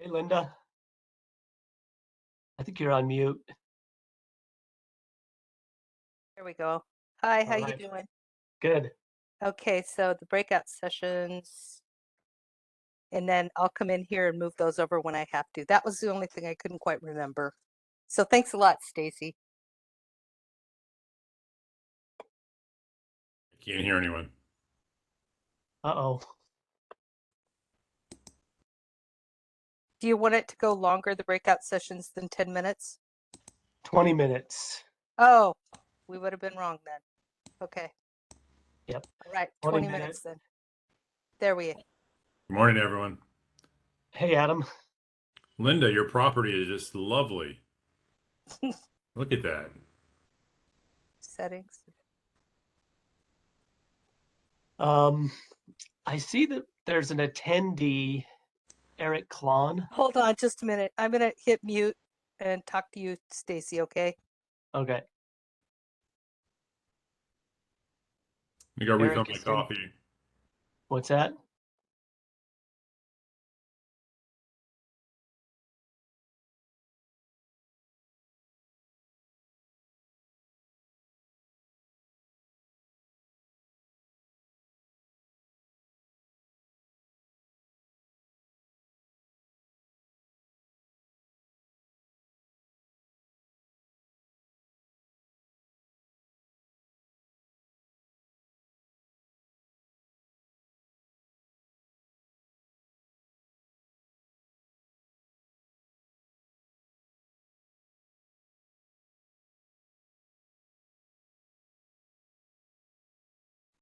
Hey, Linda. I think you're on mute. There we go. Hi, how All you right. doing? Good. Okay, so the breakout sessions, and then I'll come in here and move those over when I have to. That was the only thing I couldn't quite remember. So thanks a lot, Stacy. I can't hear anyone. Uh-oh. Do you want it to go longer, the breakout sessions, than 10 minutes? 20 minutes. Oh, we would have been wrong then. Okay. Yep. All right, 20 20 minutes then. There we Good morning, everyone. Hey, Adam. Linda, your property is just lovely. Look at that. settings. I see that there's an attendee, Eric Klon. Hold on just a minute. I'm going to hit mute and talk to you, Stacy, okay? Okay. You got to refill Eric my is in. coffee. What's that?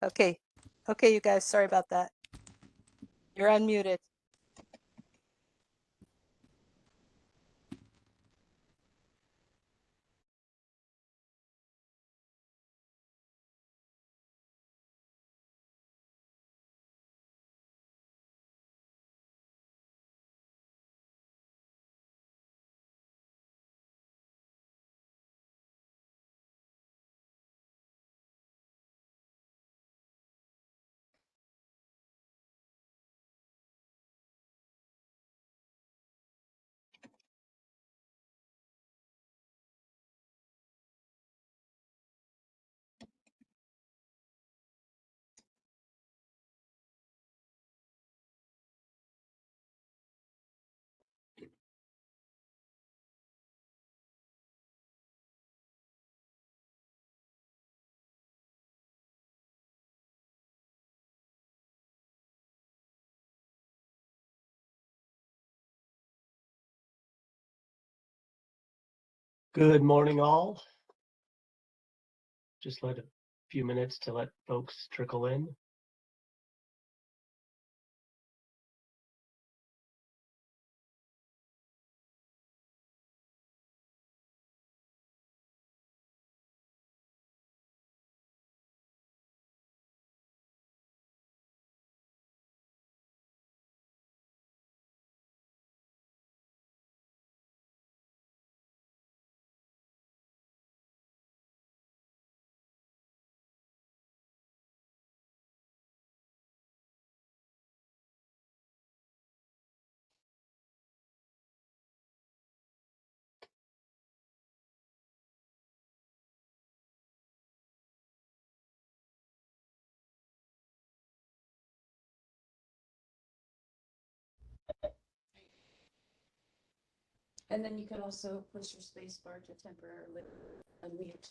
Okay. Okay, you guys, sorry about that. You're unmuted. Good morning, all. Just let a few minutes to let folks trickle in. And then you can also push your space bar to temporarily unmute.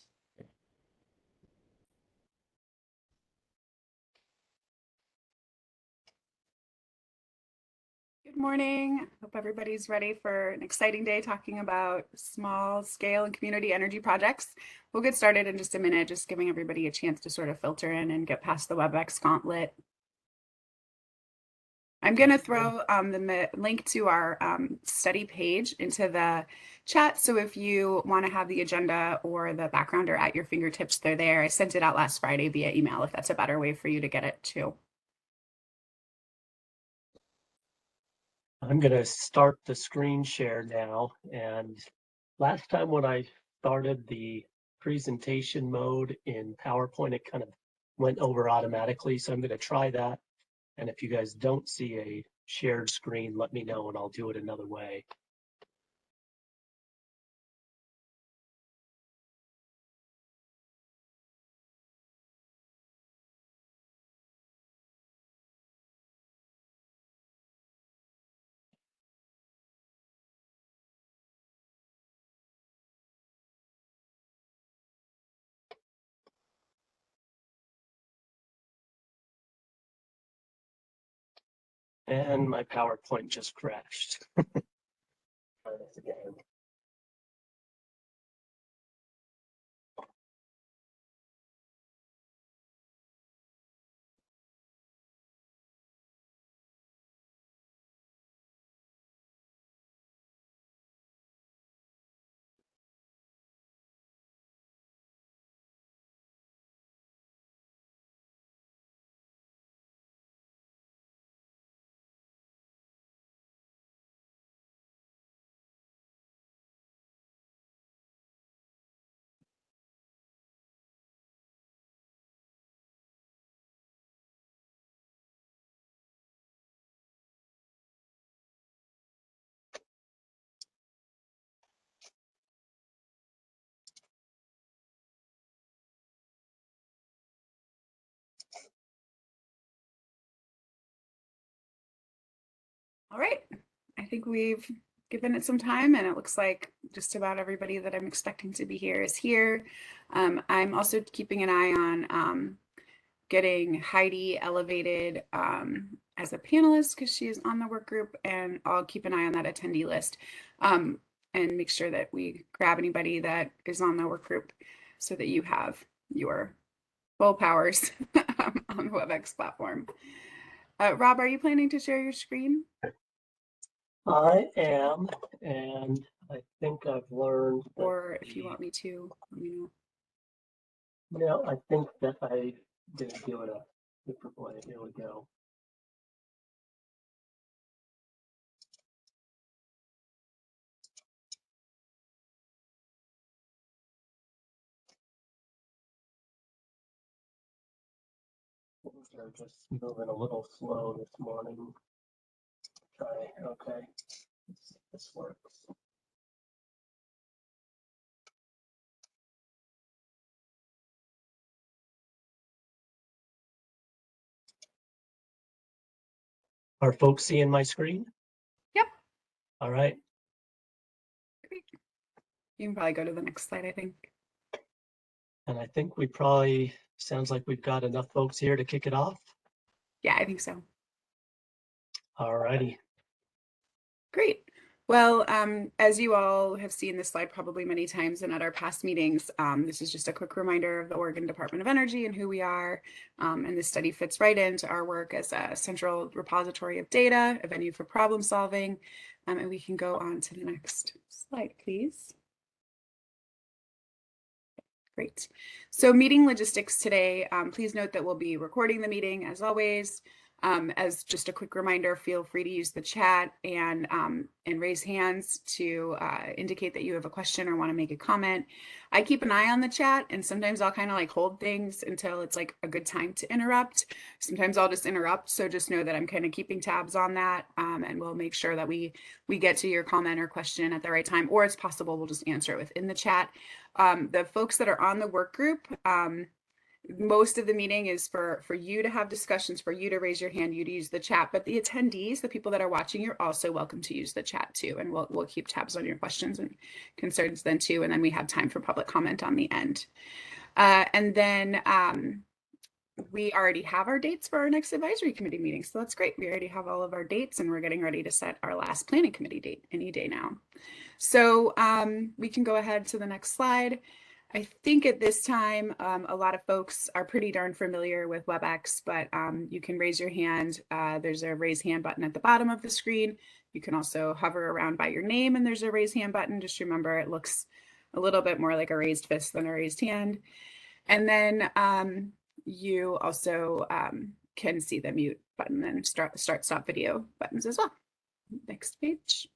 Good morning. Hope everybody's ready for an exciting day talking about small scale and community energy projects. We'll get started in just a minute, just giving everybody a chance to sort of filter in and get past the WebEx gauntlet. I'm going to throw the link to our study page into the chat. So if you want to have the agenda or the backgrounder at your fingertips, they're there. I sent it out last Friday via email if that's a better way for you to get it too. I'm going to start the screen share now. And last time when I started the presentation mode in PowerPoint, it kind of went over automatically. So I'm going to try that. And if you guys don't see a shared screen, let me know and I'll do it another way. And my PowerPoint just crashed. Try this again. All right, I think we've given it some time and it looks like just about everybody that I'm expecting to be here is here. I'm also keeping an eye on getting Heidi elevated as a panelist because she is on the work group, and I'll keep an eye on that attendee list and make sure that we grab anybody that is on the work group so that you have your full powers on the WebEx platform. Rob, are you planning to share your screen? I am, and I think I've learned that Or if you want me to, let me know. no, I think that I didn't do it a different way. Here we go. Things are just moving a little slow this morning. Try, okay. Let's see if this works. Are folks seeing my screen? Yep. All right. Great. You can probably go to the next slide, I think. And I think we probably, sounds like we've got enough folks here to kick it off. Yeah, I think so. All righty. Great. Well, as you all have seen this slide probably many times and at our past meetings, this is just a quick reminder of the Oregon Department of Energy and who we are. And this study fits right into our work as a central repository of data, a venue for problem solving. And we can go on to the next slide, please. Great. So meeting logistics today, please note that we'll be recording the meeting as always. As just a quick reminder, feel free to use the chat and raise hands to indicate that you have a question or want to make a comment. I keep an eye on the chat, and sometimes I'll kind of like hold things until it's like a good time to interrupt. Sometimes I'll just interrupt, so just know that I'm kind of keeping tabs on that, and we'll make sure that we get to your comment or question at the right time, or it's possible we'll just answer it within the chat. The folks that are on the work group, most of the meeting is for you to have discussions, for you to raise your hand, you to use the chat, but the attendees, the people that are watching, you're also welcome to use the chat too, and we'll keep tabs on your questions and concerns then too, and then we have time for public comment on the end. And then we already have our dates for our next advisory committee meeting, so that's great. We already have all of our dates, and we're getting ready to set our last planning committee date any day now. So we can go ahead to the next slide. I think at this time, a lot of folks are pretty darn familiar with WebEx, but you can raise your hand. There's a raise hand button at the bottom of the screen. You can also hover around by your name and there's a raise hand button. Just remember, it looks a little bit more like a raised fist than a raised hand. And then you also can see the mute button and start, stop video buttons as well. Next page.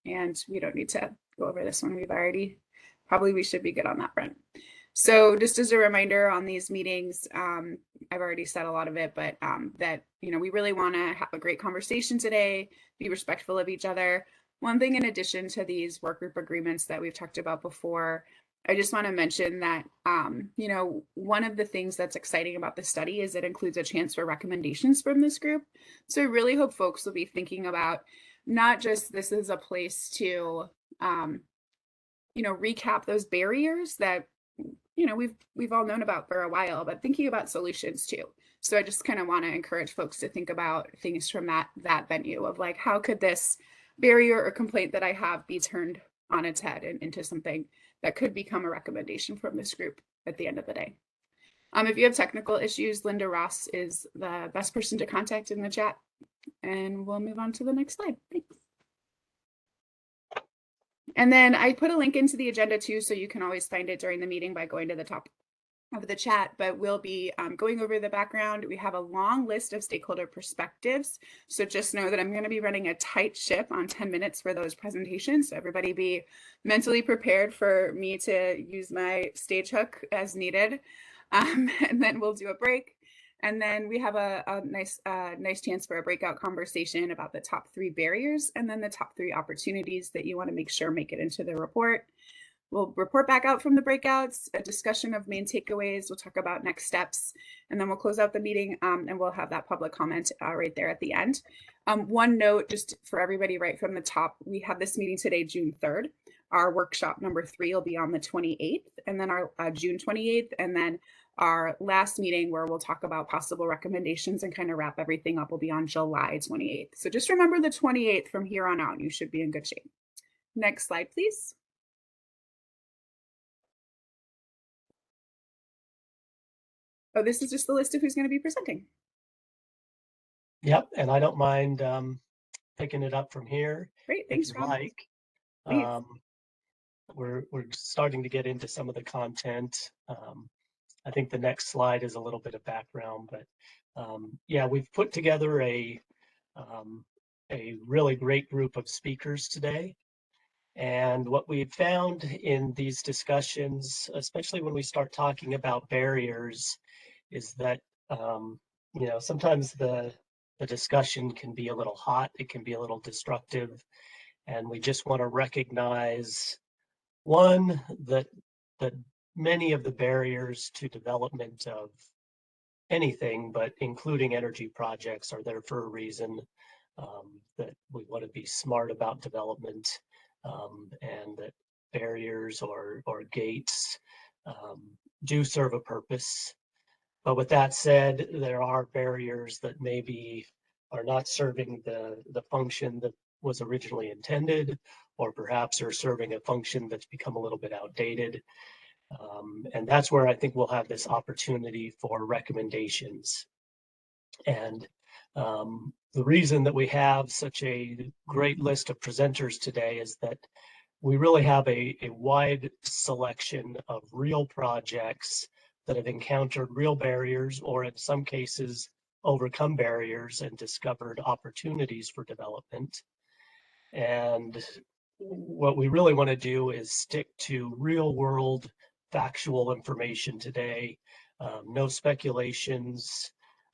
And we don't need to go over this one. We should be good on that front. So just as a reminder on these meetings, I've already said a lot of it, but that, we really want to have a great conversation today, be respectful of each other. One thing in addition to these work group agreements that we've talked about before, I just want to mention that, one of the things that's exciting about this study is it includes a chance for recommendations from this group. So I really hope folks will be thinking about not just this is a place to, recap those barriers that we've all known about for a while, but thinking about solutions too. So I just kind of want to encourage folks to think about things from that venue of like, how could this barrier or complaint that I have be turned on its head and into something that could become a recommendation from this group at the end of the day. If you have technical issues, Linda Ross is the best person to contact in the chat, and we'll move on to the next slide. Thanks. And then I put a link into the agenda too, so you can always find it during the meeting by going to the top of the chat, but we'll be going over the background. We have a long list of stakeholder perspectives. So just know that I'm going to be running a tight ship on 10 minutes for those presentations. So everybody be mentally prepared for me to use my stage hook as needed. And then we'll do a break. And then we have a nice chance for a breakout conversation about the top 3 barriers and then the top 3 opportunities that you want to make sure make it into the report. We'll report back out from the breakouts, a discussion of main takeaways. We'll talk about next steps, and then we'll close out the meeting and we'll have that public comment right there at the end. One note just for everybody right from the top, we have this meeting today, June 3rd. Our workshop number 3 will be on the 28th, and then our June 28th, and then our last meeting where we'll talk about possible recommendations and kind of wrap everything up will be on July 28th. So just remember the 28th from here on out. You should be in good shape. Next slide, please. Oh, this is just the list of who's going to be presenting. Yep, and I don't mind picking it up from here. Great, thanks, if you Rob. like. Please. We're starting to get into some of the content. I think the next slide is a little bit of background, but yeah, we've put together a really great group of speakers today. And what we've found in these discussions, especially when we start talking about barriers, is that sometimes the discussion can be a little hot, it can be a little destructive, and we just want to recognize one that many of the barriers to development of anything, but including energy projects, are there for a reason. That we want to be smart about development, and that barriers or gates do serve a purpose. But with that said, there are barriers that maybe are not serving the function that was originally intended, or perhaps are serving a function that's become a little bit outdated. And that's where I think we'll have this opportunity for recommendations. And the reason that we have such a great list of presenters today is that we really have a wide selection of real projects that have encountered real barriers, or in some cases overcome barriers and discovered opportunities for development. And what we really want to do is stick to real world factual information today. No speculations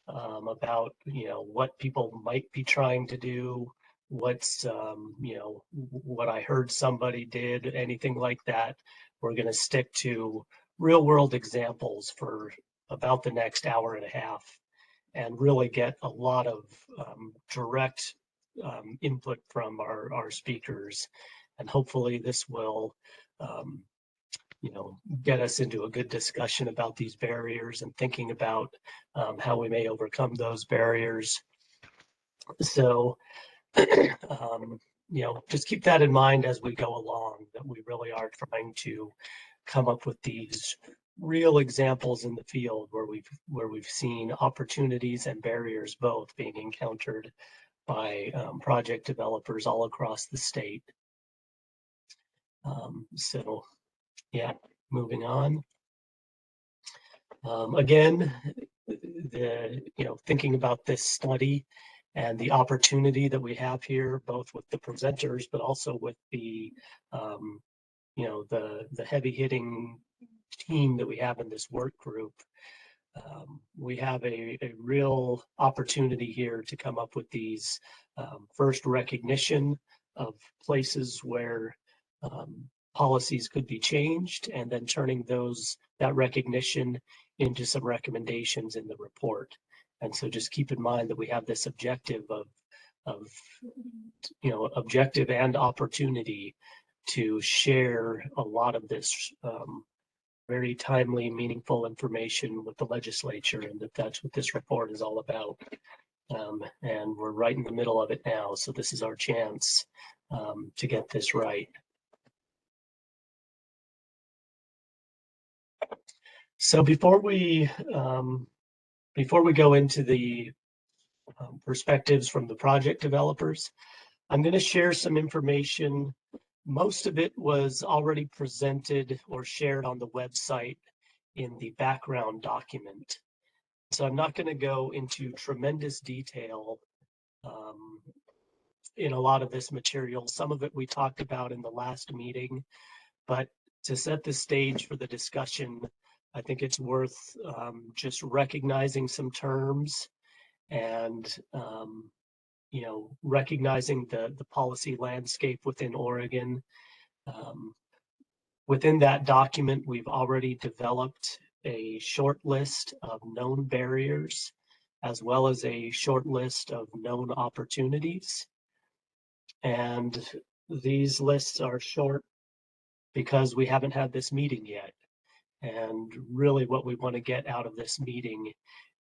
about what people might be trying to do, what's what I heard somebody did, anything like that. We're going to stick to real world examples for about the next hour and a half, and really get a lot of direct input from our speakers. And hopefully this will get us into a good discussion about these barriers and thinking about how we may overcome those barriers. So just keep that in mind as we go along, that we really are trying to come up with these real examples in the field where we've seen opportunities and barriers both being encountered by project developers all across the state. So yeah, moving on. Again, thinking about this study and the opportunity that we have here, both with the presenters, but also with the the heavy hitting team that we have in this work group, we have a real opportunity here to come up with these first recognition of places where policies could be changed, and then turning that recognition into some recommendations in the report. And so just keep in mind that we have this objective of objective and opportunity to share a lot of this very timely, meaningful information with the legislature, and that's what this report is all about. And we're right in the middle of it now, so this is our chance to get this right. So before we go into the perspectives from the project developers, I'm going to share some information. Most of it was already presented or shared on the website in the background document. So I'm not going to go into tremendous detail in a lot of this material. Some of it we talked about in the last meeting, but to set the stage for the discussion, I think it's worth just recognizing some terms and recognizing the policy landscape within Oregon. Within that document, we've already developed a short list of known barriers, as well as a short list of known opportunities. And these lists are short because we haven't had this meeting yet. And really what we want to get out of this meeting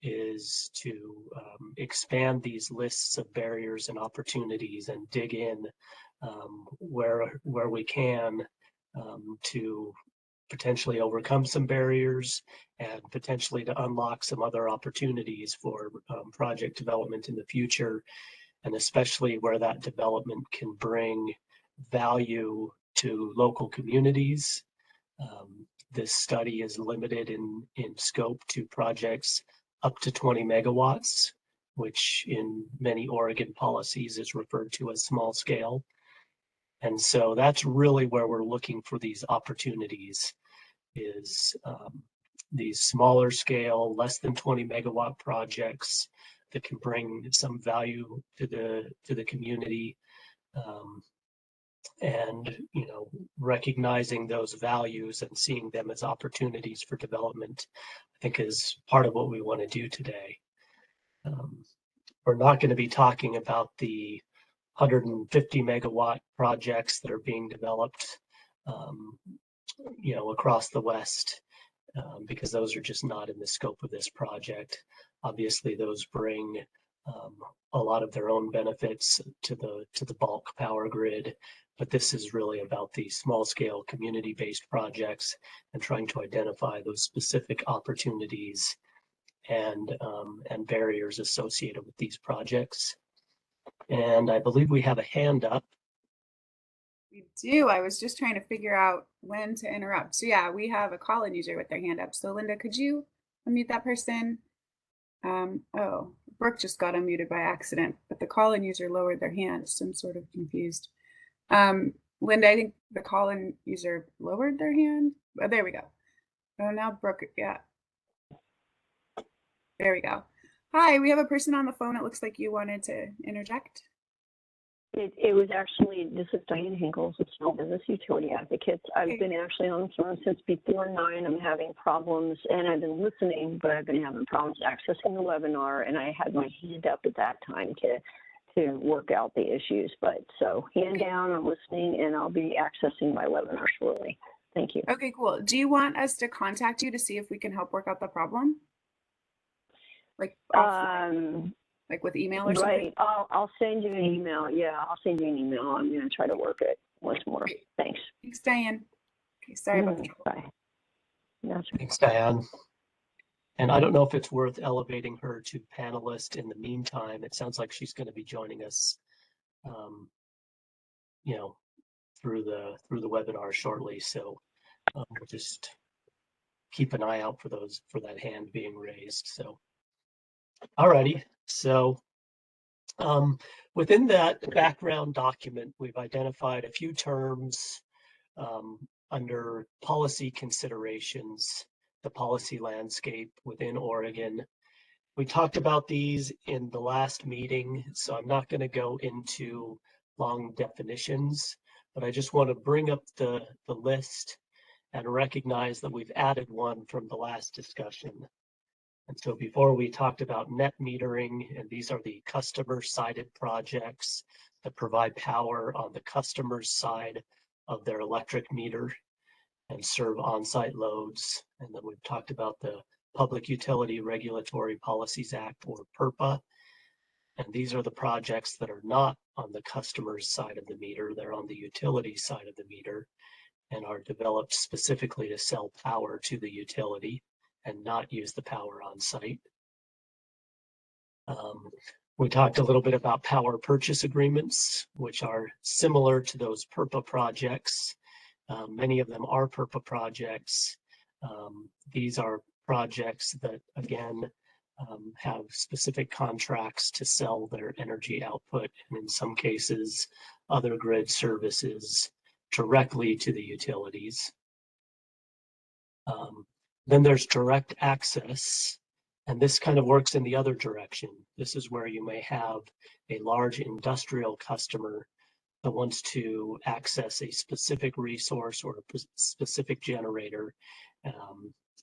is to expand these lists of barriers and opportunities and dig in where we can to potentially overcome some barriers and potentially to unlock some other opportunities for project development in the future, and especially where that development can bring value to local communities. This study is limited in scope to projects up to 20 megawatts, which in many Oregon policies is referred to as small scale. And so that's really where we're looking for these opportunities, is these smaller scale, less than 20 megawatt projects that can bring some value to the community. And recognizing those values and seeing them as opportunities for development, I think is part of what we want to do today. We're not going to be talking about the 150 megawatt projects that are being developed across the West, because those are just not in the scope of this project. Obviously, those bring a lot of their own benefits to the bulk power grid, but this is really about the small scale community-based projects and trying to identify those specific opportunities and barriers associated with these projects. And I believe we have a hand up. We do. I was just trying to figure out when to interrupt. So yeah, we have a call-in user with their hand up. So Linda, could you unmute that person? Oh, Brooke just got unmuted by accident, but the call-in user lowered their hand, so I'm sort of confused. Linda, I think the call-in user lowered their hand. Oh, there we go. Oh, now Brooke, yeah. There we go. Hi, we have a person on the phone. It looks like you wanted to interject. It was actually, this is Diane Hinkles with Small Business Utility Advocates. I've been actually on the phone since before 9. I'm having problems, and I've been listening, but I've been having problems accessing the webinar, and I had my hand up at that time to work out the issues. But so hand down, I'm listening, and I'll be accessing my webinar shortly. Thank you. Okay, cool. Do you want us to contact you to see if we can help work out the problem? Like offline? Like with email or something? Right. I'll send you an email. Yeah, I'll send you an email. I'm going to try to work it once more. Great. Thanks. Thanks, Diane. Okay, sorry about the trouble. Bye. That's Thanks, Diane. And I don't know if it's worth elevating her to panelist in the meantime. It sounds like she's going to be joining us, through the webinar shortly. So we'll just keep an eye out for that hand being raised. So, alrighty. So within that background document, we've identified a few terms under policy considerations, the policy landscape within Oregon. We talked about these in the last meeting, so I'm not going to go into long definitions, but I just want to bring up the list and recognize that we've added one from the last discussion. And so before we talked about net metering, and these are the customer-sided projects that provide power on the customer's side of their electric meter and serve on-site loads. And then we've talked about the Public Utility Regulatory Policies Act, or PURPA. And these are the projects that are not on the customer's side of the meter, they're on the utility side of the meter and are developed specifically to sell power to the utility and not use the power on site. We talked a little bit about power purchase agreements, which are similar to those PURPA projects. Many of them are PURPA projects. These are projects that, again, have specific contracts to sell their energy output, and in some cases, other grid services directly to the utilities. Then there's direct access, and this kind of works in the other direction. This is where you may have a large industrial customer that wants to access a specific resource or a specific generator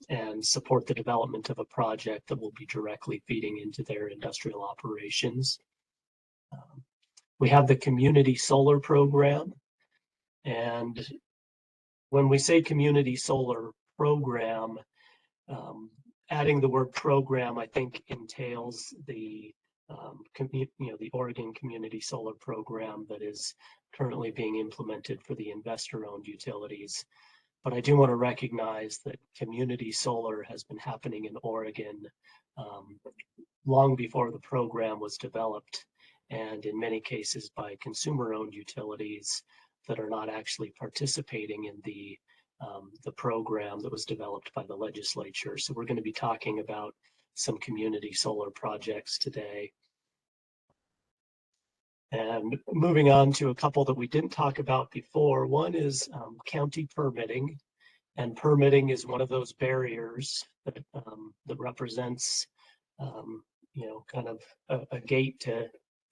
and support the development of a project that will be directly feeding into their industrial operations. We have the community solar program, and when we say community solar program, adding the word program, I think, entails the the Oregon Community Solar Program that is currently being implemented for the investor-owned utilities. But I do want to recognize that community solar has been happening in Oregon long before the program was developed, and in many cases by consumer-owned utilities that are not actually participating in the program that was developed by the legislature. So we're going to be talking about some community solar projects today. And moving on to a couple that we didn't talk about before. One is county permitting. And permitting is one of those barriers that, that represents, kind of a gate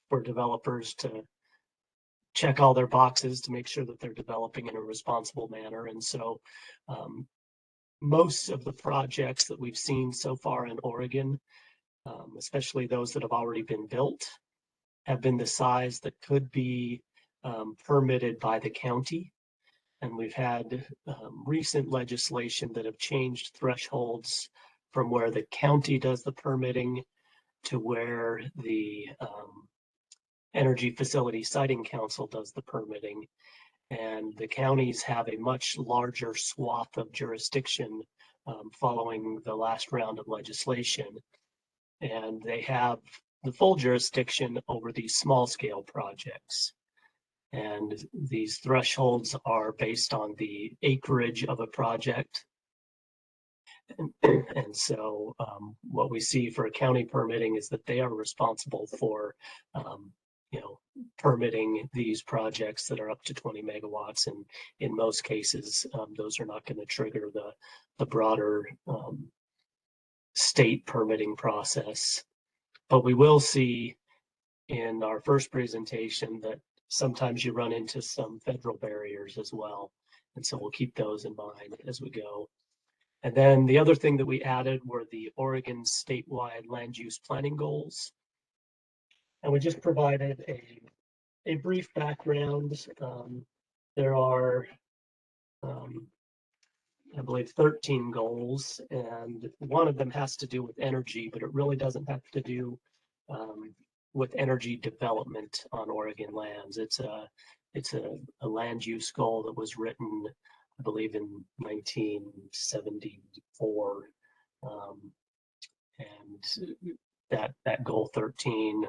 for developers to check all their boxes to make sure that they're developing in a responsible manner. And so most of the projects that we've seen so far in Oregon, especially those that have already been built, have been the size that could be permitted by the county. And we've had recent legislation that have changed thresholds from where the county does the permitting to where the Energy Facility Siting Council does the permitting. And the counties have a much larger swath of jurisdiction following the last round of legislation. And they have the full jurisdiction over these small scale projects. And these thresholds are based on the acreage of a project. And so what we see for county permitting is that they are responsible for permitting these projects that are up to 20 megawatts. And in most cases, those are not going to trigger the broader state permitting process. But we will see in our first presentation that sometimes you run into some federal barriers as well. And so we'll keep those in mind as we go. And then the other thing that we added were the Oregon statewide land use planning goals. And we just provided a brief background. There are, I believe, 13 goals, and one of them has to do with energy, but it really doesn't have to do with energy development on Oregon lands. It's a land use goal that was written, I believe, in 1974, and that goal 13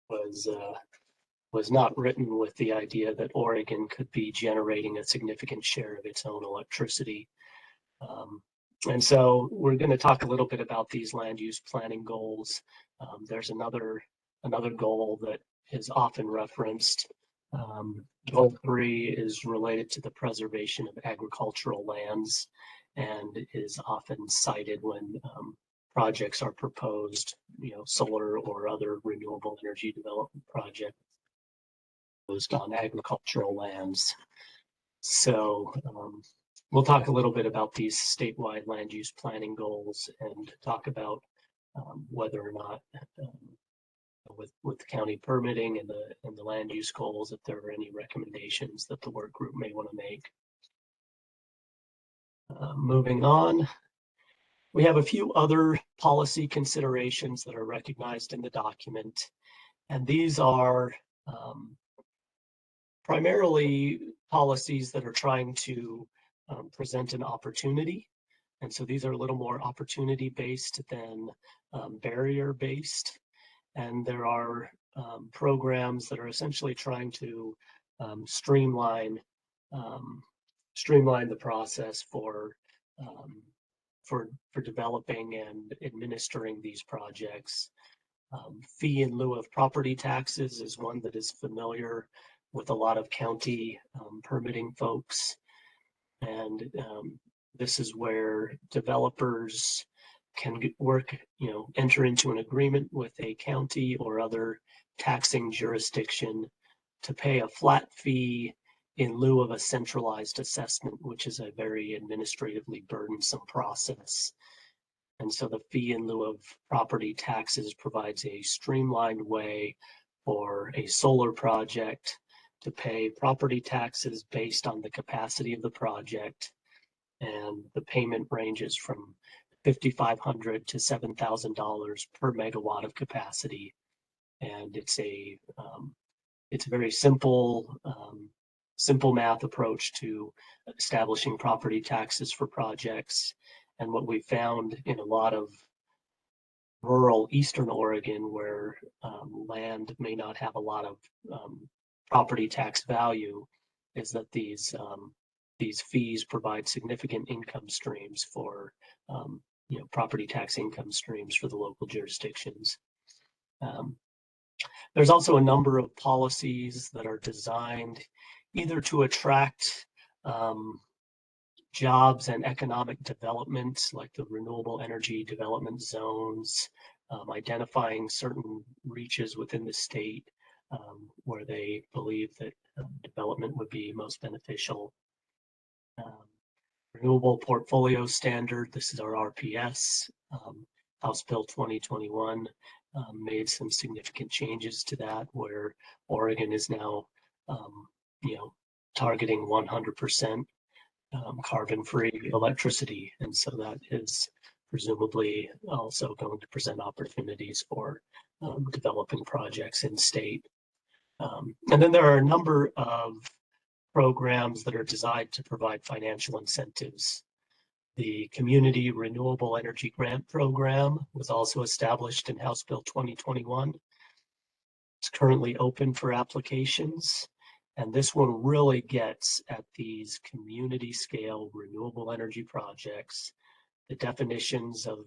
was not written with the idea that Oregon could be generating a significant share of its own electricity. And so we're going to talk a little bit about these land use planning goals. There's another goal that is often referenced Goal 3 is related to the preservation of agricultural lands and is often cited when projects are proposed, solar or other renewable energy development projects on agricultural lands. So we'll talk a little bit about these statewide land use planning goals and talk about whether or not with the county permitting and the land use goals, if there are any recommendations that the work group may want to make. Moving on, we have a few other policy considerations that are recognized in the document, and these are primarily policies that are trying to present an opportunity. And so these are a little more opportunity-based than barrier-based. And there are programs that are essentially trying to streamline the process for developing and administering these projects. Fee in lieu of property taxes is one that is familiar with a lot of county permitting folks. And this is where developers can enter into an agreement with a county or other taxing jurisdiction to pay a flat fee in lieu of a centralized assessment, which is a very administratively burdensome process. And so the fee in lieu of property taxes provides a streamlined way for a solar project to pay property taxes based on the capacity of the project. And the payment ranges from $5,500 to $7,000 per megawatt of capacity. And it's a very simple math approach to establishing property taxes for projects. And what we found in a lot of rural Eastern Oregon, where land may not have a lot of property tax value, is that these fees provide significant income streams for property tax income streams for the local jurisdictions. There's also a number of policies that are designed either to attract jobs and economic development, like the renewable energy development zones, identifying certain reaches within the state where they believe that development would be most beneficial. Renewable Portfolio Standard, this is our RPS. House Bill 2021 made some significant changes to that, where Oregon is now, targeting 100% carbon-free electricity. And so that is presumably also going to present opportunities for developing projects in state. And then there are a number of programs that are designed to provide financial incentives. The Community Renewable Energy Grant Program was also established in House Bill 2021. It's currently open for applications. And this one really gets at these community scale renewable energy projects. The definitions of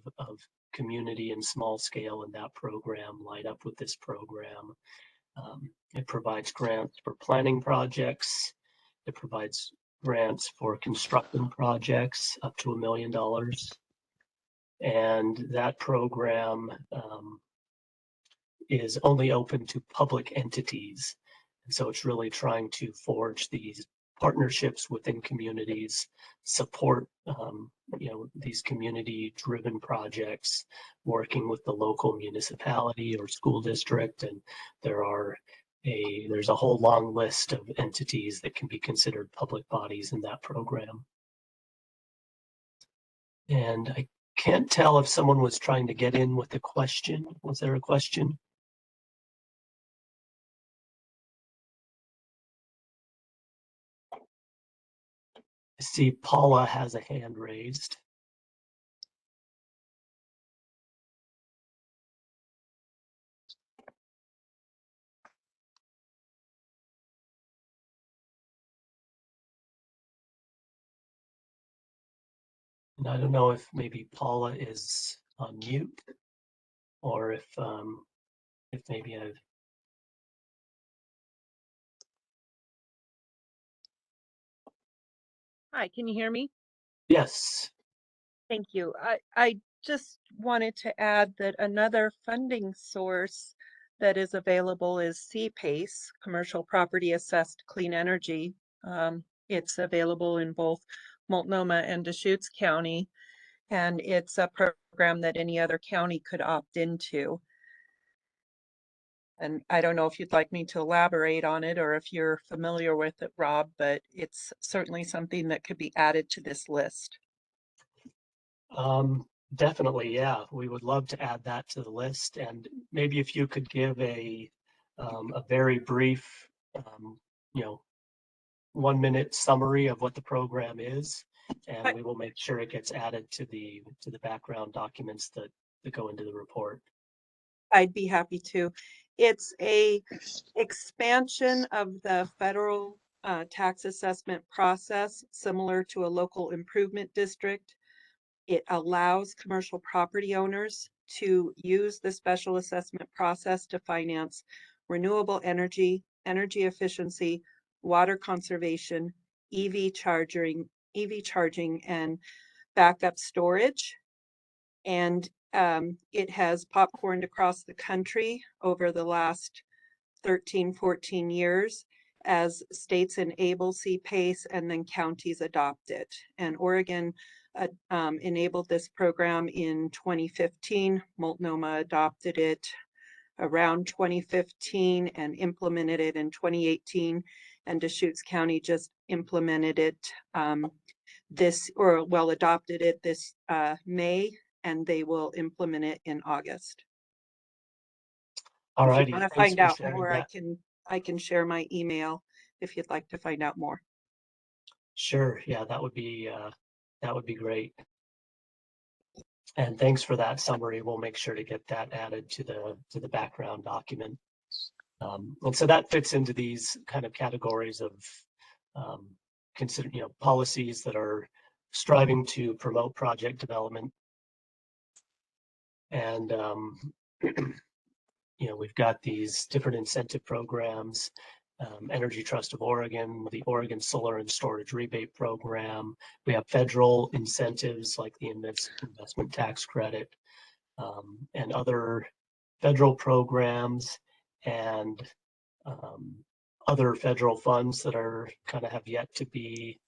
community and small scale in that program line up with this program. It provides grants for planning projects. It provides grants for constructing projects up to $1 million. And that program is only open to public entities. And so it's really trying to forge these partnerships within communities, support these community-driven projects, working with the local municipality or school district. And there's a whole long list of entities that can be considered public bodies in that program. And I can't tell if someone was trying to get in with a question. Was there a question? I see Paula has a hand raised. And I don't know if maybe Paula is on mute, or if maybe I've Hi, can you hear me? Yes. Thank you. I just wanted to add that another funding source that is available is CPACE, Commercial Property Assessed Clean Energy. It's available in both Multnomah and Deschutes County, and it's a program that any other county could opt into. And I don't know if you'd like me to elaborate on it or if you're familiar with it, Rob, but it's certainly something that could be added to this list. Definitely, yeah. We would love to add that to the list, and maybe if you could give a very brief, you know, 1-minute summary of what the program is, and we will make sure it gets added to the background documents that go into the report. I'd be happy to. It's a expansion of the federal tax assessment process, similar to a local improvement district. It allows commercial property owners to use the special assessment process to finance renewable energy, energy efficiency, water conservation, EV charging, and backup storage. And it has popcorned across the country over the last 13, 14 years as states enable CPACE and then counties adopt it. And Oregon enabled this program in 2015. Multnomah adopted it around 2015 and implemented it in 2018. And Deschutes County just implemented it adopted it this May, and they will implement it in August. All If you righty, want to thanks find for out sharing more, that. I can share my email if you'd like to find out more. Sure, yeah, that would be great. And thanks for that summary. We'll make sure to get that added to the background document. And so that fits into these kind of categories of policies that are striving to promote project development. And we've got these different incentive programs, Energy Trust of Oregon, the Oregon Solar and Storage Rebate Program. We have federal incentives like the investment tax credit, and other federal programs, and other federal funds that are kind of have yet to be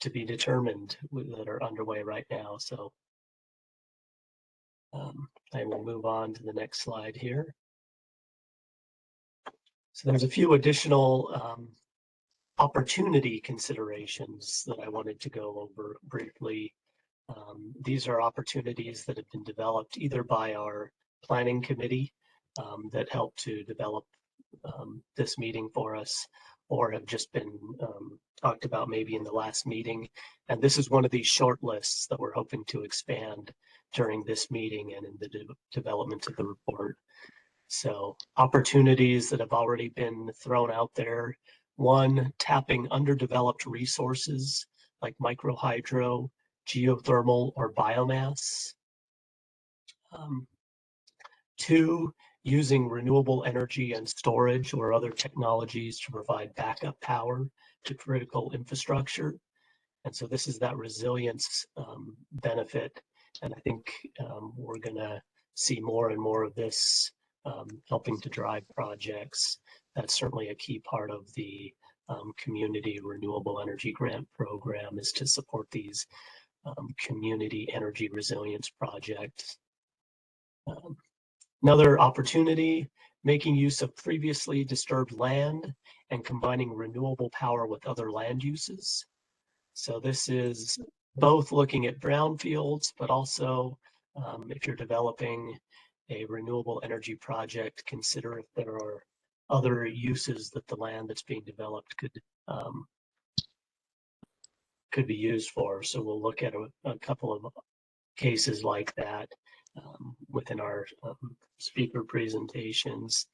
determined, that are underway right now. So I will move on to the next slide here. So there's a few additional opportunity considerations that I wanted to go over briefly. These are opportunities that have been developed either by our planning committee that helped to develop this meeting for us, or have just been talked about maybe in the last meeting. And this is one of these short lists that we're hoping to expand during this meeting and in the development of the report. So opportunities that have already been thrown out there: one, tapping underdeveloped resources like microhydro, geothermal, or biomass. Two, using renewable energy and storage or other technologies to provide backup power to critical infrastructure. And so this is that resilience benefit. And I think we're going to see more and more of this helping to drive projects. That's certainly a key part of the community renewable energy grant program, is to support these community energy resilience projects. Another opportunity, making use of previously disturbed land and combining renewable power with other land uses. So this is both looking at brownfields, but also if you're developing a renewable energy project, consider if there are other uses that the land that's being developed could be used for. So we'll look at a couple of cases like that within our speaker presentations.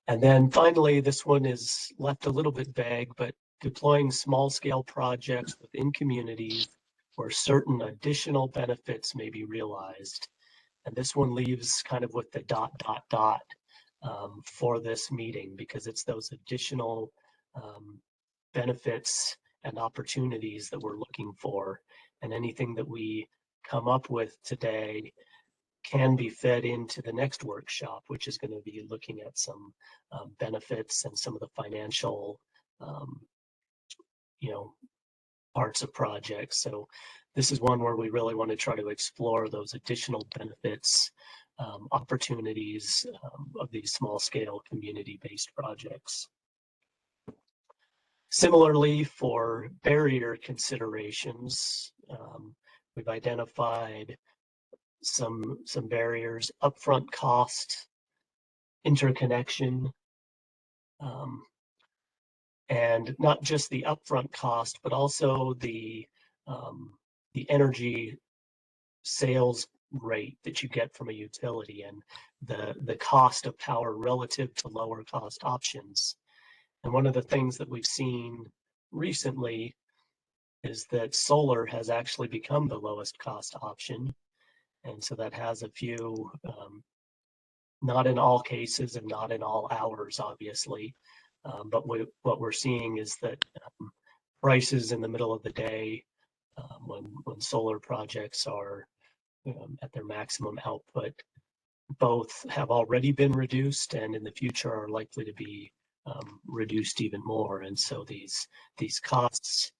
And then finally, this one is left a little bit vague, but deploying small-scale projects within communities where certain additional benefits may be realized. And this one leaves kind of with the ... for this meeting, because it's those additional benefits and opportunities that we're looking for. And anything that we come up with today can be fed into the next workshop, which is going to be looking at some benefits and some of the financial, parts of projects. So this is one where we really want to try to explore those additional benefits, opportunities of these small scale community-based projects. Similarly, for barrier considerations, we've identified some barriers: upfront cost, interconnection, and not just the upfront cost, but also the energy sales rate that you get from a utility, and the cost of power relative to lower cost options. And one of the things that we've seen recently is that solar has actually become the lowest cost option. And so that has a few, not in all cases and not in all hours, obviously, but what we're seeing is that prices in the middle of the day, when solar projects are at their maximum output, both have already been reduced and in the future are likely to be reduced even more. And so these costs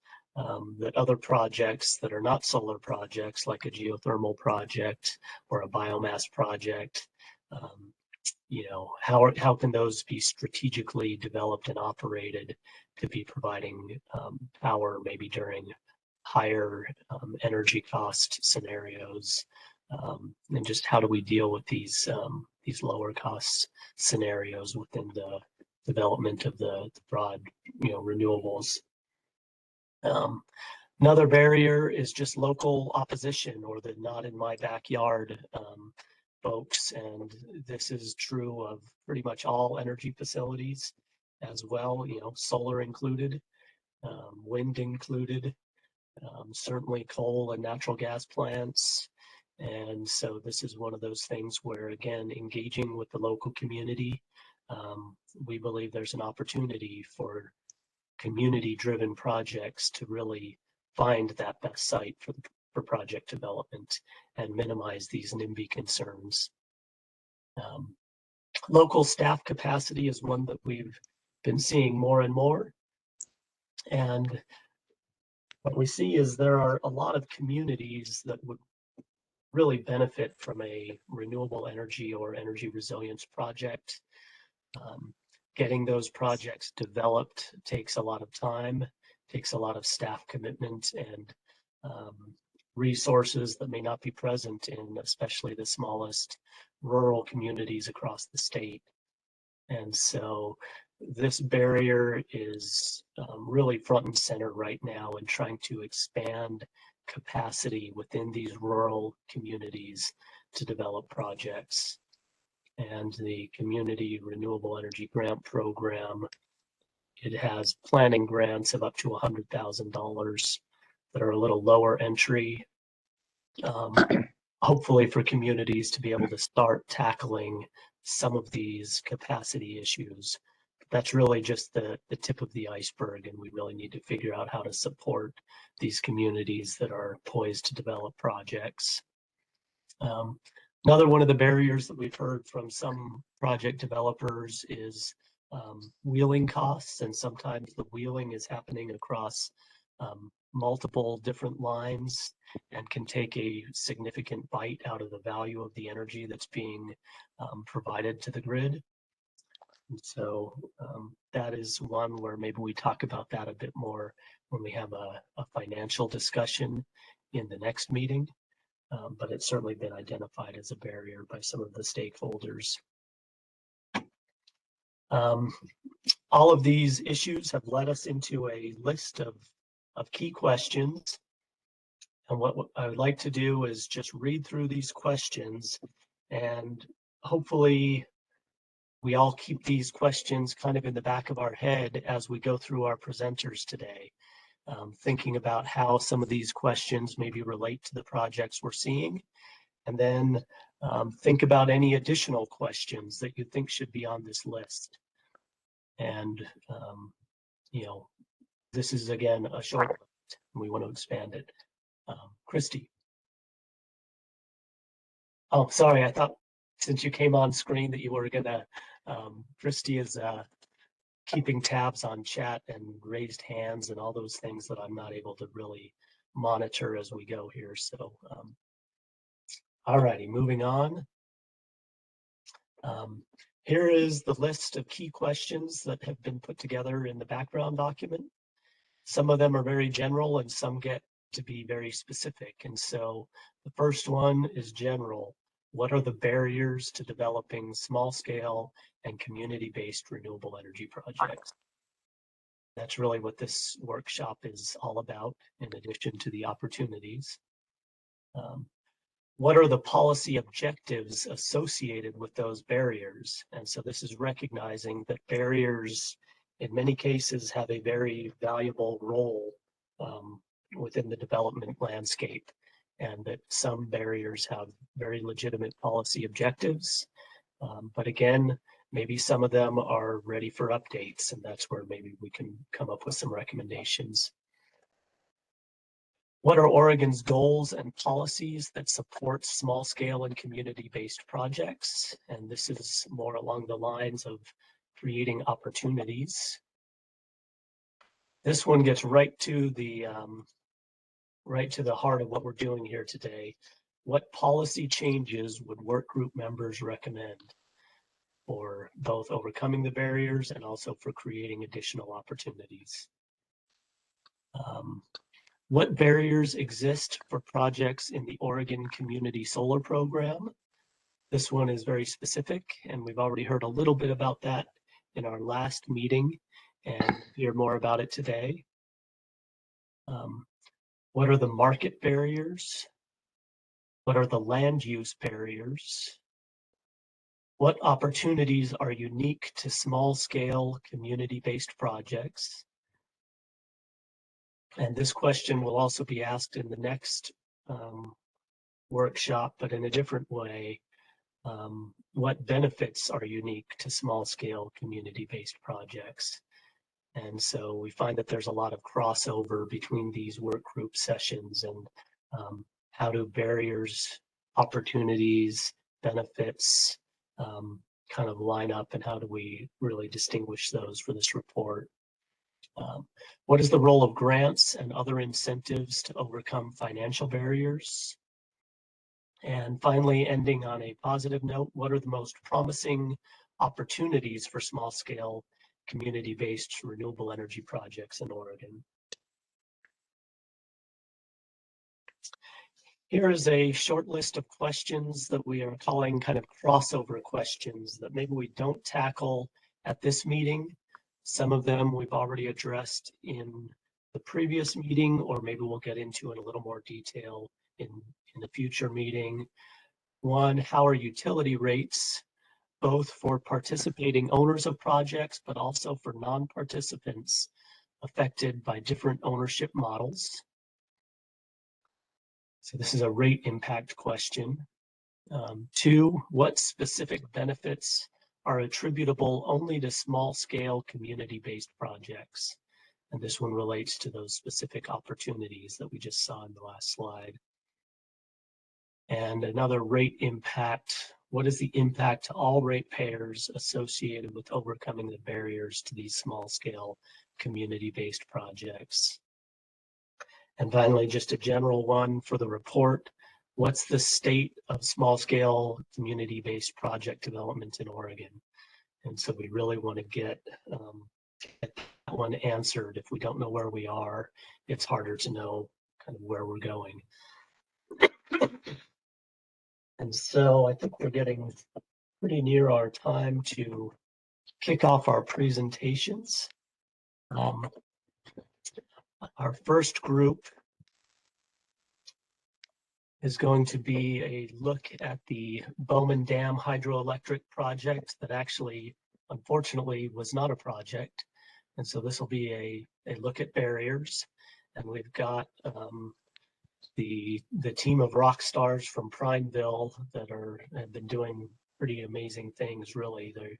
that other projects that are not solar projects, like a geothermal project or a biomass project, how can those be strategically developed and operated to be providing power maybe during higher energy cost scenarios, and just how do we deal with these lower cost scenarios within the development of the broad renewables. Another barrier is just local opposition, or the not in my backyard folks, and this is true of pretty much all energy facilities as well, solar included, wind included, certainly coal and natural gas plants. And so this is one of those things where, again, engaging with the local community, we believe there's an opportunity for community-driven projects to really find that best site for project development and minimize these NIMBY concerns. Local staff capacity is one that we've been seeing more and more. And what we see is there are a lot of communities that would really benefit from a renewable energy or energy resilience project. Getting those projects developed takes a lot of time, takes a lot of staff commitment and resources that may not be present in especially the smallest rural communities across the state. And so this barrier is really front and center right now in trying to expand capacity within these rural communities to develop projects. And the Community Renewable Energy Grant Program, it has planning grants of up to $100,000 that are a little lower entry, hopefully for communities to be able to start tackling some of these capacity issues. That's really just the tip of the iceberg, and we really need to figure out how to support these communities that are poised to develop projects. Another one of the barriers that we've heard from some project developers is wheeling costs, and sometimes the wheeling is happening across multiple different lines and can take a significant bite out of the value of the energy that's being provided to the grid. And so that is one where maybe we talk about that a bit more when we have a financial discussion in the next meeting. But it's certainly been identified as a barrier by some of the stakeholders. All of these issues have led us into a list of key questions. And what I would like to do is just read through these questions, and hopefully we all keep these questions kind of in the back of our head as we go through our presenters today. Thinking about how some of these questions maybe relate to the projects we're seeing, and then think about any additional questions that you think should be on this list. And This is again a short list, and we want to expand it. Christy. Oh, sorry. I thought since you came on screen that you were gonna. Christy is keeping tabs on chat and raised hands and all those things that I'm not able to really monitor as we go here. So, all righty, moving on. Here is the list of key questions that have been put together in the background document. Some of them are very general and some get to be very specific. And so the first one is general. What are the barriers to developing small scale and community-based renewable energy projects? That's really what this workshop is all about, in addition to the opportunities. What are the policy objectives associated with those barriers? And so this is recognizing that barriers in many cases have a very valuable role within the development landscape, and that some barriers have very legitimate policy objectives. But again, maybe some of them are ready for updates, and that's where maybe we can come up with some recommendations. What are Oregon's goals and policies that support small scale and community-based projects? And this is more along the lines of creating opportunities. This one gets right to the heart of what we're doing here today. What policy changes would work group members recommend for both overcoming the barriers and also for creating additional opportunities? What barriers exist for projects in the Oregon Community Solar Program? This one is very specific, and we've already heard a little bit about that in our last meeting, and hear more about it today. What are the market barriers? What are the land use barriers? What opportunities are unique to small-scale community-based projects? And this question will also be asked in the next workshop, but in a different way. What benefits are unique to small-scale community-based projects? And so we find that there's a lot of crossover between these work group sessions, and how do barriers, opportunities, benefits kind of line up, and how do we really distinguish those for this report? What is the role of grants and other incentives to overcome financial barriers? And finally, ending on a positive note, what are the most promising opportunities for small scale community-based renewable energy projects in Oregon? Here is a short list of questions that we are calling kind of crossover questions that maybe we don't tackle at this meeting. Some of them we've already addressed in the previous meeting, or maybe we'll get into in a little more detail in a future meeting. One, how are utility rates, both for participating owners of projects, but also for non-participants, affected by different ownership models? So this is a rate impact question. Two, what specific benefits are attributable only to small scale community-based projects? And this one relates to those specific opportunities that we just saw in the last slide. And another rate impact, what is the impact to all ratepayers associated with overcoming the barriers to these small scale community-based projects? And finally, just a general one for the report, what's the state of small scale community-based project development in Oregon? And so we really want to get that one answered. If we don't know where we are, it's harder to know kind of where we're going. And so I think we're getting pretty near our time to kick off our presentations. Our first group is going to be a look at the Bowman Dam hydroelectric project that actually, unfortunately, was not a project. And so this will be a look at barriers. And we've got the team of rock stars from Prineville that have been doing pretty amazing things, really. They're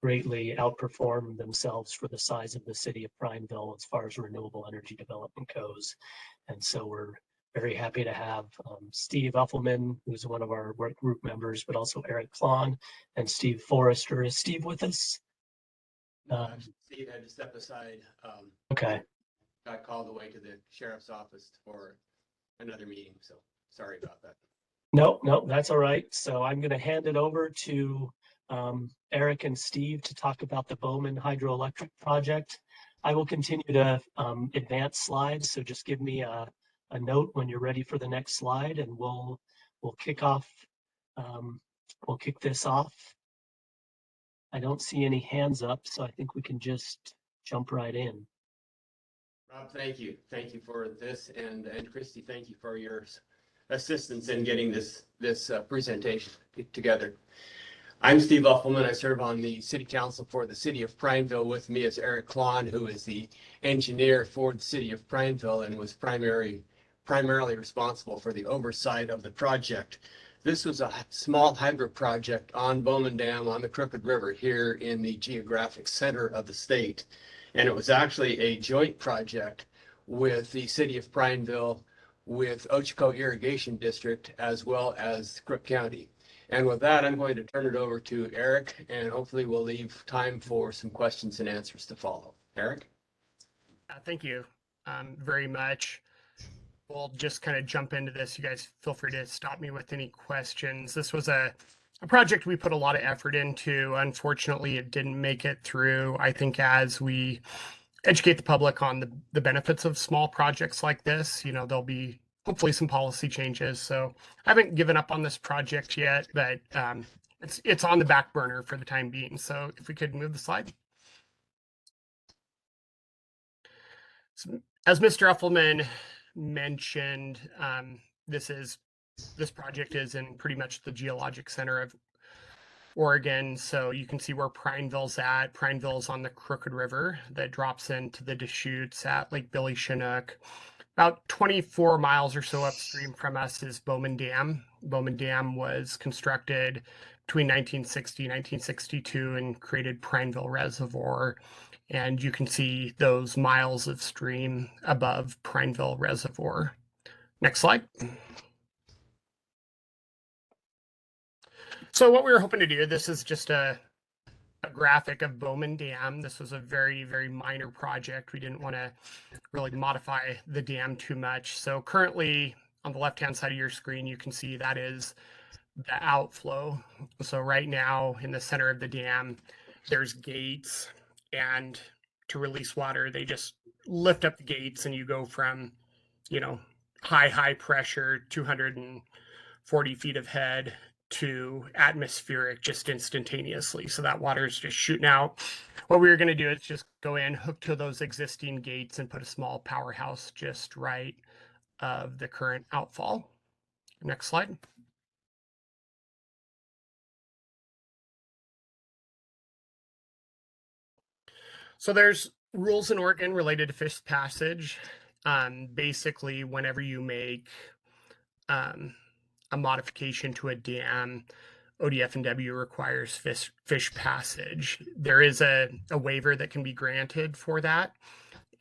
greatly outperform themselves for the size of the city of Prineville as far as renewable energy development goes. And so we're very happy to have Steve Uffelman, who's one of our work group members, but also Eric Klon and Steve Forrester. Is Steve with us? Steve had to step aside. Okay. Got called away to the sheriff's office for another meeting, so sorry about that. No, that's all right. So I'm going to hand it over to Eric and Steve to talk about the Bowman hydroelectric project. I will continue to advance slides, so just give me a note when you're ready for the next slide, and we'll kick off. We'll kick this off. I don't see any hands up, so I think we can just jump right in. Rob, thank you. Thank you for this, and Christy, thank you for your assistance in getting this presentation together. I'm Steve Uffelman. I serve on the City Council for the City of Prineville. With me is Eric Klon, who is the engineer for the City of Prineville and was primarily responsible for the oversight of the project. This was a small hydro project on Bowman Dam on the Crooked River here in the geographic center of the state. And it was actually a joint project with the City of Prineville, with Ochoco Irrigation District, as well as Crook County. And with that, I'm going to turn it over to Eric, and hopefully we'll leave time for some questions and answers to follow. Eric? Thank you very much. We'll just kind of jump into this. You guys feel free to stop me with any questions. This was a project we put a lot of effort into. Unfortunately, it didn't make it through. I think as we educate the public on the benefits of small projects like this, there'll be hopefully some policy changes. So I haven't given up on this project yet, but it's on the back burner for the time being. So if we could move the slide. So, as Mr. Uffelman mentioned, this project is in pretty much the geologic center of Oregon. So you can see where Prineville's at. Prineville's on the Crooked River that drops into the Deschutes at Lake Billy Chinook. About 24 miles or so upstream from us is Bowman Dam. Bowman Dam was constructed between 1960 and 1962 and created Prineville Reservoir. And you can see those miles of stream above Prineville Reservoir. Next slide. So what we were hoping to do, this is just a graphic of Bowman Dam. This was a very, very minor project. We didn't want to really modify the dam too much. So currently on the left-hand side of your screen, you can see that is the outflow. So right now in the center of the dam, there's gates, and to release water, they just lift up the gates and you go from, high pressure, 240 feet of head, to atmospheric just instantaneously. So that water is just shooting out. What we were going to do is just go in, hook to those existing gates, and put a small powerhouse just right of the current outfall. Next slide. So there's rules in Oregon related to fish passage. Basically, whenever you make a modification to a dam, ODF&W requires fish passage. There is a waiver that can be granted for that,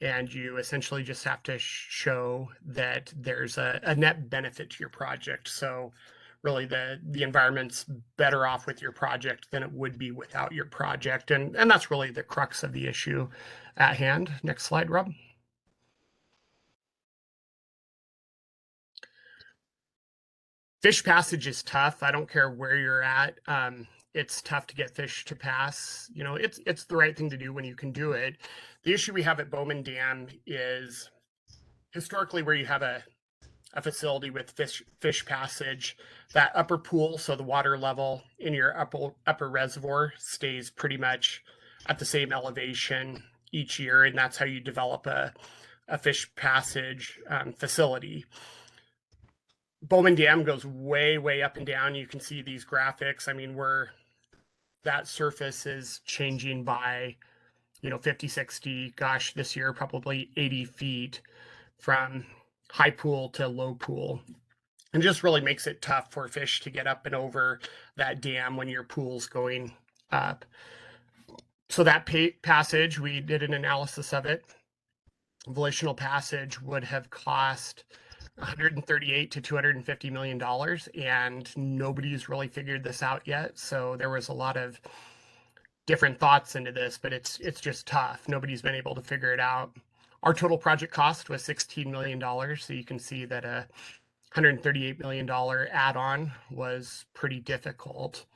and you essentially just have to show that there's a net benefit to your project. So really the environment's better off with your project than it would be without your project. And that's really the crux of the issue at hand. Next slide, Rob. Fish passage is tough. I don't care where you're at. It's tough to get fish to pass. It's the right thing to do when you can do it. The issue we have at Bowman Dam is historically where you have a facility with fish passage, that upper pool, so the water level in your upper reservoir stays pretty much at the same elevation each year, and that's how you develop a fish passage facility. Bowman Dam goes way up and down. You can see these graphics. I mean, where that surface is changing by 50, 60, gosh, this year probably 80 feet from high pool to low pool, and just really makes it tough for fish to get up and over that dam when your pool's going up. So that passage, we did an analysis of it. Volitional passage would have cost 138 to 250 million dollars, and nobody's really figured this out yet. So there was a lot of different thoughts into this, but it's just tough. Nobody's been able to figure it out. Our total project cost was $16 million. So you can see that a $138 million add-on was pretty difficult.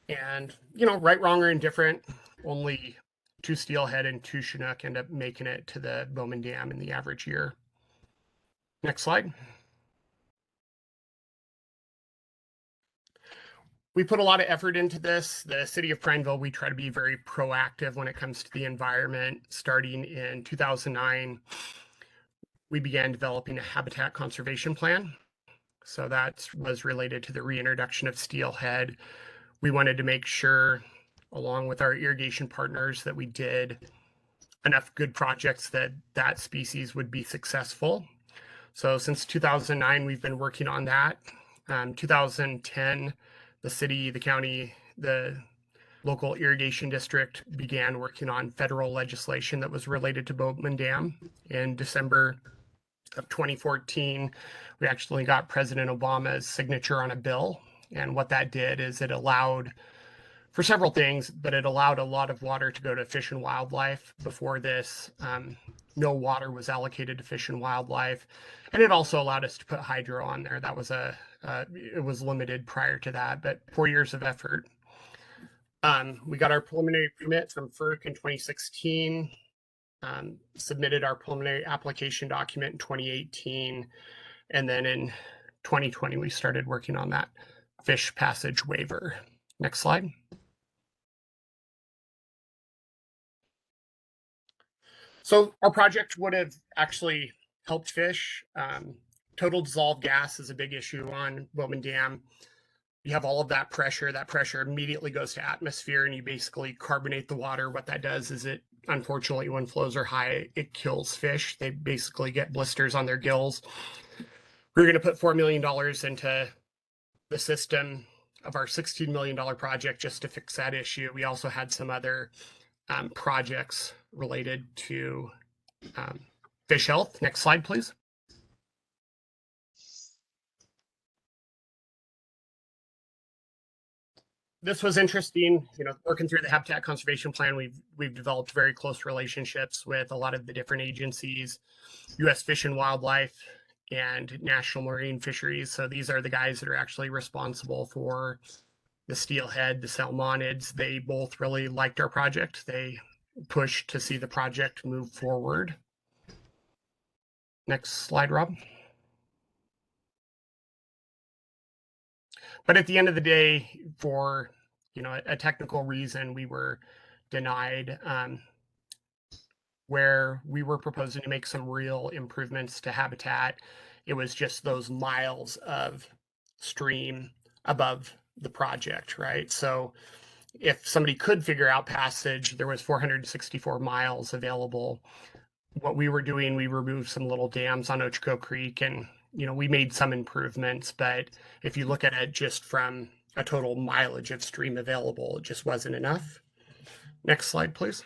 And, you know, right, wrong, or indifferent, only 2 steelhead and 2 Chinook end up making it to the Bowman Dam in the average year. Next slide. We put a lot of effort into this. The city of Prineville, we try to be very proactive when it comes to the environment. Starting in 2009, we began developing a habitat conservation plan. So that was related to the reintroduction of steelhead. We wanted to make sure, along with our irrigation partners, that we did enough good projects that that species would be successful. So since 2009, we've been working on that. 2010, the city, the county, the local irrigation district began working on federal legislation that was related to Bowman Dam. In December of 2014, we actually got President Obama's signature on a bill. And what that did is it allowed for several things, but it allowed a lot of water to go to fish and wildlife. Before this, no water was allocated to fish and wildlife. And it also allowed us to put hydro on there. That was it was limited prior to that, but 4 years of effort. We got our preliminary permit from FERC in 2016, submitted our preliminary application document in 2018. And then in 2020, we started working on that fish passage waiver. Next slide. So our project would have actually helped fish. Total dissolved gas is a big issue on Bowman Dam. You have all of that pressure immediately goes to atmosphere, and you basically carbonate the water. What that does is it, unfortunately, when flows are high, it kills fish. They basically get blisters on their gills. We're going to put $4 million into the system of our $16 million project just to fix that issue. We also had some other projects related to fish health. Next slide, please. This was interesting, you know, working through the habitat conservation plan. We've developed very close relationships with a lot of the different agencies, U.S. Fish and Wildlife and National Marine Fisheries. So these are the guys that are actually responsible for the steelhead, the salmonids. They both really liked our project. They pushed to see the project move forward. Next slide, Rob. But at the end of the day, for a technical reason, we were denied, where we were proposing to make some real improvements to habitat. It was just those miles of stream above the project, right? So if somebody could figure out passage, there was 464 miles available. What we were doing, we removed some little dams on Ochco Creek, and we made some improvements, but if you look at it just from a total mileage of stream available, it just wasn't enough. Next slide, please.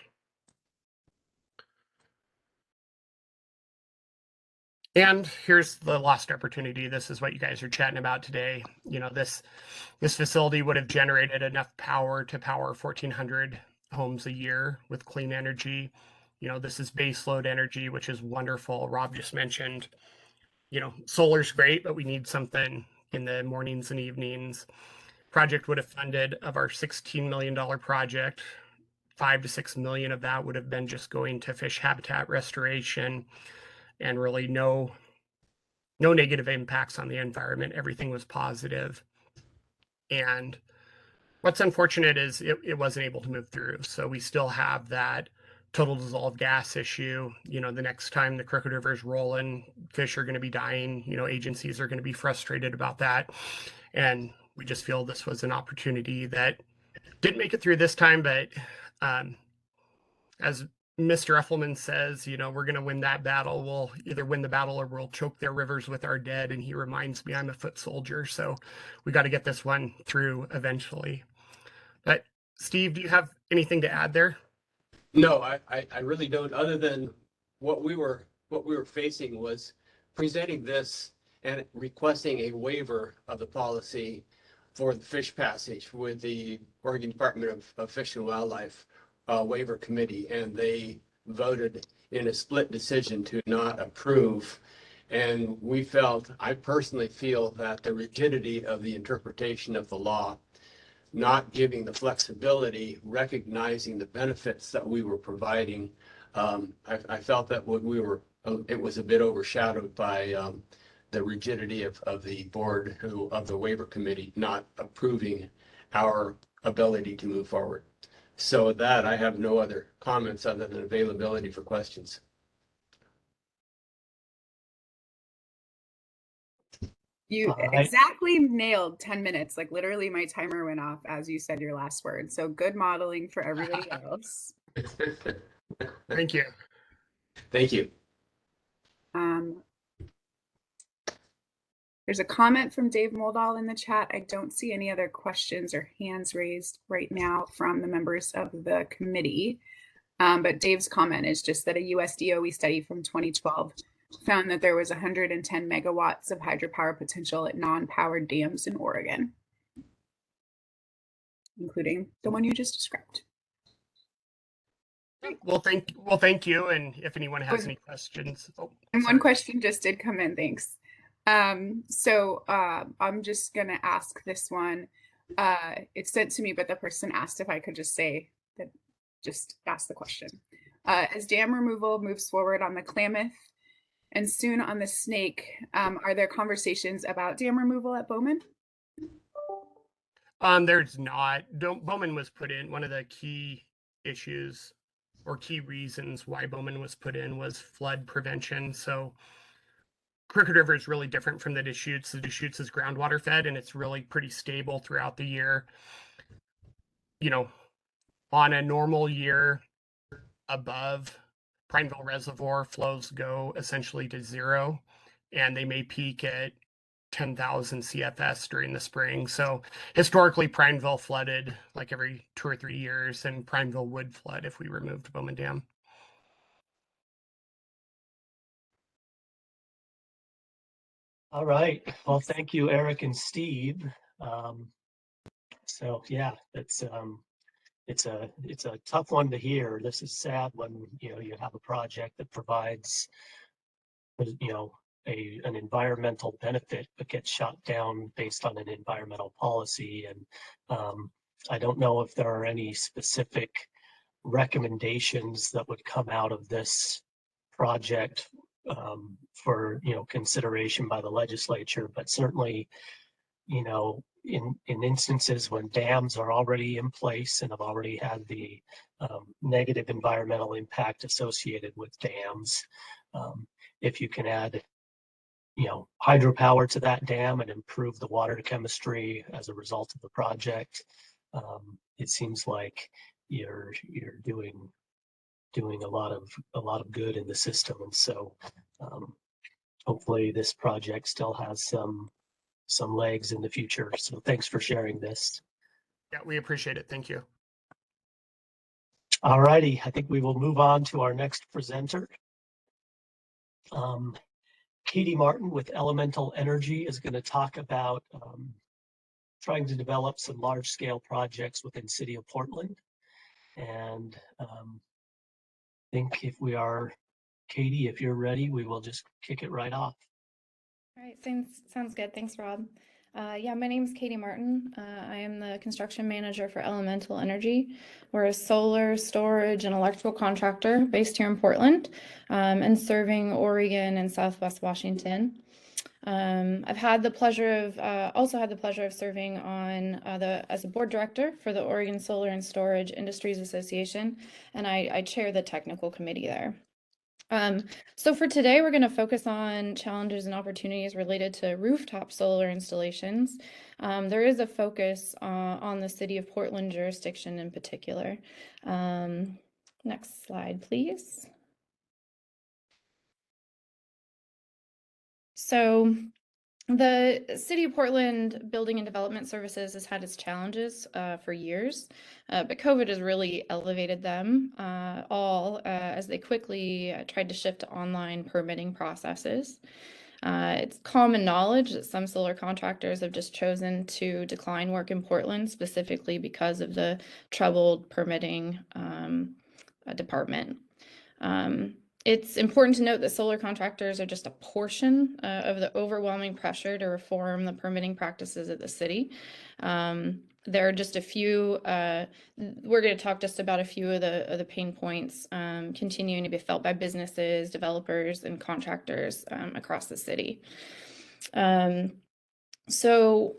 And here's the lost opportunity. This is what you guys are chatting about today. This facility would have generated enough power to power 1,400 homes a year with clean energy. This is baseload energy, which is wonderful. Rob just mentioned, solar's great, but we need something in the mornings and evenings. Project would have funded, of our $16 million project, $5 to $6 million of that would have been just going to fish habitat restoration, and really no negative impacts on the environment. Everything was positive. And what's unfortunate is it wasn't able to move through. So we still have that total dissolved gas issue. The next time the Crooked River is rolling, fish are going to be dying. Agencies are going to be frustrated about that. And we just feel this was an opportunity that didn't make it through this time. But as Mr. Effelman says, we're going to win that battle. We'll either win the battle or we'll choke their rivers with our dead. And he reminds me I'm a foot soldier. So we got to get this one through eventually. But Steve, do you have anything to add there? No, I really don't, other than what we were facing was presenting this and requesting a waiver of the policy for the fish passage with the Oregon Department of Fish and Wildlife waiver committee, and they voted in a split decision to not approve. And I personally feel that the rigidity of the interpretation of the law, not giving the flexibility, recognizing the benefits that we were providing. I felt that it was a bit overshadowed by the rigidity of the board of the waiver committee not approving our ability to move forward. So with that, I have no other comments other than availability for questions. You All right. exactly nailed 10 minutes. Like literally my timer went off as you said your last word. So good modeling for everybody else. Thank you. Thank you. There's a comment from Dave Moldall in the chat. I don't see any other questions or hands raised right now from the members of the committee. But Dave's comment is just that a US DOE study from 2012 found that there was 110 megawatts of hydropower potential at non-powered dams in Oregon, including the one you just described. Well, thank you. And if anyone has any questions. And one question just did come in, thanks. I'm just gonna ask this one. It's sent to me, but the person asked if I could just say that, just ask the question. As dam removal moves forward on the Klamath and soon on the Snake, are there conversations about dam removal at Bowman? There's not. Bowman was put in. One of the key issues or key reasons why Bowman was put in was flood prevention. So Crooked River is really different from the Deschutes. The Deschutes is groundwater fed, and it's really pretty stable throughout the year. You know, on a normal year above Prineville Reservoir, flows go essentially to zero, and they may peak at 10,000 CFS during the spring. So historically, Prineville flooded like every 2 or 3 years, and Prineville would flood if we removed Bowman Dam. All right. Well, thank you, Eric and Steve. So yeah, it's a tough one to hear. This is sad when you have a project that provides an environmental benefit but gets shot down based on an environmental policy. And I don't know if there are any specific recommendations that would come out of this project for consideration by the legislature, but certainly in instances when dams are already in place and have already had the negative environmental impact associated with dams, if you can add hydropower to that dam and improve the water chemistry as a result of the project, it seems like you're doing a lot of good in the system. And so hopefully this project still has some legs in the future. So thanks for sharing this. Yeah, we appreciate it. Thank you. All righty, I think we will move on to our next presenter. Katie Martin with Elemental Energy is going to talk about trying to develop some large-scale projects within City of Portland. And I think if we are, Katie, if you're ready, we will just kick it right off. All right, sounds good. Thanks, Rob. Yeah, my name is Katie Martin. I am the construction manager for Elemental Energy. We're a solar, storage, and electrical contractor based here in Portland and serving Oregon and Southwest Washington. I've had the pleasure of also had the pleasure of serving on as a board director for the Oregon Solar and Storage Industries Association, and I chair the technical committee there. So for today, we're going to focus on challenges and opportunities related to rooftop solar installations. There is a focus on the City of Portland jurisdiction in particular. Next slide, please. So The City of Portland Building and Development Services has had its challenges for years, but COVID has really elevated them all as they quickly tried to shift to online permitting processes. It's common knowledge that some solar contractors have just chosen to decline work in Portland specifically because of the troubled permitting department. It's important to note that solar contractors are just a portion of the overwhelming pressure to reform the permitting practices of the city. There are just a few, we're going to talk just about a few of the pain points continuing to be felt by businesses, developers, and contractors across the city. So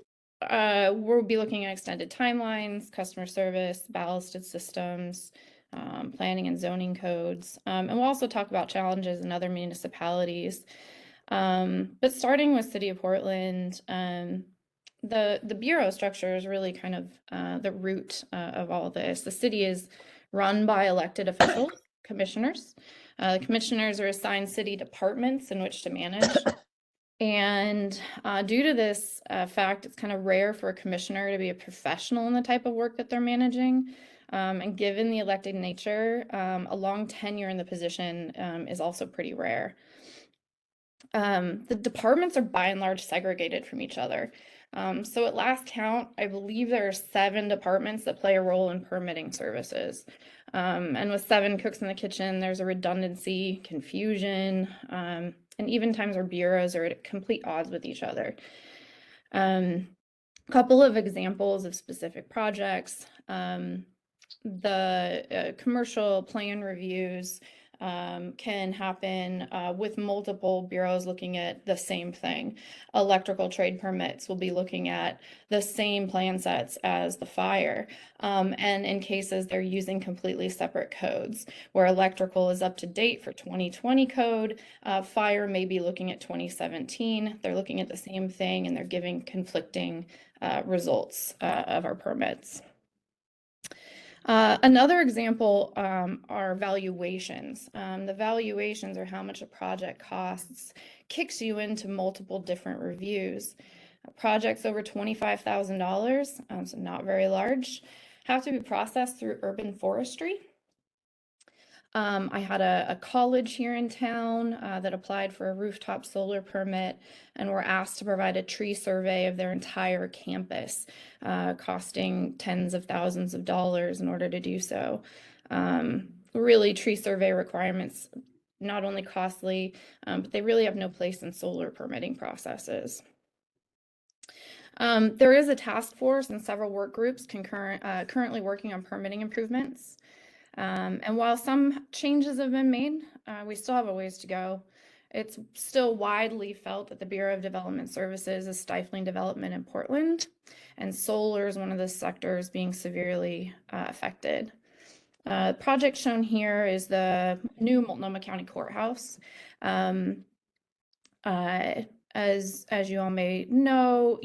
we'll be looking at extended timelines, customer service, ballasted systems, planning and zoning codes. And we'll also talk about challenges in other municipalities. But starting with City of Portland, the bureau structure is really kind of the root of all of this. The city is run by elected officials, commissioners. The commissioners are assigned city departments in which to manage. And due to this fact, it's kind of rare for a commissioner to be a professional in the type of work that they're managing. And given the elected nature, a long tenure in the position is also pretty rare. The departments are by and large segregated from each other. So at last count, I believe there are 7 departments that play a role in permitting services. And with 7 cooks in the kitchen, there's a redundancy, confusion, and even times where bureaus are at complete odds with each other. A couple of examples of specific projects. The commercial plan reviews can happen with multiple bureaus looking at the same thing. Electrical trade permits will be looking at the same plan sets as the fire. And in cases they're using completely separate codes, where electrical is up to date for 2020 code, fire may be looking at 2017. They're looking at the same thing and they're giving conflicting results of our permits. Another example are valuations. The valuations are how much a project costs, kicks you into multiple different reviews. Projects over $25,000, so not very large, have to be processed through urban forestry. I had a college here in town that applied for a rooftop solar permit and were asked to provide a tree survey of their entire campus, costing tens of thousands of dollars in order to do so. Really, tree survey requirements, not only costly, but they really have no place in solar permitting processes. There is a task force and several work groups currently working on permitting improvements. And while some changes have been made, we still have a ways to go. It's still widely felt that the Bureau of Development Services is stifling development in Portland, and solar is one of the sectors being severely affected. The project shown here is the new Multnomah County Courthouse. As you all may know,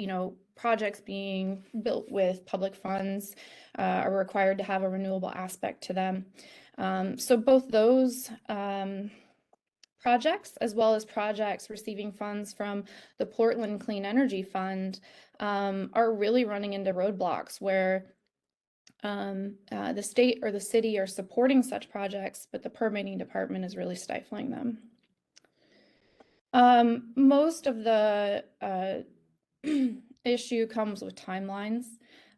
projects being built with public funds are required to have a renewable aspect to them. So both those projects, as well as projects receiving funds from the Portland Clean Energy Fund, are really running into roadblocks where the state or the city are supporting such projects, but the permitting department is really stifling them. Most of the issue comes with timelines.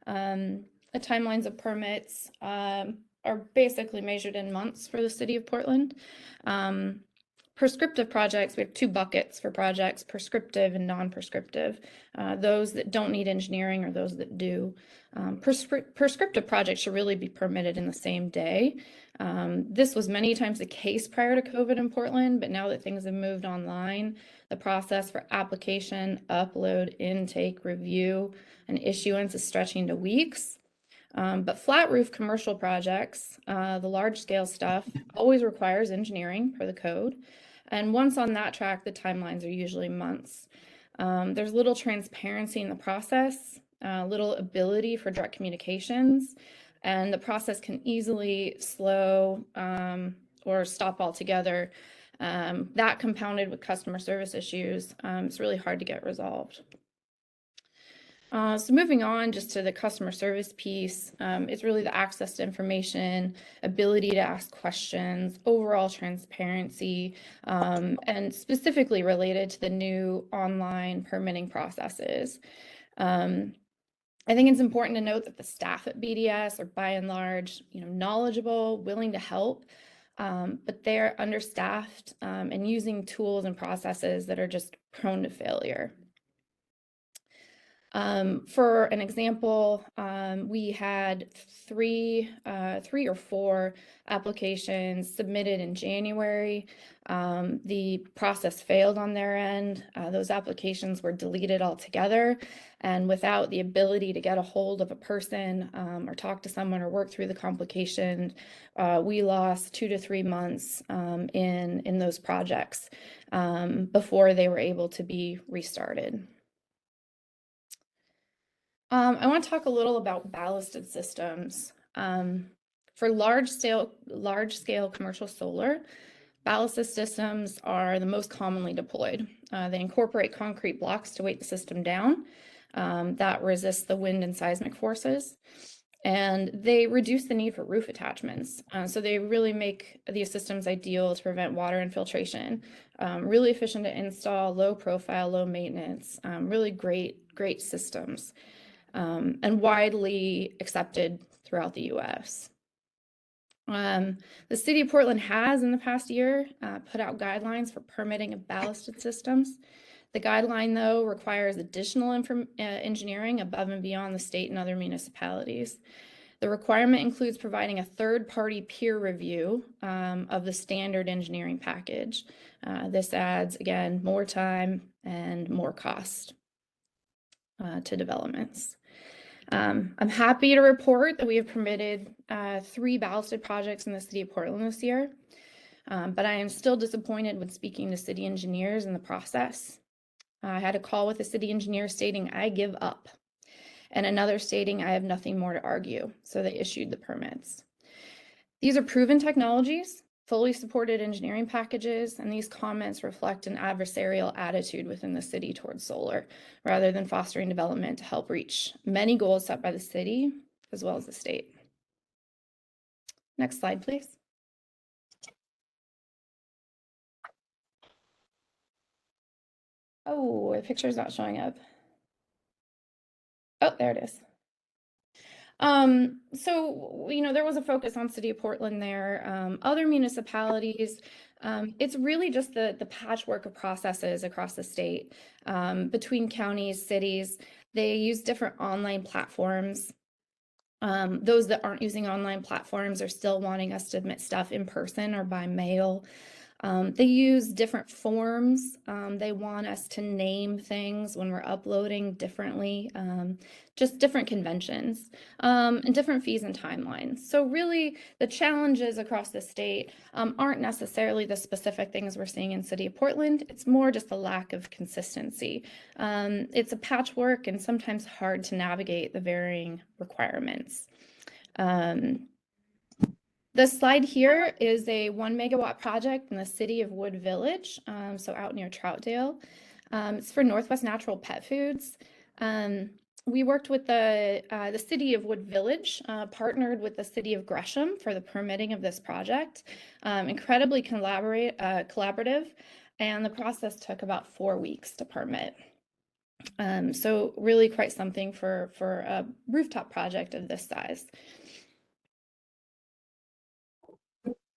The timelines of permits are basically measured in months for the city of Portland. Prescriptive projects, we have 2 buckets for projects, prescriptive and non-prescriptive. Those that don't need engineering or those that do. Prescriptive projects should really be permitted in the same day. This was many times the case prior to COVID in Portland, but now that things have moved online, the process for application, upload, intake, review, and issuance is stretching to weeks. But flat roof commercial projects, the large scale stuff, always requires engineering per the code. And once on that track, the timelines are usually months. There's little transparency in the process, little ability for direct communications, and the process can easily slow or stop altogether That compounded with customer service issues, it's really hard to get resolved. So moving on just to the customer service piece, it's really the access to information, ability to ask questions, overall transparency, and specifically related to the new online permitting processes. I think it's important to note that the staff at BDS are by and large, knowledgeable, willing to help, but they're understaffed and using tools and processes that are just prone to failure. For an example, we had three or four applications submitted in January. The process failed on their end. Those applications were deleted altogether. And without the ability to get a hold of a person or talk to someone or work through the complications, we lost 2 to 3 months in those projects before they were able to be restarted. I want to talk a little about ballasted systems. For large scale commercial solar, ballasted systems are the most commonly deployed. They incorporate concrete blocks to weight the system down that resists the wind and seismic forces. And they reduce the need for roof attachments. So they really make these systems ideal to prevent water infiltration. Really efficient to install, low profile, low maintenance, really great systems. And widely accepted throughout the US. The city of Portland has in the past year put out guidelines for permitting of ballasted systems. The guideline, though, requires additional engineering above and beyond the state and other municipalities. The requirement includes providing a third-party peer review of the standard engineering package. This adds, again, more time and more cost to developments. I'm happy to report that we have permitted 3 ballasted projects in the city of Portland this year, but I am still disappointed when speaking to city engineers in the process. I had a call with a city engineer stating, "I give up," and another stating, "I have nothing more to argue," so they issued the permits. These are proven technologies, fully supported engineering packages, and these comments reflect an adversarial attitude within the city towards solar, rather than fostering development to help reach many goals set by the city as well as the state. Next slide, please. Oh, the picture's not showing up. Oh, there it is. So, there was a focus on City of Portland there. Other municipalities, it's really just the patchwork of processes across the state between counties, cities. They use different online platforms. Those that aren't using online platforms are still wanting us to submit stuff in person or by mail. They use different forms. They want us to name things when we're uploading differently, just different conventions, and different fees and timelines. So really the challenges across the state aren't necessarily the specific things we're seeing in City of Portland. It's more just a lack of consistency. It's a patchwork and sometimes hard to navigate the varying requirements. This slide here is a 1 megawatt project in the city of Wood Village, so out near Troutdale. It's for Northwest Natural Pet Foods. We worked with the city of Wood Village, partnered with the city of Gresham for the permitting of this project. Incredibly collaborative, and the process took about 4 weeks to permit. So really quite something for a rooftop project of this size.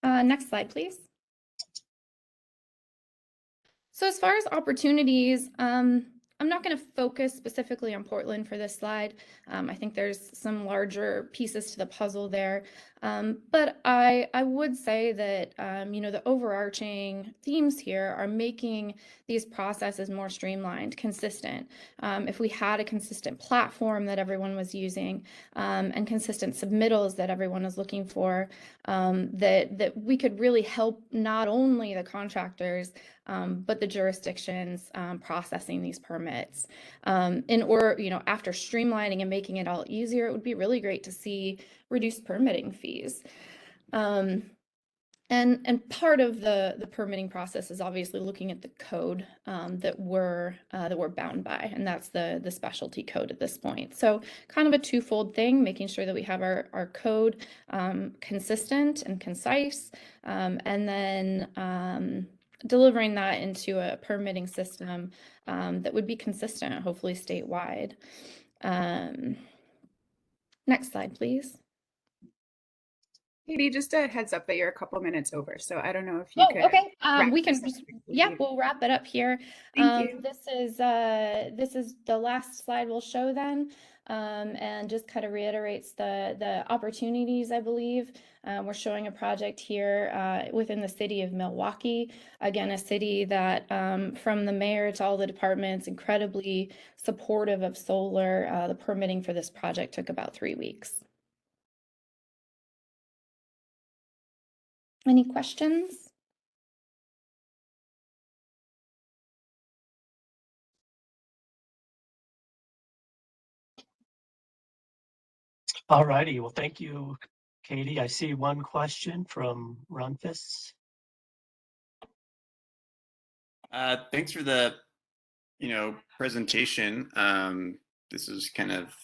Next slide, please. So as far as opportunities, I'm not going to focus specifically on Portland for this slide. I think there's some larger pieces to the puzzle there. But I would say that, the overarching themes here are making these processes more streamlined, consistent. If we had a consistent platform that everyone was using and consistent submittals that everyone was looking for, that we could really help not only the contractors, but the jurisdictions processing these permits. After streamlining and making it all easier, it would be really great to see reduced permitting fees. And And part of the permitting process is obviously looking at the code that we're bound by, and that's the specialty code at this point. So kind of a twofold thing, making sure that we have our code consistent and concise, and then delivering that into a permitting system that would be consistent, hopefully statewide. Next slide, please. Katie, just a heads up that you're a couple minutes over, so I don't know if you Oh, could. okay. We wrap can this up just, quickly. yeah, we'll wrap it up here. Thank you. This is the last slide we'll show then, and just kind of reiterates the opportunities, I believe. We're showing a project here within the city of Milwaukee. Again, a city that from the mayor to all the departments, incredibly supportive of solar. The permitting for this project took about 3 weeks. Any questions? All righty. Well, thank you, Katie. I see one question from Runfus. Thanks for the, presentation. This is kind of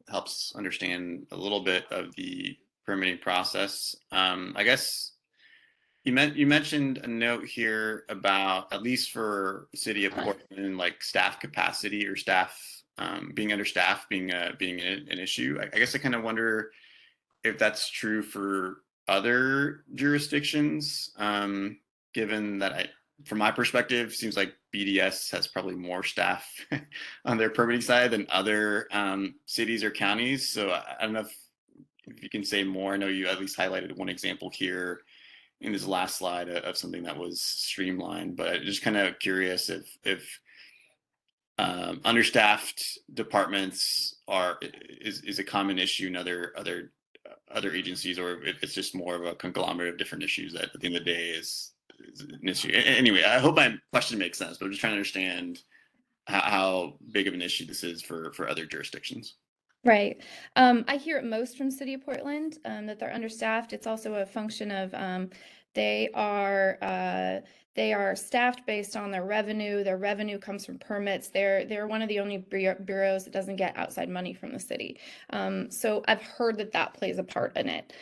helps understand a little bit of the permitting process. I guess you mentioned a note here about, at least for the city of Portland, like staff capacity or staff being understaffed being an issue. I guess I kind of wonder if that's true for other jurisdictions, given that from my perspective, seems like BDS has probably more staff on their permitting side than other cities or counties. So I don't know if you can say more. I know you at least highlighted one example here in this last slide of something that was streamlined, but I'm just kind of curious if understaffed departments is a common issue in other agencies, or if it's just more of a conglomerate of different issues that at the end of the day is an issue. Anyway, I hope my question makes sense, but I'm just trying to understand how big of an issue this is for other jurisdictions. Right. I hear it most from City of Portland that they're understaffed. It's also a function of they are staffed based on their revenue. Their revenue comes from permits. They're one of the only bureaus that doesn't get outside money from the city. So I've heard that plays a part in it.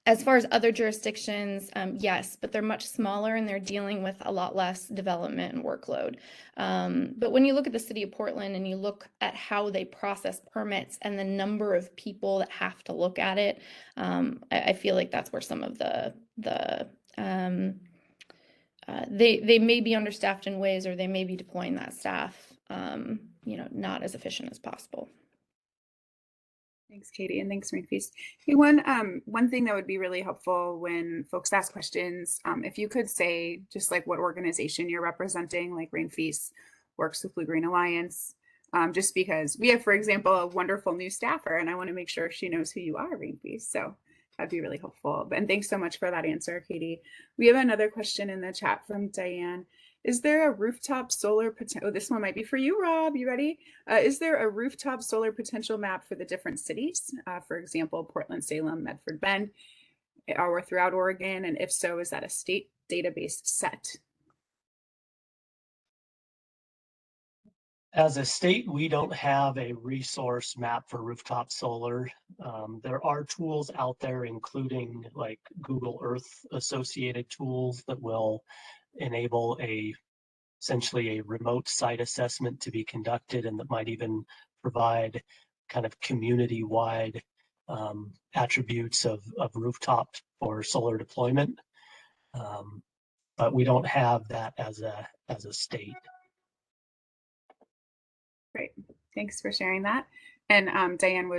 As far as other jurisdictions, yes, but they're much smaller and they're dealing with a lot less development and workload. But when you look at the city of Portland and you look at how they process permits and the number of people that have to look at it, I feel like that's where some of they may be understaffed in ways, or they may be deploying that staff, not as efficient as possible. Thanks, Katie, and thanks, Rainfeast. Hey, one thing that would be really helpful when folks ask questions, if you could say just like what organization you're representing, like Rainfeast works with Blue Green Alliance, just because we have, for example, a wonderful new staffer, and I want to make sure she knows who you are, Rainfeast. So that'd be really helpful. And thanks so much for that answer, Katie. We have another question in the chat from Diane. Is there a rooftop solar potential? Oh, this one might be for you, Rob. You ready? Is there a rooftop solar potential map for the different cities? For example, Portland, Salem, Medford, Bend, or throughout Oregon? And if so, is that a state database set? As a state, we don't have a resource map for rooftop solar. There are tools out there, including like Google Earth associated tools that will enable essentially a remote site assessment to be conducted, and that might even provide kind of community-wide attributes of rooftop for solar deployment. But we don't have that as a state. Great, thanks for sharing that. And Diane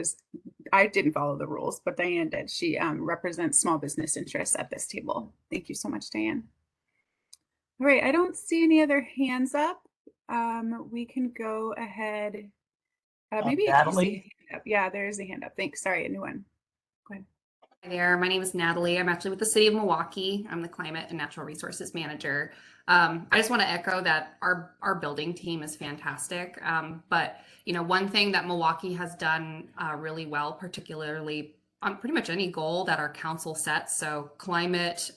I didn't follow the rules, but Diane did. She represents small business interests at this table. Thank you so much, Diane. All right, I don't see any other hands up. We can go ahead. Maybe Natalie? Yeah, there is a hand up. Thanks. Sorry, a new one. Go ahead. Hi there. My name is Natalie. I'm actually with the City of Milwaukee. I'm the Climate and Natural Resources Manager. I just want to echo that our building team is fantastic. But one thing that Milwaukee has done really well, particularly pretty much any goal that our council sets. So climate,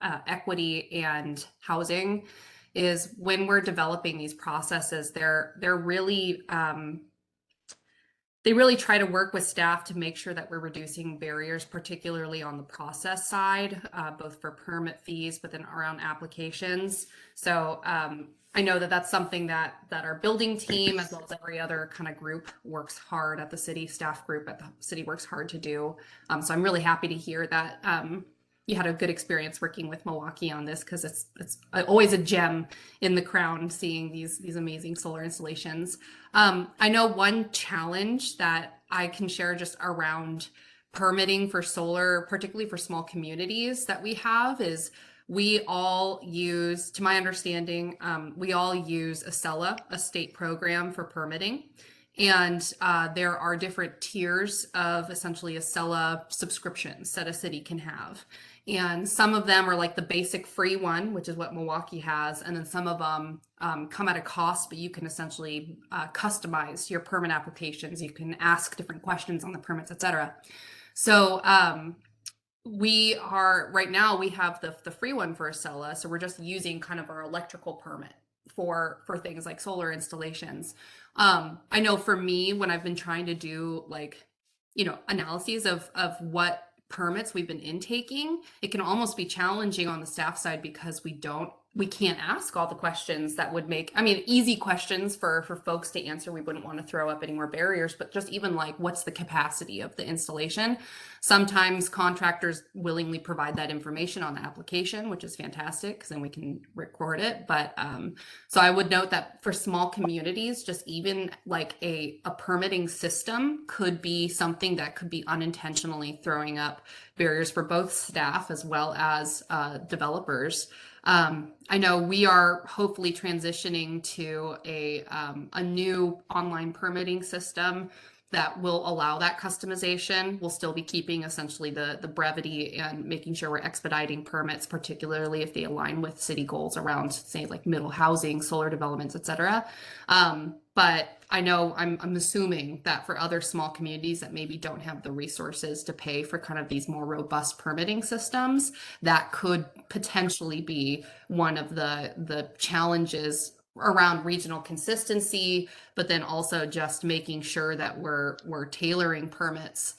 equity, and housing is when we're developing these processes, they're really they really try to work with staff to make sure that we're reducing barriers, particularly on the process side, both for permit fees, but then around applications. So I know that that's something that our building team, as well as every other kind of group, works hard at the city, staff group at the city works hard to do. So I'm really happy to hear that you had a good experience working with Milwaukee on this, because it's always a gem in the crown seeing these amazing solar installations. I know one challenge that I can share just around permitting for solar, particularly for small communities that we have, is we all use, to my understanding, we all use Acela, a state program for permitting. And there are different tiers of essentially Acela subscriptions that a city can have. And some of them are like the basic free one, which is what Milwaukee has. And then some of them come at a cost, but you can essentially customize your permit applications. You can ask different questions on the permits, et cetera. So we are, right now we have the free one for Acela. So we're just using kind of our electrical permit for things like solar installations. I know for me, when I've been trying to do like, analyses of what permits we've been intaking, it can almost be challenging on the staff side because we can't ask all the questions that would make, easy questions for folks to answer. We wouldn't want to throw up any more barriers, but just even like, what's the capacity of the installation? Sometimes contractors willingly provide that information on the application, which is fantastic because then we can record it. But so I would note that for small communities, just even like a permitting system could be something that could be unintentionally throwing up barriers for both staff as well as developers. I know we are hopefully transitioning to a new online permitting system that will allow that customization. We'll still be keeping essentially the brevity and making sure we're expediting permits, particularly if they align with city goals around, say, like middle housing, solar developments, et cetera. But I know I'm assuming that for other small communities that maybe don't have the resources to pay for kind of these more robust permitting systems, that could potentially be one of the challenges around regional consistency, but then also just making sure that we're tailoring permits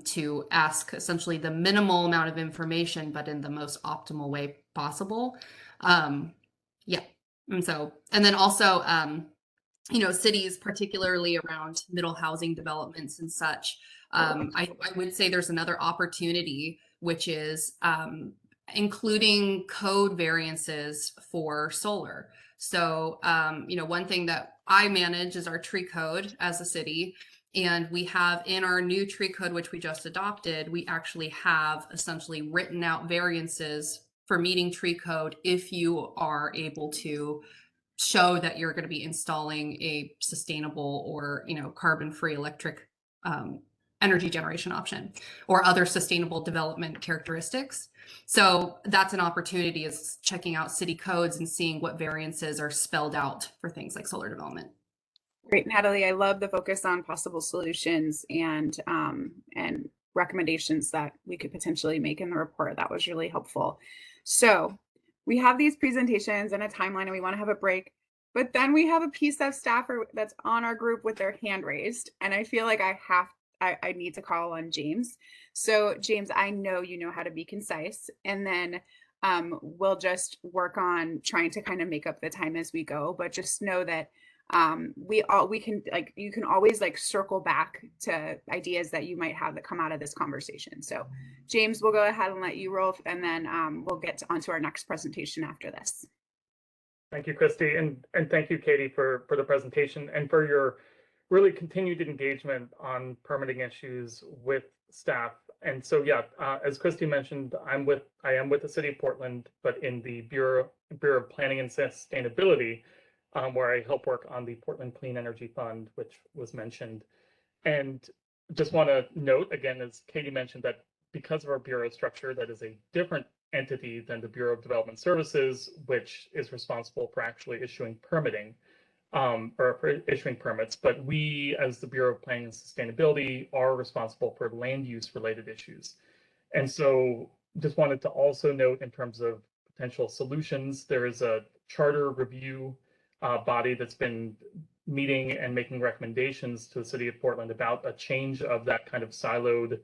to ask essentially the minimal amount of information, but in the most optimal way possible. Yeah, and then also, cities, particularly around middle housing developments and such. I would say there's another opportunity, which is including code variances for solar. So, one thing that I manage is our tree code as a city. And we have in our new tree code, which we just adopted, we actually have essentially written out variances for meeting tree code if you are able to show that you're going to be installing a sustainable or carbon-free electric energy generation option or other sustainable development characteristics. So that's an opportunity, is checking out city codes and seeing what variances are spelled out for things like solar development. Great, Natalie. I love the focus on possible solutions and recommendations that we could potentially make in the report. That was really helpful. So we have these presentations and a timeline, and we want to have a break, but then we have a piece of staff that's on our group with their hand raised, and I feel like I need to call on James. So James, I know you know how to be concise, and then we'll just work on trying to kind of make up the time as we go, but just know that you can always circle back to ideas that you might have that come out of this conversation. So James, we'll go ahead and let you roll, and then we'll get onto our next presentation after this. Thank you, Christy, and thank you, Katie, for the presentation and for your really continued engagement on permitting issues with staff. And so, yeah, as Christy mentioned, I am with the City of Portland, but in the Bureau of Planning and Sustainability, where I help work on the Portland Clean Energy Fund, which was mentioned. And just want to note again, as Katie mentioned, that because of our bureau structure, that is a different entity than the Bureau of Development Services, which is responsible for actually issuing permitting. or for issuing permits, but we, as the Bureau of Planning and Sustainability, are responsible for land use related issues. And so just wanted to also note in terms of potential solutions, there is a charter review body that's been meeting and making recommendations to the city of Portland about a change of that kind of siloed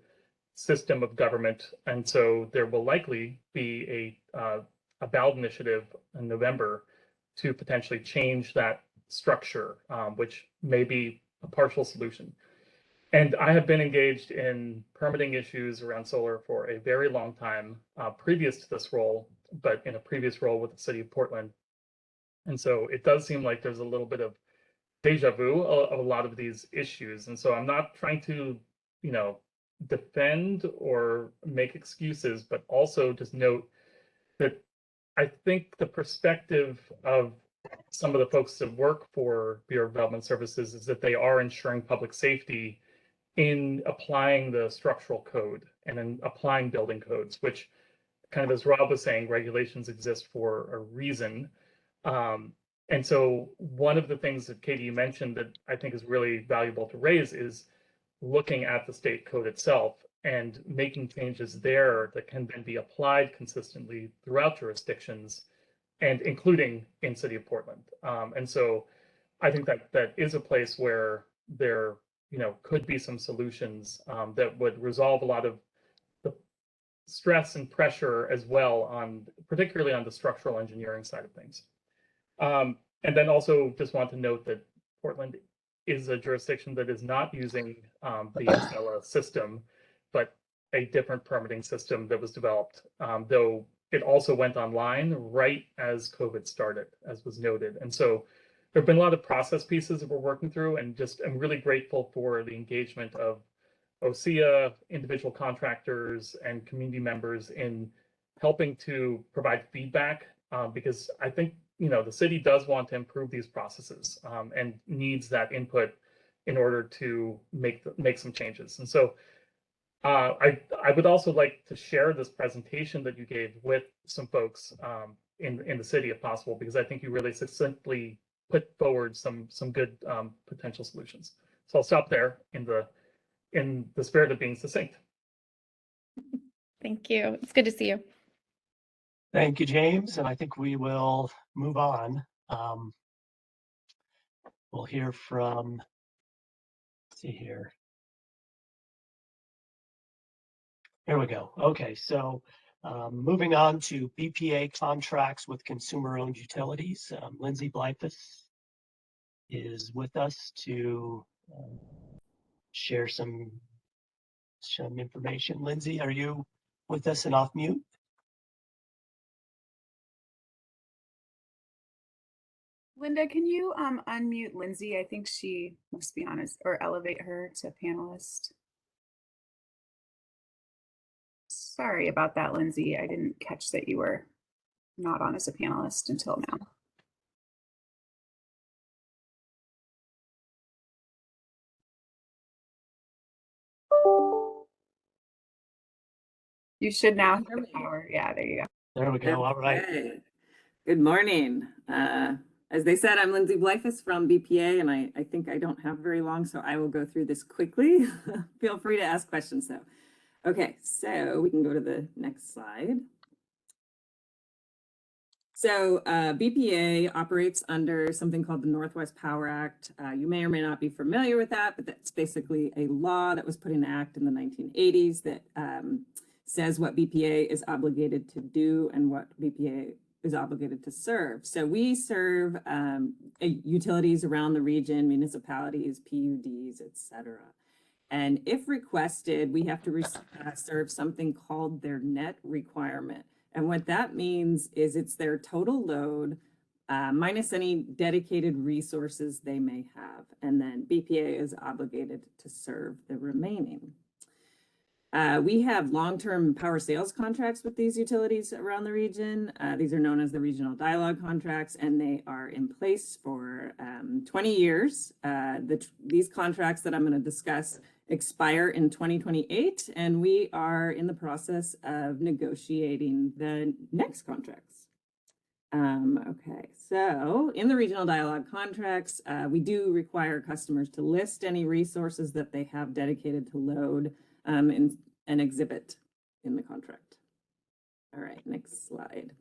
system of government. And so there will likely be a ballot initiative in November to potentially change that structure, which may be a partial solution. And I have been engaged in permitting issues around solar for a very long time, previous to this role, but in a previous role with the city of Portland. And so it does seem like there's a little bit of deja vu of a lot of these issues. And so I'm not trying to, defend or make excuses, but also just note that I think the perspective of some of the folks that work for Bureau of Development Services is that they are ensuring public safety in applying the structural code and in applying building codes, which kind of, as Rob was saying, regulations exist for a reason. And so one of the things that Katie, you mentioned that I think is really valuable to raise is looking at the state code itself and making changes there that can then be applied consistently throughout jurisdictions and including in City of Portland. And so I think that that is a place where there could be some solutions that would resolve a lot of the stress and pressure as well on, particularly on the structural engineering side of things. And then also just want to note that Portland is a jurisdiction that is not using the Acela system, but a different permitting system that was developed, though it also went online right as COVID started, as was noted. And so there have been a lot of process pieces that we're working through, and just I'm really grateful for the engagement of OSEA, individual contractors, and community members in helping to provide feedback, because I think the city does want to improve these processes and needs that input in order to make some changes. And so I would also like to share this presentation that you gave with some folks in the city if possible, because I think you really succinctly put forward some good potential solutions. So I'll stop there in the spirit of being succinct. Thank you. It's good to see you. Thank you, James. And I think we will move on. We'll hear from, let's see here. Here we go. Okay, so moving on to BPA contracts with consumer-owned utilities. Lindsay Blythus is with us to share some information. Lindsay, are you with us and off mute? Linda, can you unmute Lindsay? I think she must be on us, or elevate her to panelist. Sorry about that, Lindsay. I didn't catch that you were not on as a panelist until now. You should now have the power. Yeah, there you go. There we go. All right. Okay. Good morning. As they said, I'm Lindsay Blythus from BPA, and I think I don't have very long, so I will go through this quickly. Feel free to ask questions, though. Okay, so we can go to the next slide. So BPA operates under something called the Northwest Power Act. You may or may not be familiar with that, but that's basically a law that was put in act in the 1980s that says what BPA is obligated to do and what BPA is obligated to serve. So we serve utilities around the region, municipalities, PUDs, etc. And if requested, we have to serve something called their net requirement. And what that means is it's their total load minus any dedicated resources they may have. And then BPA is obligated to serve the remaining. We have long-term power sales contracts with these utilities around the region. These are known as the regional dialogue contracts, and they are in place for 20 years. These contracts that I'm going to discuss expire in 2028, and we are in the process of negotiating the next contracts. Okay, so in the regional dialogue contracts, we do require customers to list any resources that they have dedicated to load in an exhibit in the contract. All right, next slide.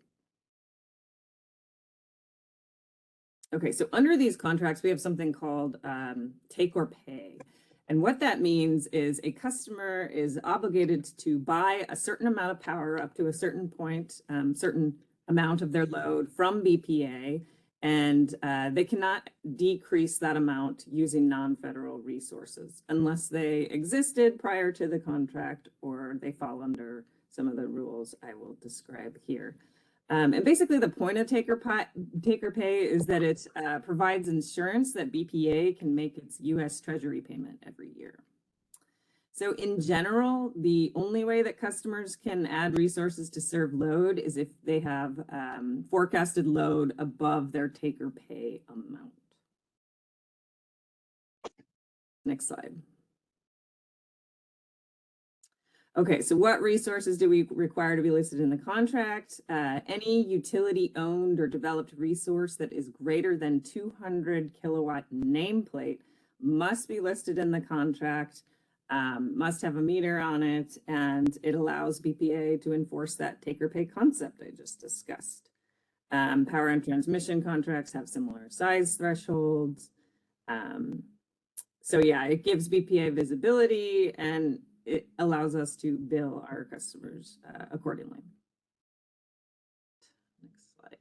Okay, so under these contracts, we have something called take or pay. And what that means is a customer is obligated to buy a certain amount of power up to a certain point, certain amount of their load from BPA, and they cannot decrease that amount using non-federal resources unless they existed prior to the contract or they fall under some of the rules I will describe here. And basically the point of take or pay is that it provides insurance that BPA can make its US Treasury payment every year. So in general, the only way that customers can add resources to serve load is if they have forecasted load above their take or pay amount. Next slide. Okay, so what resources do we require to be listed in the contract? Any utility owned or developed resource that is greater than 200 kilowatt nameplate must be listed in the contract, must have a meter on it, and it allows BPA to enforce that take or pay concept I just discussed. Power and transmission contracts have similar size thresholds. So yeah, it gives BPA visibility and it allows us to bill our customers accordingly. Next slide.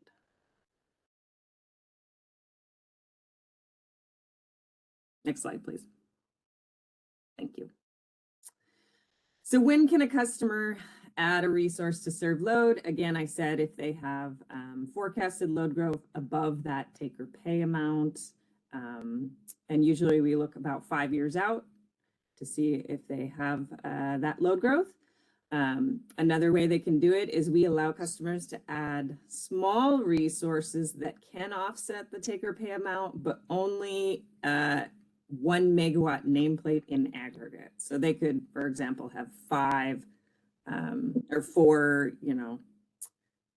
Next slide, please. Thank you. So when can a customer add a resource to serve load? Again, I said if they have forecasted load growth above that take or pay amount, and usually we look about 5 years out to see if they have that load growth. Another way they can do it is we allow customers to add small resources that can offset the take or pay amount, but only 1 megawatt nameplate in aggregate. So they could, for example, have 5 or 4,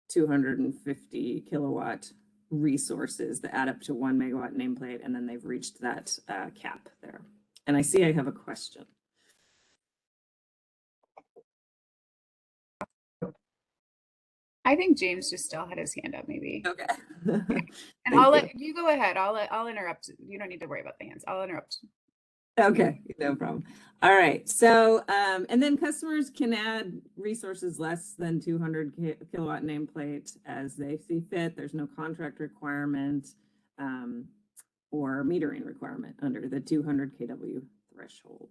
250 kilowatt resources that add up to 1 megawatt nameplate, and then they've reached that cap there. And I see I have a question. I think James just still had his hand up, maybe. Okay. And I'll let you go ahead. I'll interrupt. You don't need to worry about the hands. I'll interrupt. Okay, no problem. All right. So, and then customers can add resources less than 200 kilowatt nameplate as they see fit. There's no contract requirement or metering requirement under the 200 kW threshold.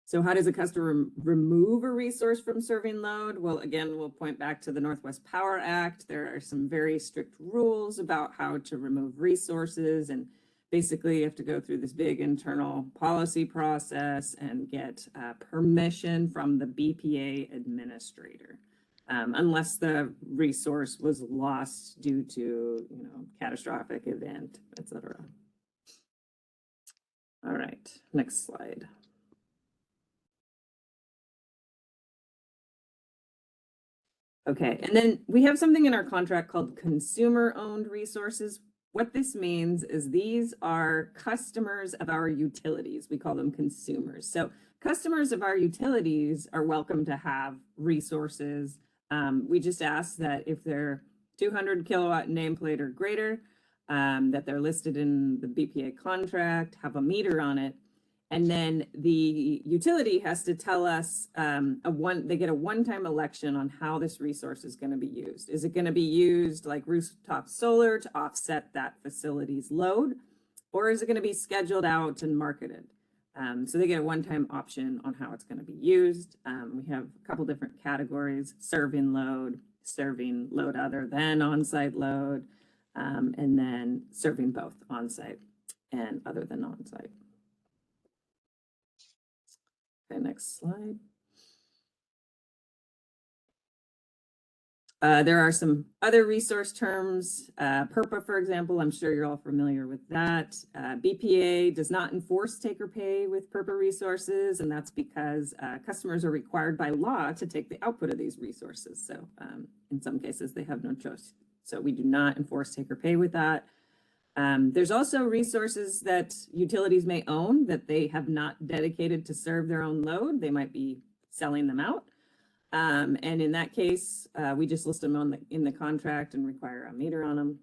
So how does a customer remove a resource from serving load? Well, again, we'll point back to the Northwest Power Act. There are some very strict rules about how to remove resources, and basically you have to go through this big internal policy process and get permission from the BPA administrator, unless the resource was lost due to, catastrophic event, etc. All right, next slide. Okay, and then we have something in our contract called consumer-owned resources. What this means is these are customers of our utilities. We call them consumers. So customers of our utilities are welcome to have resources. We just ask that if they're 200 kilowatt nameplate or greater, that they're listed in the BPA contract, have a meter on it. And then the utility has to tell us, they get a one-time election on how this resource is going to be used. Is it going to be used like rooftop solar to offset that facility's load? Or is it going to be scheduled out and marketed? So they get a one-time option on how it's going to be used. We have a couple different categories: serving load other than on-site load, and then serving both on-site and other than on-site. Okay, next slide. There are some other resource terms. PURPA, for example, I'm sure you're all familiar with that. BPA does not enforce take or pay with PURPA resources, and that's because customers are required by law to take the output of these resources. So in some cases, they have no So we do not enforce take or pay with that. There's also resources that utilities may own that they have not dedicated to serve their own load. They might be selling them out. And in that case, we just list them in the contract and require a meter on them.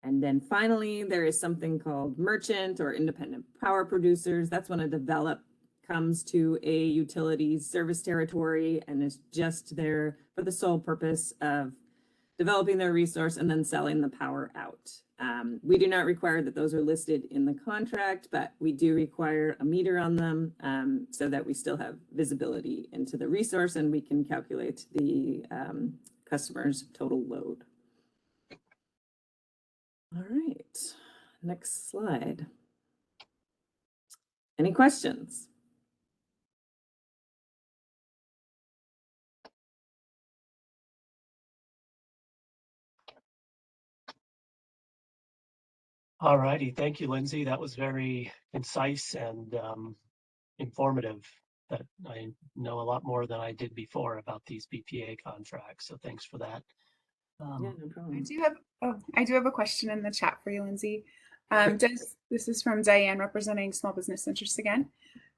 And then finally, there is something called merchant or independent power producers. That's when a develop comes to a utility's service territory and is just there for the sole purpose of developing their resource and then selling the power out. We do not require that those are listed in the contract, but we do require a meter on them so that we still have visibility into the resource and we can calculate the customer's total load. All right, next slide. Any questions? All righty, thank you, Lindsay. That was very concise and informative. That I know a lot more than I did before about these BPA contracts. So thanks for that. Yeah, no problem. I do have a question in the chat for you, Lindsay. This is from Diane representing small business interests again.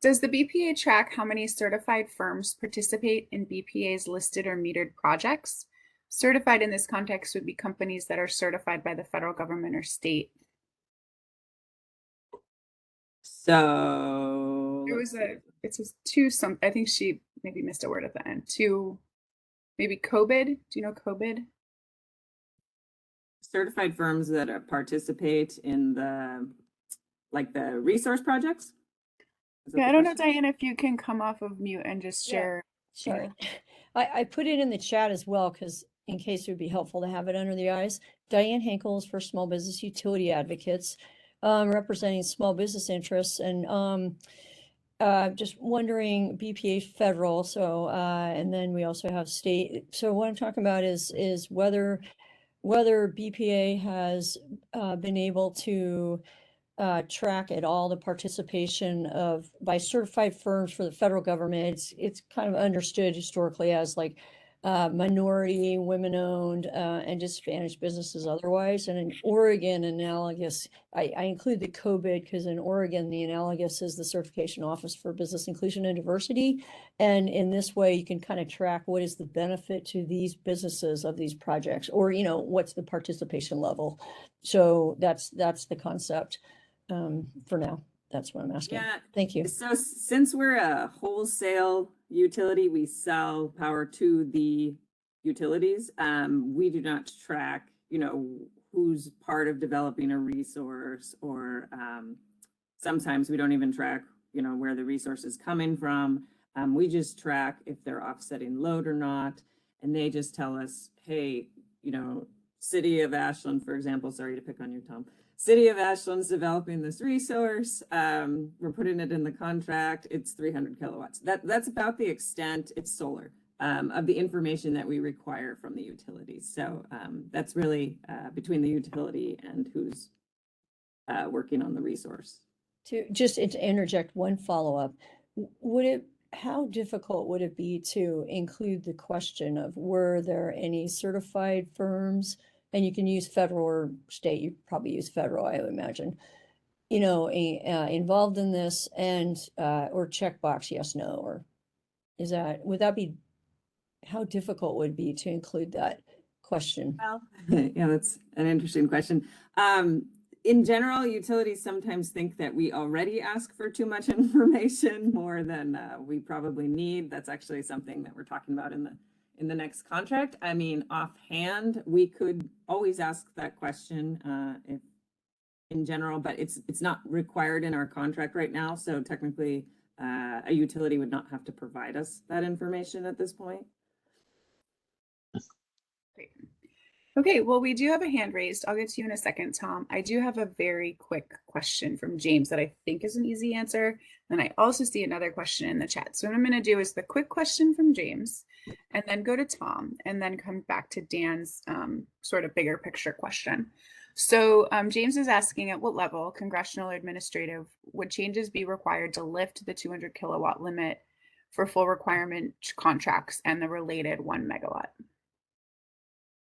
Does the BPA track how many certified firms participate in BPA's listed or metered projects? Certified in this context would be companies that are certified by the federal government or state. So it says two some, I think she maybe missed a word at the end. Two, maybe COBID. Do you know COBID? Certified firms that participate in the resource projects? Yeah, I don't know, Diane, if you can come off of mute and just share. Sorry. I put it in the chat as well, because in case it would be helpful to have it under the eyes. Diane Hinkles for Small Business Utility Advocates, representing small business interests, and just wondering BPA federal. So, and then we also have state. So what I'm talking about is whether BPA has been able to track at all the participation by certified firms for the federal government. It's kind of understood historically as like minority, women-owned, and disadvantaged businesses otherwise. And in Oregon, analogous, I include the COBID because in Oregon, the analogous is the Certification Office for Business Inclusion and Diversity. And in this way, you can kind of track what is the benefit to these businesses of these projects, or, what's the participation level. So that's the concept for now. That's what I'm asking. Yeah. Thank you. So since we're a wholesale utility, we sell power to the utilities. We do not track, who's part of developing a resource, or sometimes we don't even track, where the resource is coming from. We just track if they're offsetting load or not. And they just tell us, hey, City of Ashland, for example, sorry to pick on you, Tom. City of Ashland's developing this resource. We're putting it in the contract. It's 300 kilowatts. That's about the extent, it's solar, of the information that we require from the utilities. So that's really between the utility and who's working on the resource. To interject one follow-up, how difficult would it be to include the question of were there any certified firms? And you can use federal or state, you probably use federal, I would imagine, involved in this, and or checkbox, yes, no, or how difficult would it be to include that question? Well, yeah, that's an interesting question. In general, utilities sometimes think that we already ask for too much information, more than we probably need. That's actually something that we're talking about in the next contract. I mean, offhand, we could always ask that question if in general, but it's not required in our contract right now. So technically, a utility would not have to provide us that information at this point. Great. Okay, well, we do have a hand raised. I'll get to you in a second, Tom. I do have a very quick question from James that I think is an easy answer. And I also see another question in the chat. So what I'm going to do is the quick question from James, and then go to Tom, and then come back to Dan's sort of bigger picture question. So James is asking, at what level, congressional or administrative, would changes be required to lift the 200 kilowatt limit for full requirement contracts and the related 1 megawatt?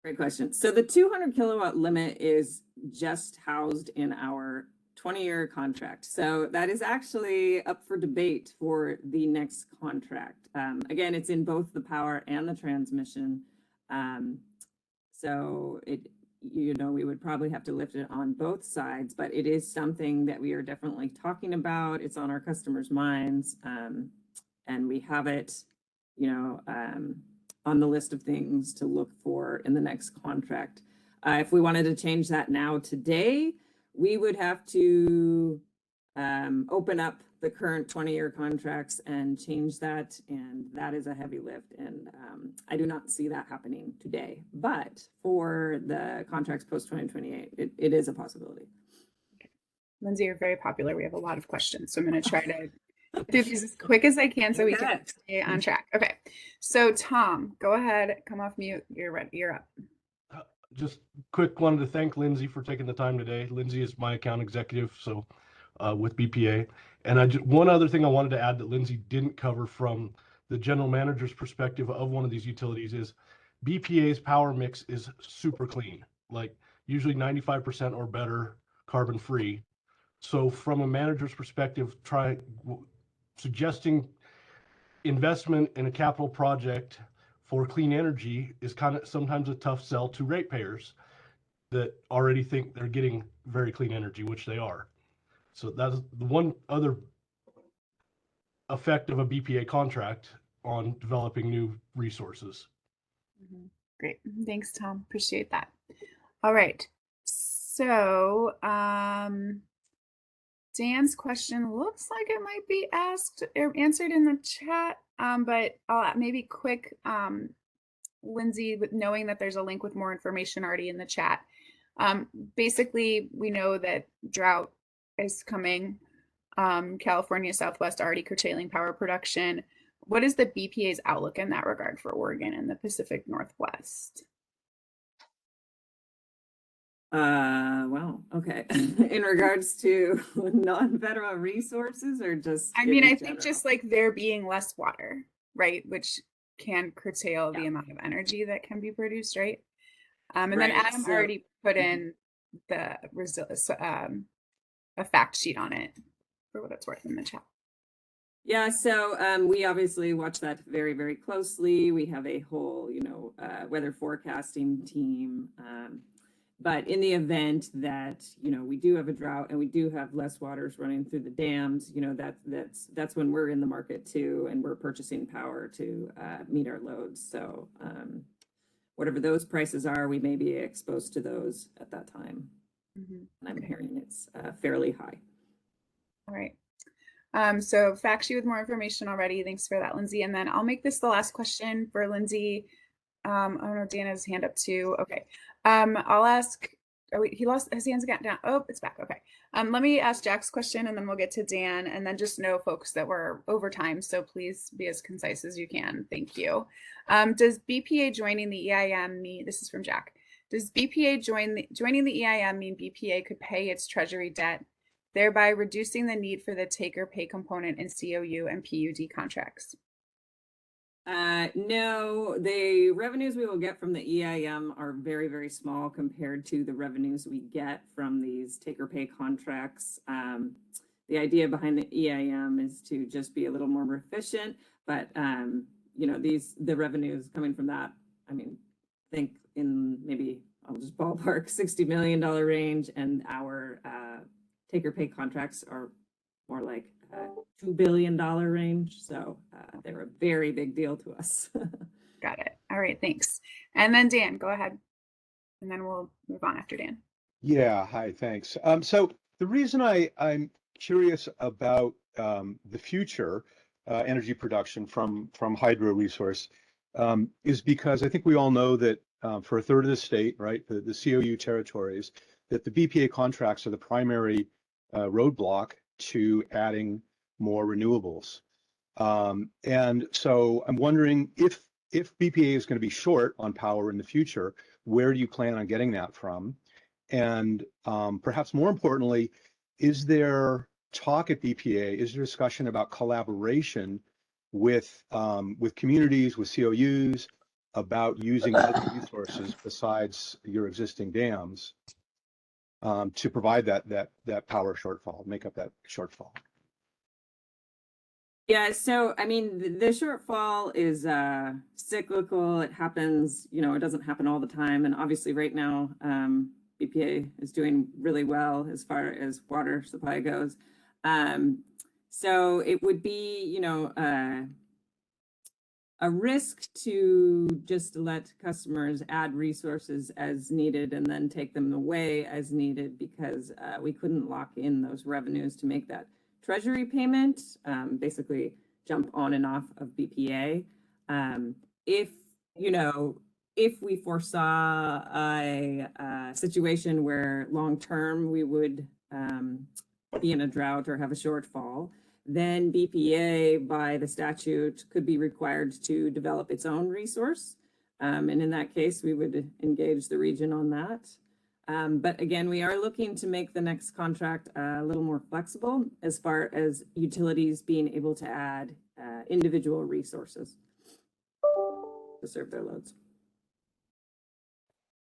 Great question. So the 200 kilowatt limit is just housed in our 20-year contract. So that is actually up for debate for the next contract. Again, it's in both the power and the transmission. So we would probably have to lift it on both sides, but it is something that we are definitely talking about. It's on our customers' minds. And we have it, on the list of things to look for in the next contract. If we wanted to change that now today, we would have to open up the current 20-year contracts and change that. And that is a heavy lift. And I do not see that happening today. But for the contracts post 2028, it is a possibility. Okay. Lindsay, you're very popular. We have a lot of questions. So I'm going to try to do these as quick as I can so we can stay on track. Okay. So Tom, go ahead, come off mute. You're ready. You're up. Just quick, wanted to thank Lindsay for taking the time today. Lindsay is my account executive, so with BPA. And one other thing I wanted to add that Lindsay didn't cover from the general manager's perspective of one of these utilities is BPA's power mix is super clean, like usually 95% or better carbon free. So from a manager's perspective, suggesting investment in a capital project for clean energy is kind of sometimes a tough sell to ratepayers that already think they're getting very clean energy, which they are. So that's the one other effect of a BPA contract on developing new resources. Great. Thanks, Tom. Appreciate that. All right. So Dan's question looks like it might be asked or answered in the chat, but I'll maybe quick, Lindsay, with knowing that there's a link with more information already in the chat. Basically, we know that drought is coming. California Southwest already curtailing power production. What is the BPA's outlook in that regard for Oregon and the Pacific Northwest? Wow. Okay. In regards to non-federal resources or just? I mean, I think just like there being less water, right? Which can curtail the amount of energy that can be produced, right? And then Adam already put in a fact sheet on it for what it's worth in the chat. Yeah, so we obviously watch that very, very closely. We have a whole, weather forecasting team. But in the event that, we do have a drought and we do have less waters running through the dams, that's when we're in the market too, and we're purchasing power to meet our loads. So whatever those prices are, we may be exposed to those at that time. And I'm hearing it's fairly high. All right. So fact sheet with more information already. Thanks for that, Lindsay. And then I'll make this the last question for Lindsay. I don't know, Dan has his hand up too. Okay. I'll ask, oh wait, he lost his hands again down. Oh, it's back. Okay. Let me ask Jack's question and then we'll get to Dan, and then just know, folks, that we're over time. So please be as concise as you can. Thank you. Does BPA joining the EIM mean, this is from Jack, does BPA joining the EIM mean BPA could pay its treasury debt, thereby reducing the need for the take or pay component in COU and PUD contracts? No, the revenues we will get from the EIM are very, very small compared to the revenues we get from these take or pay contracts. The idea behind the EIM is to just be a little more efficient, but the revenues coming from that, I mean, think in maybe, I'll just ballpark $60 million range, and our take or pay contracts are more like $2 billion range. So they're a very big deal to us. Got it. All right, thanks. And then Dan, go ahead. And then we'll move on after Dan. Yeah, hi, thanks. So the reason I'm curious about the future energy production from hydro resource is because I think we all know that for a third of the state, right, the COU territories, that the BPA contracts are the primary roadblock to adding more renewables. And so I'm wondering if BPA is going to be short on power in the future, where do you plan on getting that from? And perhaps more importantly, is there talk at BPA, is there discussion about collaboration with communities, with COUs, about using other resources besides your existing dams to provide that power shortfall, make up that shortfall? Yeah, so I mean, the shortfall is cyclical. It happens, you know, it doesn't happen all the time. And obviously right now, BPA is doing really well as far as water supply goes. So it would be, you know, a risk to just let customers add resources as needed and then take them away as needed, because we couldn't lock in those revenues to make that treasury payment, basically jump on and off of BPA. If, you know, if we foresaw a situation where long-term we would be in a drought or have a shortfall, then BPA by the statute could be required to develop its own resource. And in that case, we would engage the region on that. But again, we are looking to make the next contract a little more flexible as far as utilities being able to add individual resources to serve their loads.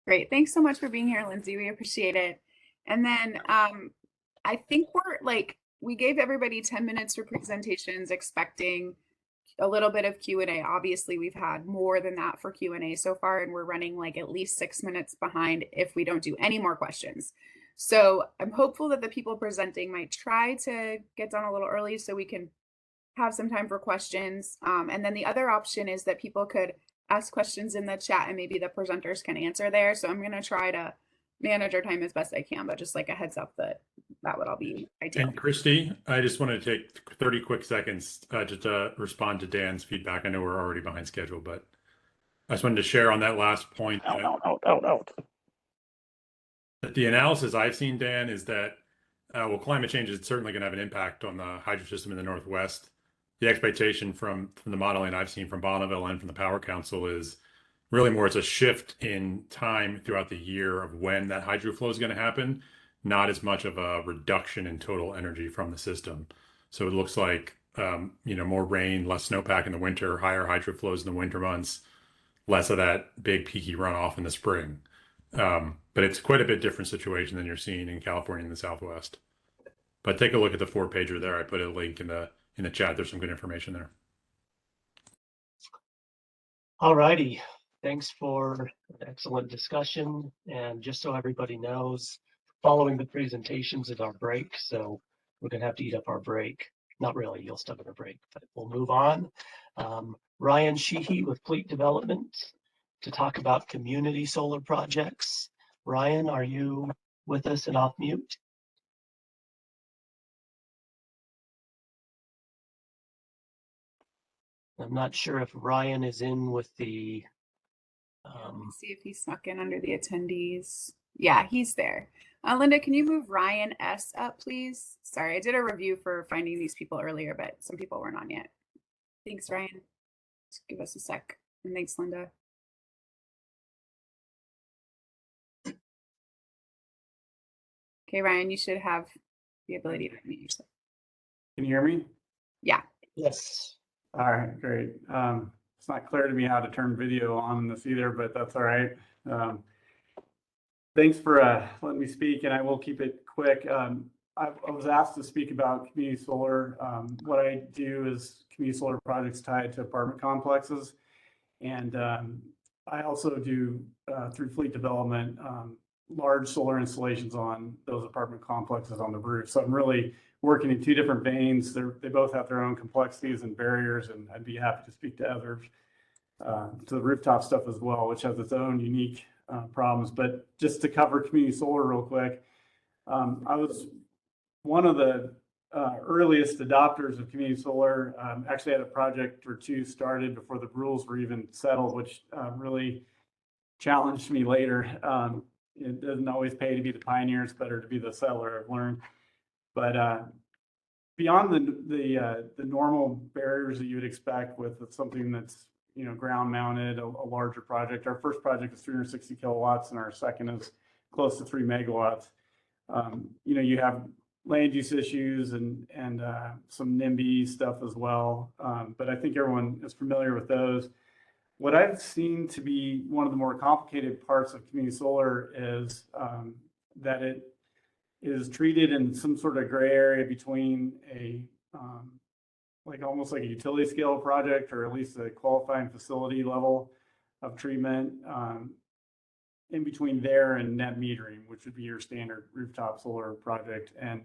Great. Thanks so much for being here, Lindsay. We appreciate it. And then I think we gave everybody 10 minutes for presentations, expecting a little bit of Q&A. Obviously, we've had more than that for Q&A so far, and we're running like at least 6 minutes behind if we don't do any more questions. So I'm hopeful that the people presenting might try to get done a little early so we can have some time for questions. And then the other option is that people could ask questions in the chat and maybe the presenters can answer there. So I'm going to try to manage our time as best I can, but just like a heads up that would all be ideal. And Christy, I just wanted to take 30 quick seconds just to respond to Dan's feedback. I know we're already behind schedule, but I just wanted to share on that last point. That the analysis I've seen, Dan, is that well, climate change is certainly going to have an impact on the hydro system in the Northwest. The expectation from the modeling I've seen from Bonneville and from the Power Council is really more it's a shift in time throughout the year of when that hydro flow is going to happen, not as much of a reduction in total energy from the system. So it looks like you know, more rain, less snowpack in the winter, higher hydro flows in the winter months, less of that big peaky runoff in the spring. But it's quite a bit different situation than you're seeing in California and the Southwest. But take a look at the 4-pager there. I put a link in the chat. There's some good information there. All righty. Thanks for an excellent discussion. And just so everybody knows, following the presentations is our break. So we're going to have to eat up our break. Not really, you'll still get a break, but we'll move on. Ryan Sheehy with Fleet Development to talk about community solar projects. Ryan, are you with us and off mute? I'm not sure if Ryan is in with the Let's see if he snuck in under the attendees. Yeah, he's there. Linda, can you move Ryan S up, please? Sorry, I did a review for finding these people earlier, but some people weren't on yet. Thanks, Ryan. Just give us a sec. And thanks, Linda. Okay, Ryan, you should have the ability to unmute yourself. Can you hear me? Yeah. Yes. All right, great. It's not clear to me how to turn video on in this either, but that's all right. Thanks for letting me speak, and I will keep it quick. I was asked to speak about community solar. What I do is community solar projects tied to apartment complexes. And I also do, through Fleet Development, large solar installations on those apartment complexes on the roof. So I'm really working in two different veins. They both have their own complexities and barriers, and I'd be happy to speak to others, to the rooftop stuff as well, which has its own unique problems. But just to cover community solar real quick, I was one of the earliest adopters of community solar. Actually had a project or two started before the rules were even settled, which really challenged me later. It doesn't always pay to be the pioneer. It's better to be the settler, I've learned. But beyond the normal barriers that you would expect with something that's, you know, ground mounted, a larger project. Our first project is 360 kilowatts and our second is close to 3 megawatts. You know, you have land use issues and some NIMBY stuff as well. But I think everyone is familiar with those. What I've seen to be one of the more complicated parts of community solar is that it is treated in some sort of gray area between a like almost like a utility scale project, or at least a qualifying facility level of treatment, in between there and net metering, which would be your standard rooftop solar project. And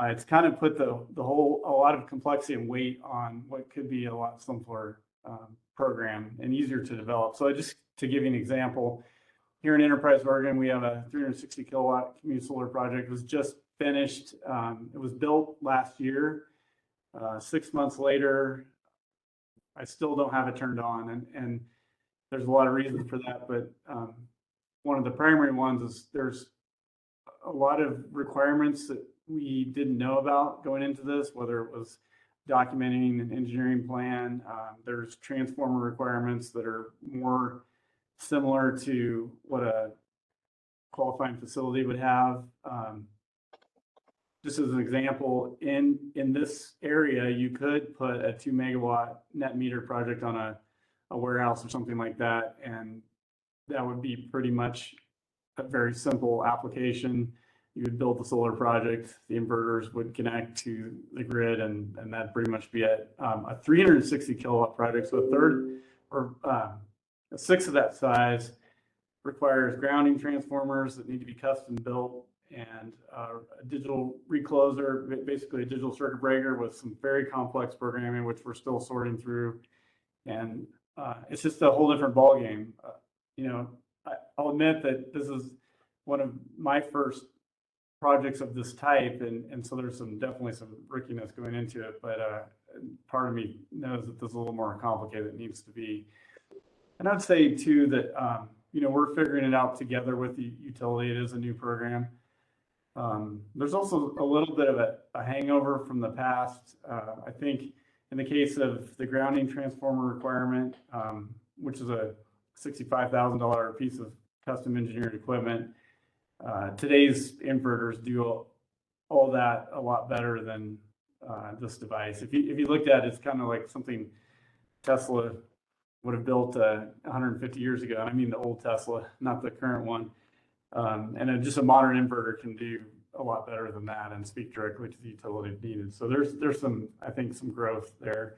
it's kind of put a lot of complexity and weight on what could be a lot simpler program and easier to develop. So just to give you an example, here in Enterprise, Oregon, we have a 360 kilowatt community solar project. It was just finished. It was built last year. 6 months later, I still don't have it turned on, and there's a lot of reasons for that. But one of the primary ones is there's a lot of requirements that we didn't know about going into this, whether it was documenting an engineering plan. There's transformer requirements that are more similar to what a qualifying facility would have. Just as an example, in this area, you could put a 2 megawatt net meter project on a warehouse or something like that, and that would be pretty much a very simple application. You would build the solar project, the inverters would connect to the grid, and that'd pretty much be it. A 360 kilowatt project, so a third or a sixth of that size, requires grounding transformers that need to be custom built, and a digital recloser, basically a digital circuit breaker with some very complex programming, which we're still sorting through. And it's just a whole different ballgame. I'll admit that this is one of my first projects of this type, and so there's definitely some rickiness going into it, but part of me knows that this is a little more complicated than it needs to be. And I'd say too that we're figuring it out together with the utility. It is a new program. There's also a little bit of a hangover from the past. I think in the case of the grounding transformer requirement, which is a $65,000 piece of custom engineered equipment, today's inverters do all that a lot better than this device. If you looked at it, it's kind of like something Tesla would have built 150 years ago. And I mean the old Tesla, not the current one. And just a modern inverter can do a lot better than that and speak directly to the utility if needed. So there's some, I think, some growth there.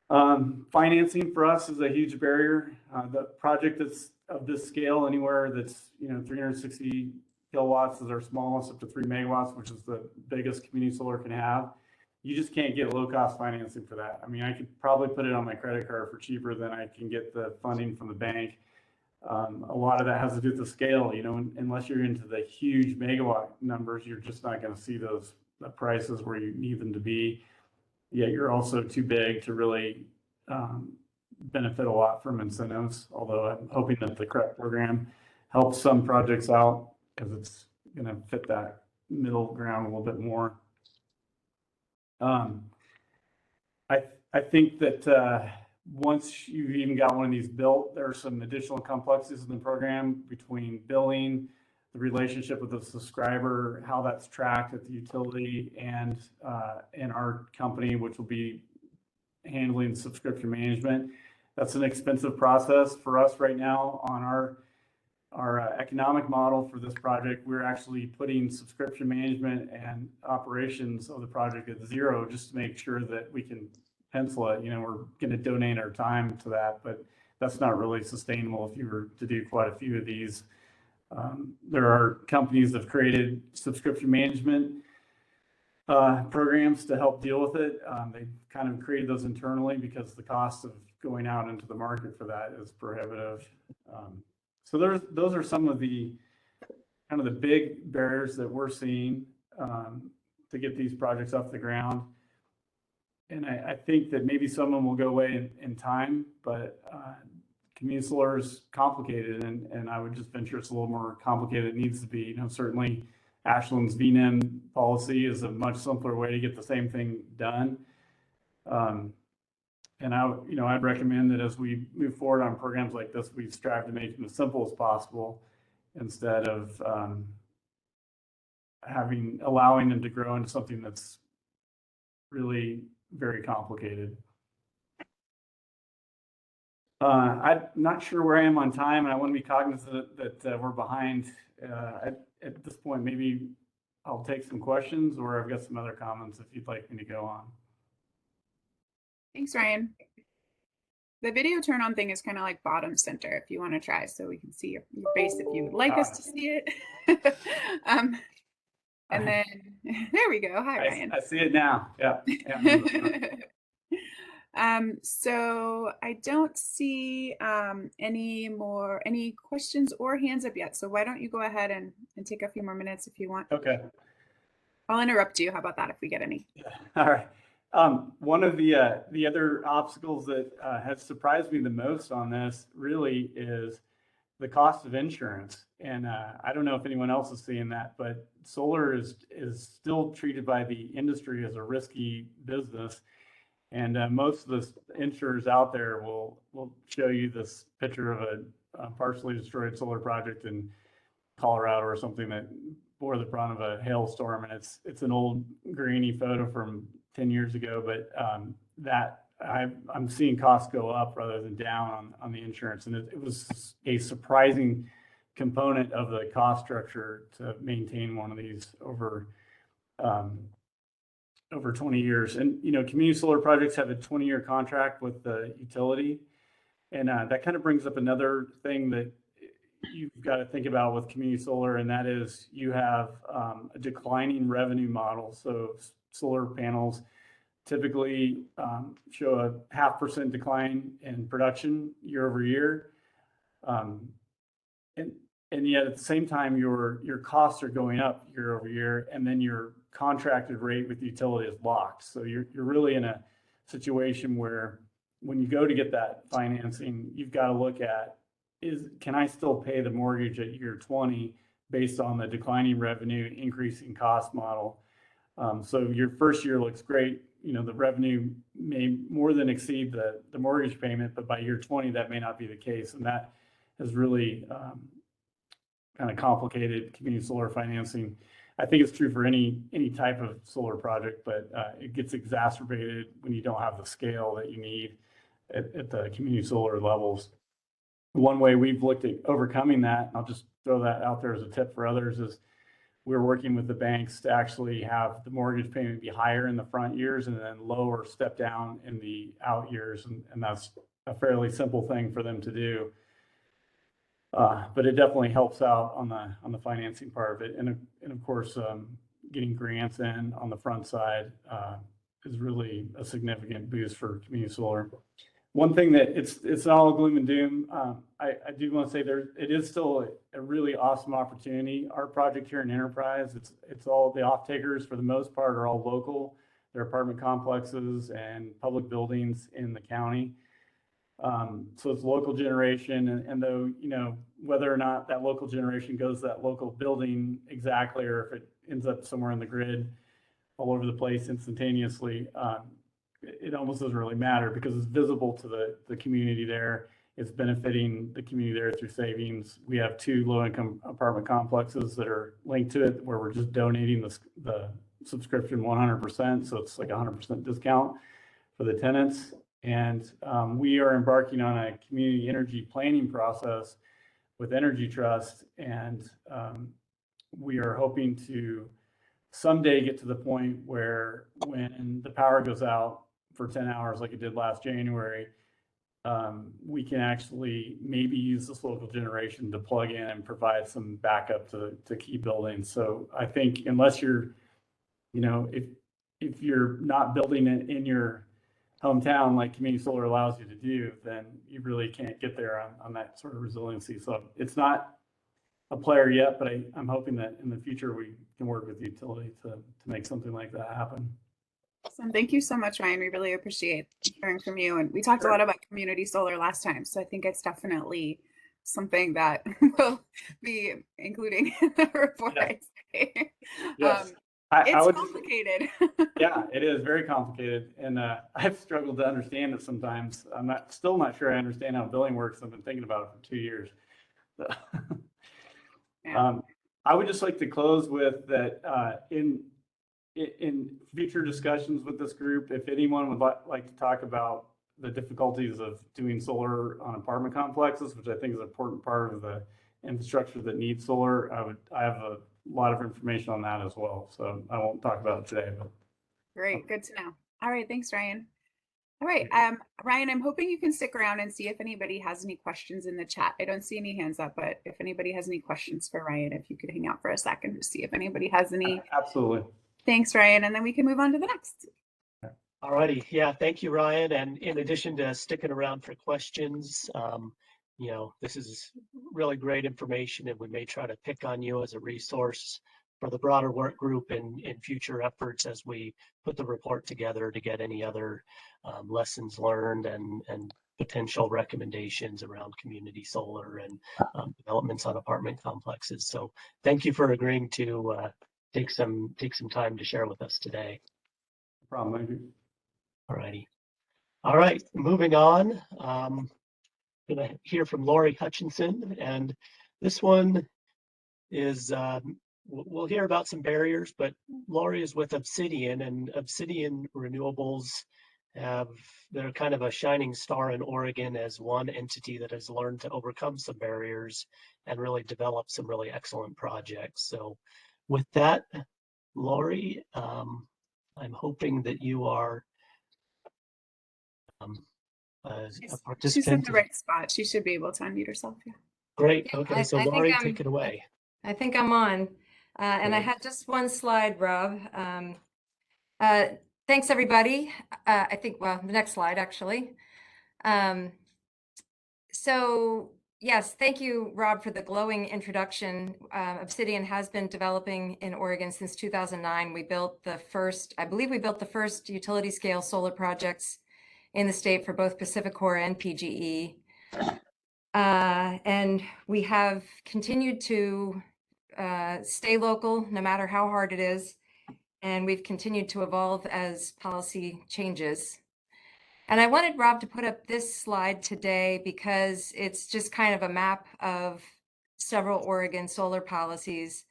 Financing for us is a huge barrier. The project that's of this scale, anywhere that's 360 kilowatts is our smallest, up to 3 megawatts, which is the biggest community solar can have. You just can't get low cost financing for that. I mean, I could probably put it on my credit card for cheaper than I can get the funding from the bank. A lot of that has to do with the scale, unless you're into the huge megawatt numbers, you're just not going to see the prices where you need them to be. Yet you're also too big to really benefit a lot from incentives, although I'm hoping that the CREP program helps some projects out because it's going to fit that middle ground a little bit more. I think that once you've even got one of these built, there are some additional complexities in the program between billing, the relationship with the subscriber, how that's tracked at the utility, and our company, which will be handling subscription management. That's an expensive process for us right now. On our economic model for this project, we're actually putting subscription management and operations of the project at zero, just to make sure that we can pencil it. We're going to donate our time to that, but that's not really sustainable if you were to do quite a few of these. There are companies that have created subscription management programs to help deal with it. They kind of created those internally because the cost of going out into the market for that is prohibitive. So those are some of the kind of the big barriers that we're seeing to get these projects off the ground. And I think that maybe some of them will go away in time, but community solar is complicated, and I would just venture it's a little more complicated. It needs to be. Certainly Ashland's VNEM policy is a much simpler way to get the same thing done. And I'd recommend that as we move forward on programs like this, we strive to make them as simple as possible instead of allowing them to grow into something that's really very complicated. I'm not sure where I am on time, and I want to be cognizant that we're behind. At this point, maybe I'll take some questions, or I've got some other comments if you'd like me to go on. Thanks, Ryan. The video turn on thing is kind of like bottom center if you want to try, so we can see your face if you would like us to see it. And then there we go. Hi, Ryan. I see it now. Yeah. So I don't see any questions or hands up yet. So why don't you go ahead and take a few more minutes if you want. Okay. I'll interrupt you. How about that if we get any? All right. One of the other obstacles that has surprised me the most on this really is the cost of insurance. And I don't know if anyone else is seeing that, but solar is still treated by the industry as a risky business. And most of the insurers out there will show you this picture of a partially destroyed solar project in Colorado or something that bore the brunt of a hailstorm, and it's an old grainy photo from 10 years ago. But that I'm seeing costs go up rather than down on the insurance, and it was a surprising component of the cost structure to maintain one of these over 20 years. And, you know, community solar projects have a 20-year contract with the utility. And that kind of brings up another thing that you've got to think about with community solar, and that is you have a declining revenue model. So solar panels typically show a 0.5% decline in production year over year. And yet at the same time, your costs are going up year over year, and then your contracted rate with the utility is locked. So you're really in a situation where when you go to get that financing, you've got to look at, can I still pay the mortgage at year 20 based on the declining revenue, increasing cost model? So your first year looks great. You know, the revenue may more than exceed the mortgage payment, but by year 20, that may not be the case. And that has really kind of complicated community solar financing. I think it's true for any type of solar project, but it gets exacerbated when you don't have the scale that you need at the community solar levels. One way we've looked at overcoming that, and I'll just throw that out there as a tip for others, is we're working with the banks to actually have the mortgage payment be higher in the front years and then lower, step down in the out years. And that's a fairly simple thing for them to do. But it definitely helps out on the financing part of it. And of course, getting grants in on the front side is really a significant boost for community solar. One thing that it's not all gloom and doom. I do want to say it is still a really awesome opportunity. Our project here in Enterprise, it's all the off takers for the most part are all local. They're apartment complexes and public buildings in the county. So it's local generation, and though, you know, whether or not that local generation goes to that local building exactly, or if it ends up somewhere in the grid all over the place instantaneously, it almost doesn't really matter because it's visible to the community there. It's benefiting the community there through savings. We have 2 low-income apartment complexes that are linked to it where we're just donating the subscription 100%. So it's like a 100% discount for the tenants. And we are embarking on a community energy planning process with Energy Trust. And we are hoping to someday get to the point where when the power goes out for 10 hours like it did last January, we can actually maybe use this local generation to plug in and provide some backup to key buildings. So I think unless you're, you know, if you're not building it in your hometown like community solar allows you to do, then you really can't get there on that sort of resiliency. So it's not a player yet, but I'm hoping that in the future we can work with the utility to make something like that happen. Awesome. Thank you so much, Ryan. We really appreciate hearing from you. And we talked a lot about community solar last time, so I think it's definitely something that we'll be including in the report. Yeah. Yes. It's complicated. Yeah, it is very complicated, and I've struggled to understand it sometimes. I'm still not sure I understand how billing works. I've been thinking about it for 2 years. So, yeah. I would just like to close with that. In future discussions with this group, if anyone would like to talk about the difficulties of doing solar on apartment complexes, which I think is an important part of the infrastructure that needs solar. I have a lot of information on that as well. So I won't talk about it today, but. Great, good to know. All right, thanks, Ryan. All right, Ryan, I'm hoping you can stick around and see if anybody has any questions in the chat. I don't see any hands up, but if anybody has any questions for Ryan, if you could hang out for a second to see if anybody has any. Absolutely. Thanks, Ryan, and then we can move on to the next. All righty. Yeah, thank you, Ryan. And in addition to sticking around for questions, this is really great information, and we may try to pick on you as a resource for the broader work group in future efforts as we put the report together to get any other lessons learned and potential recommendations around community solar and developments on apartment complexes. So thank you for agreeing to take some time to share with us today. No problem. Thank you. All righty. All right, moving on. Gonna hear from Lori Hutchinson, and this one is we'll hear about some barriers, but Lori is with Obsidian, and Obsidian Renewables they're kind of a shining star in Oregon as one entity that has learned to overcome some barriers and really develop some really excellent projects. So with that, Lori, I'm hoping that you are a participant. She's in the right spot. She should be able to unmute herself. Yeah. Great. Okay, so Lori, take it away. I think I'm on. And I had just one slide, Rob. Thanks, everybody. I think, well, the next slide, actually. So, yes, thank you, Rob, for the glowing introduction. Obsidian has been developing in Oregon since 2009. We built the first, I believe we built the first utility scale solar projects in the state for both PacifiCorp and PGE. And we have continued to stay local, no matter how hard it is. And we've continued to evolve as policy changes. And I wanted Rob to put up this slide today because it's just kind of a map of several Oregon solar policies.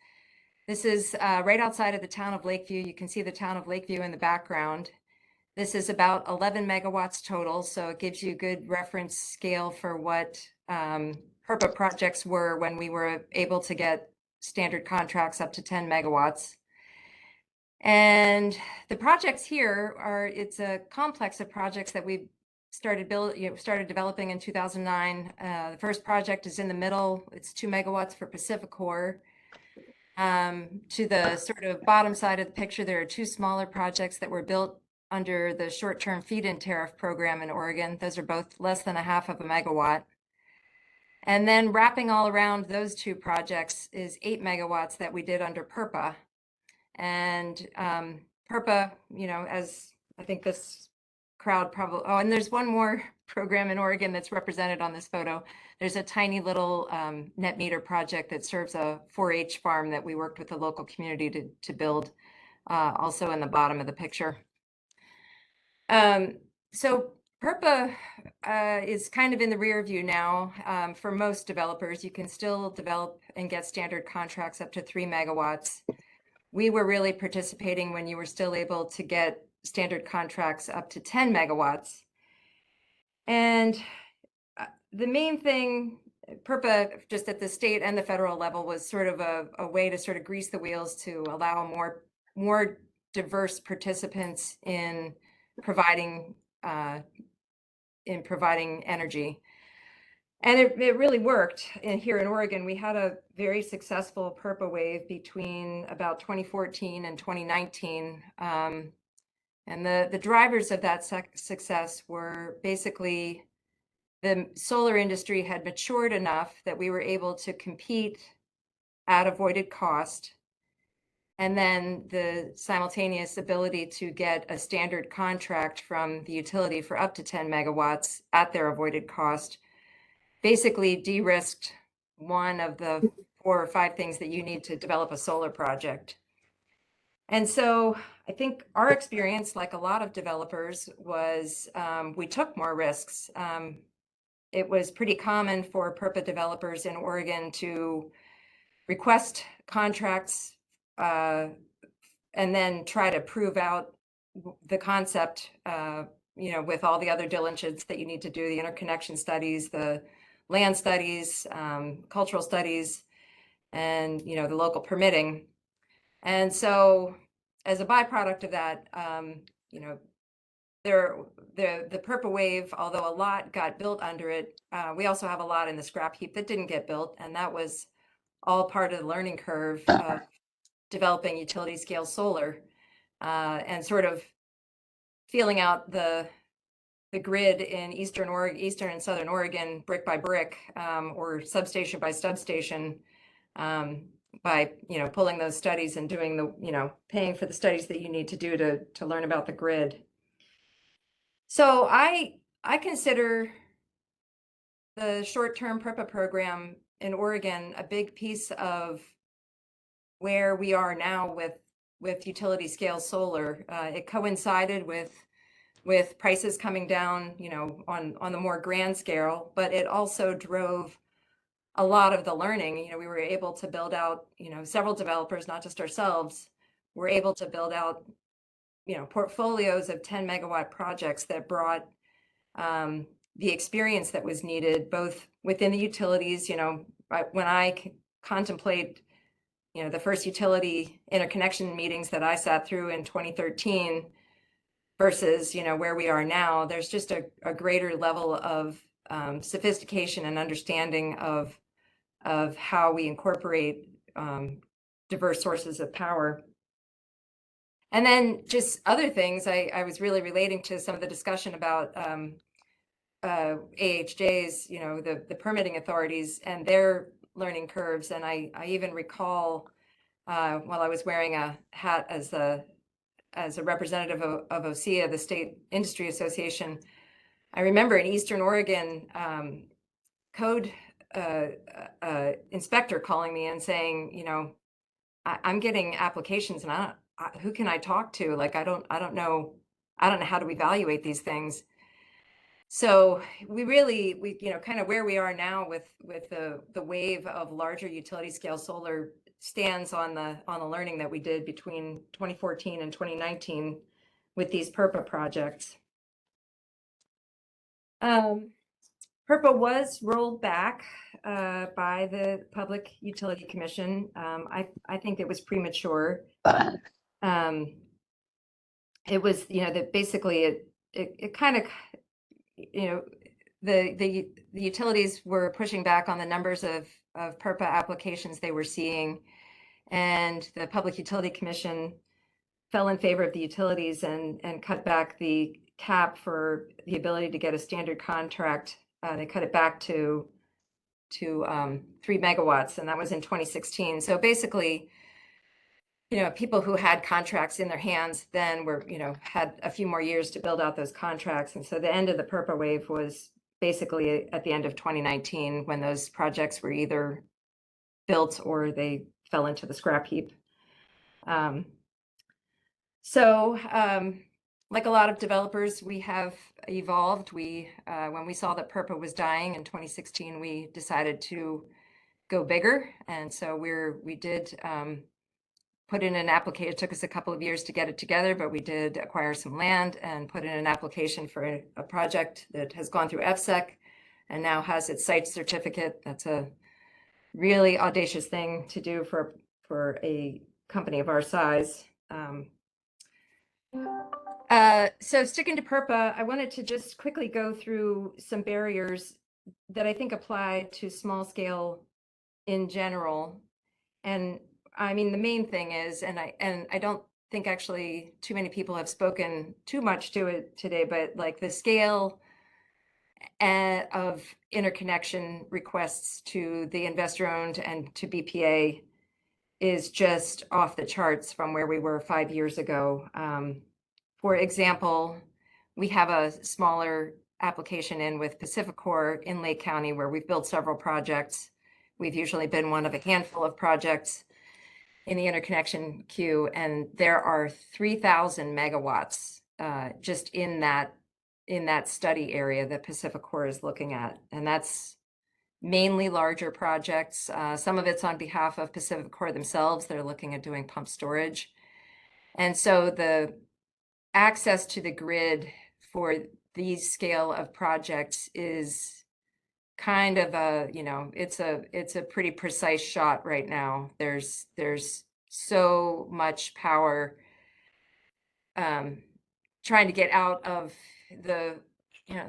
This is right outside of the town of Lakeview. You can see the town of Lakeview in the background. This is about 11 megawatts total, so it gives you a good reference scale for what PURPA projects were when we were able to get standard contracts up to 10 megawatts. And the projects here it's a complex of projects that we started developing in 2009. The first project is in the middle. It's 2 megawatts for PacifiCorp. To the sort of bottom side of the picture, there are 2 smaller projects that were built under the short-term feed-in tariff program in Oregon. Those are both less than 1/2 of a megawatt. And then wrapping all around those 2 projects is 8 megawatts that we did under PURPA. And PURPA, as I think this crowd probably, oh, and there's one more program in Oregon that's represented on this photo. There's a tiny little net meter project that serves a 4-H farm that we worked with the local community to build, also in the bottom of the picture. So PURPA is kind of in the rear view now. For most developers, you can still develop and get standard contracts up to 3 megawatts. We were really participating when you were still able to get standard contracts up to 10 megawatts. And the main thing, PURPA, just at the state and the federal level, was sort of a way to sort of grease the wheels to allow more diverse participants in providing energy. And it really worked. And here in Oregon, we had a very successful PURPA wave between about 2014 and 2019. And the drivers of that success were basically the solar industry had matured enough that we were able to compete at avoided cost. And then the simultaneous ability to get a standard contract from the utility for up to 10 megawatts at their avoided cost basically de-risked one of the 4 or 5 things that you need to develop a solar project. And so I think our experience, like a lot of developers, was we took more risks. It was pretty common for PURPA developers in Oregon to request contracts and then try to prove out the concept with all the other diligence that you need to do, the interconnection studies, the land studies, cultural studies, and, the local permitting. And so as a byproduct of that, the Purpa wave, although a lot got built under it, we also have a lot in the scrap heap that didn't get built. And that was all part of the learning curve of developing utility scale solar, and sort of feeling out the grid in Eastern and Southern Oregon, brick by brick, or substation by substation, by, pulling those studies and doing paying for the studies that you need to do to learn about the grid. So I consider the short-term Purpa program in Oregon a big piece of where we are now with utility scale solar. It coincided with prices coming down, on the more grand scale, but it also drove a lot of the learning. We were able to build out, several developers, not just ourselves, were able to build out, portfolios of 10 megawatt projects that brought the experience that was needed, both within the utilities. When I contemplate, the first utility interconnection meetings that I sat through in 2013 versus, where we are now, there's just a greater level of sophistication and understanding of how we incorporate diverse sources of power. And then just other things, I was really relating to some of the discussion about AHJs, the permitting authorities and their learning curves. And I even recall, while I was wearing a hat as a representative of OSEA, the State Industry Association, I remember an Eastern Oregon code inspector calling me and saying, I'm getting applications and who can I talk to? Like, I don't know how to evaluate these things. So we kind of where we are now with the wave of larger utility scale solar stands on the learning that we did between 2014 and 2019 with these Purpa projects. Purpa was rolled back by the Public Utility Commission. I think it was premature. It was, that basically it kind of, the utilities were pushing back on the numbers of Purpa applications they were seeing, and the Public Utility Commission fell in favor of the utilities and cut back the cap for the ability to get a standard contract. They cut it back to 3 megawatts, and that was in 2016. So basically, people who had contracts in their hands then were, had a few more years to build out those contracts. And so the end of the Purpa wave was basically at the end of 2019, when those projects were either built or they fell into the scrap heap. Like a lot of developers, we have evolved. When we saw that Purpa was dying in 2016, we decided to go bigger. And so we did put in an application. It took us a couple of years to get it together, but we did acquire some land and put in an application for a project that has gone through FSEC and now has its site certificate. That's a really audacious thing to do for a company of our size. So sticking to Purpa, I wanted to just quickly go through some barriers that I think apply to small scale in general. And I mean, the main thing is, and I don't think actually too many people have spoken too much to it today, but like the scale of interconnection requests to the investor owned and to BPA is just off the charts from where we were 5 years ago. For example, we have a smaller application in with PacifiCorp in Lake County, where we've built several projects. We've usually been one of a handful of projects in the interconnection queue, and there are 3,000 megawatts just in that study area that PacifiCorp is looking at. And that's mainly larger projects. Some of it's on behalf of PacifiCorp themselves. They're looking at doing pump storage. And so the access to the grid for these scale of projects is kind of a, it's a pretty precise shot right now. There's so much power trying to get out of the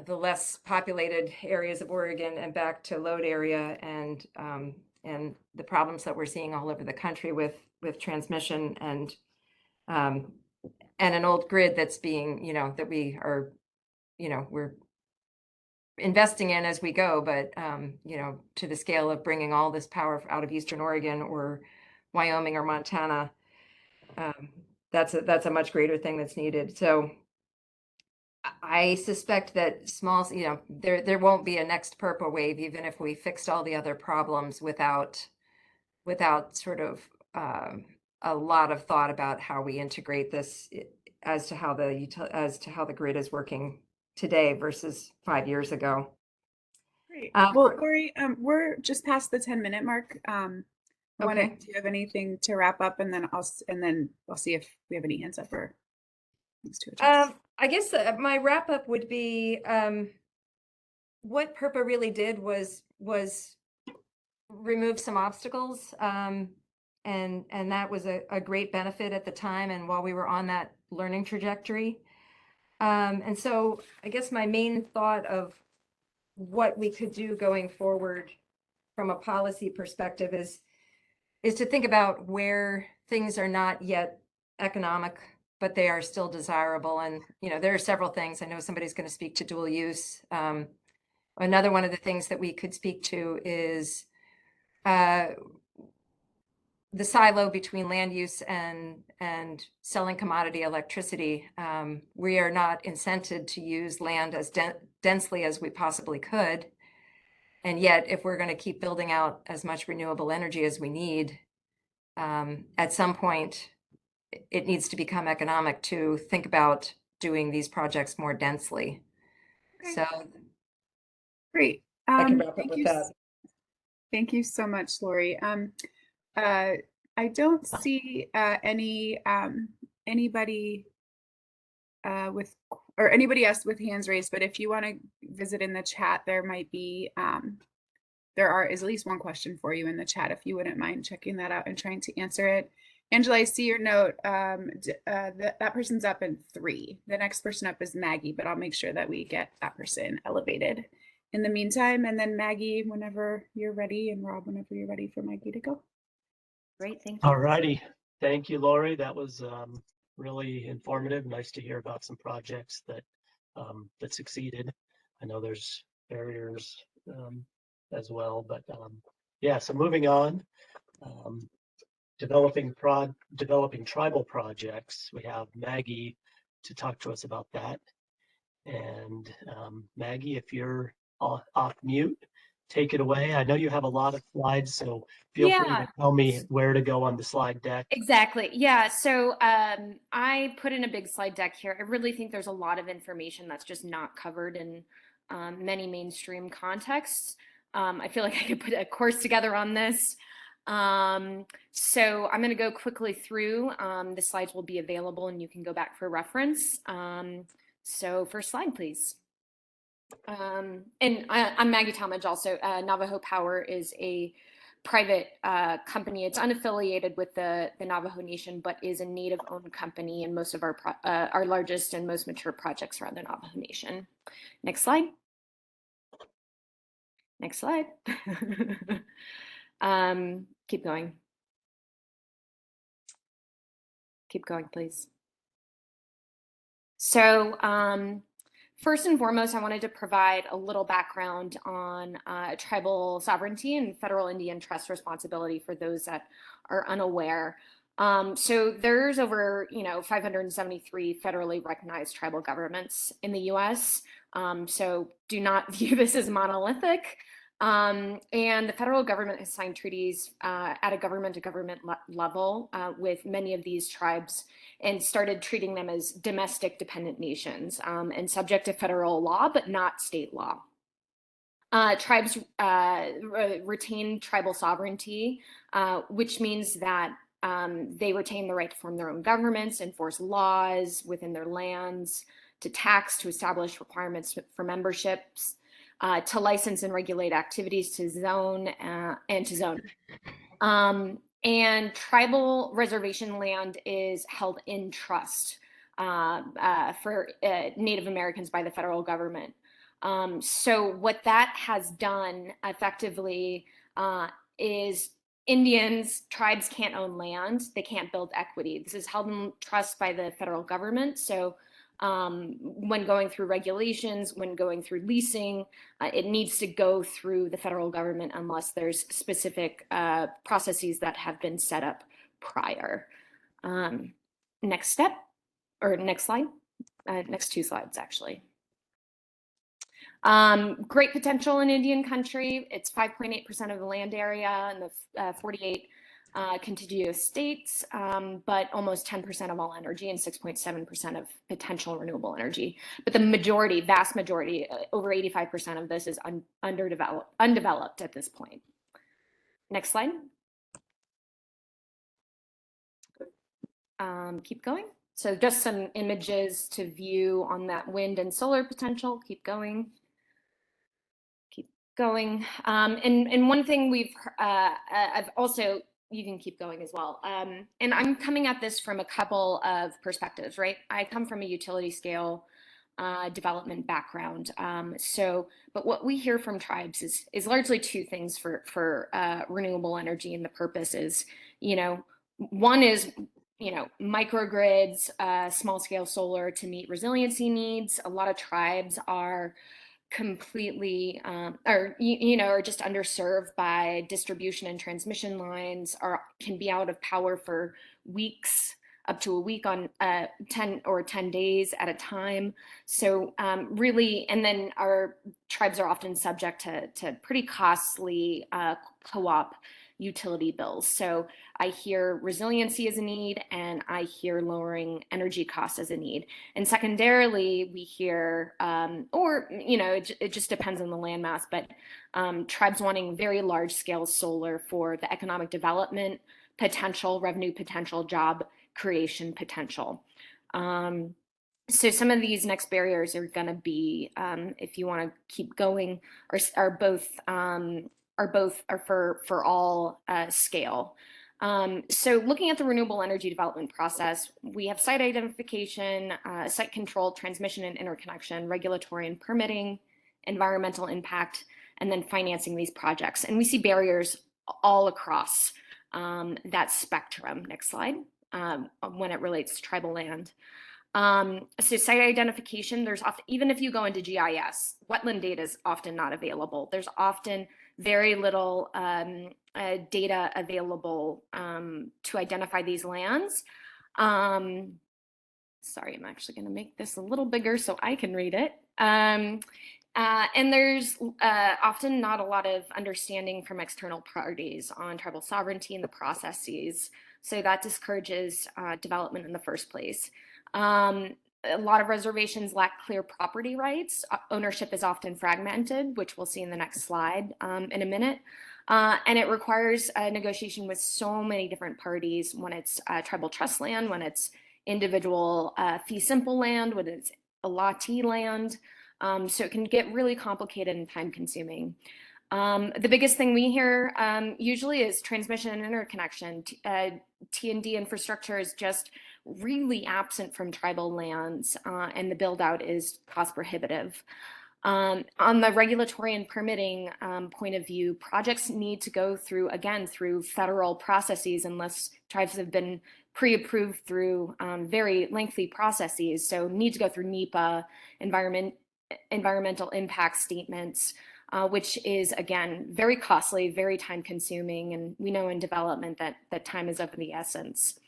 the less populated areas of Oregon and back to load area, and the problems that we're seeing all over the country with transmission and an old grid that's being, that we are, we're investing in as we go, but to the scale of bringing all this power out of Eastern Oregon or Wyoming or Montana, that's a much greater thing that's needed. So I suspect that small, there won't be a next purple wave, even if we fixed all the other problems without sort of a lot of thought about how we integrate this as to how the grid is working today versus 5 years ago. Great. Well, Lori, we're just past the 10-minute mark. Okay. Do you have anything to wrap up, and then I'll see if we have any hands up or things to address. I guess my wrap up would be what PURPA really did was remove some obstacles, and that was a great benefit at the time and while we were on that learning trajectory. And so I guess my main thought of what we could do going forward from a policy perspective is to think about where things are not yet economic, but they are still desirable. And, there are several things. I know somebody's going to speak to dual use. Another one of the things that we could speak to is the silo between land use and selling commodity electricity. We are not incented to use land as densely as we possibly could. And yet, if we're going to keep building out as much renewable energy as we need, at some point, it needs to become economic to think about doing these projects more densely. Okay. So Great. I can wrap up Thank with you. that. Thank you so much, Lori. I don't see anybody anybody else with hands raised, but if you want to visit in the chat, there might be there is at least one question for you in the chat, if you wouldn't mind checking that out and trying to answer it. Angela, I see your note. That person's up in 3. The next person up is Maggie, but I'll make sure that we get that person elevated in the meantime. And then Maggie, whenever you're ready, and Rob, whenever you're ready for Maggie to go. Great, thank you. All righty. Thank you, Lori. That was really informative. Nice to hear about some projects that succeeded. I know there's barriers as well, but yeah, so moving on. Developing tribal projects. We have Maggie to talk to us about that. And Maggie, if you're off mute, take it away. I know you have a lot of slides, so feel free to tell me where to go on the slide deck. Exactly. Yeah. So I put in a big slide deck here. I really think there's a lot of information that's just not covered in many mainstream contexts. I feel like I could put a course together on this. So I'm going to go quickly through. The slides will be available and you can go back for reference. So first slide, please. And I'm Maggie Talmadge also. Navajo Power is a private company. It's unaffiliated with the Navajo Nation, but is a Native-owned company, and most of our largest and most mature projects are on the Navajo Nation. Next slide. Next slide. Keep going. Keep going, please. So first and foremost, I wanted to provide a little background on tribal sovereignty and federal Indian trust responsibility for those that are unaware. So there's over 573 federally recognized tribal governments in the U.S. So do not view this as monolithic. And the federal government has signed treaties at a government-to-government level with many of these tribes and started treating them as domestic dependent nations and subject to federal law, but not state law. Tribes retain tribal sovereignty, which means that they retain the right to form their own governments, enforce laws within their lands, to tax, to establish requirements for memberships, to license and regulate activities, to zone and to zone. And tribal reservation land is held in trust for Native Americans by the federal government. So what that has done effectively is tribes can't own land, they can't build equity. This is held in trust by the federal government. So when going through regulations, when going through leasing, it needs to go through the federal government unless there's specific processes that have been set up prior. Next step, or next slide, next 2 slides actually. Great potential in Indian country. It's 5.8% of the land area in the 48 contiguous states, but almost 10% of all energy and 6.7% of potential renewable energy. But the majority, vast majority, over 85% of this is undeveloped at this point. Next slide. Keep going. So just some images to view on that wind and solar potential. Keep going. Keep going. And one thing I've also, you can keep going as well. And I'm coming at this from a couple of perspectives, right? I come from a utility scale development background. But what we hear from tribes is largely 2 things for renewable energy, and the purpose is, one is, microgrids, small scale solar to meet resiliency needs. A lot of tribes are completely are just underserved by distribution and transmission lines, or can be out of power for weeks, up to a week on 10 days at a time. So really, and then our tribes are often subject to pretty costly co-op utility bills. So I hear resiliency as a need, and I hear lowering energy costs as a need. And secondarily, we hear, it just depends on the landmass, but tribes wanting very large scale solar for the economic development potential, revenue potential, job creation potential. So some of these next barriers are going to be, if you want to keep going, are both for all scale. So looking at the renewable energy development process, we have site identification, site control, transmission and interconnection, regulatory and permitting, environmental impact, and then financing these projects. And we see barriers all across that spectrum. Next slide. When it relates to tribal land. So site identification, there's often, even if you go into GIS, wetland data is often not available. There's often very little data available to identify these lands. Sorry, I'm actually going to make this a little bigger so I can read it. And there's often not a lot of understanding from external parties on tribal sovereignty and the processes. So that discourages development in the first place. A lot of reservations lack clear property rights. Ownership is often fragmented, which we'll see in the next slide in a minute. And it requires a negotiation with so many different parties when it's tribal trust land, when it's individual fee simple land, when it's allotee land. So it can get really complicated and time consuming. The biggest thing we hear usually is transmission and interconnection. T&D infrastructure is just really absent from tribal lands, and the build out is cost prohibitive. On the regulatory and permitting point of view, projects need to go through federal processes unless tribes have been pre-approved through very lengthy processes. So need to go through NEPA, environmental impact statements, which is, again, very costly, very time consuming. And we know in development that time is of the essence.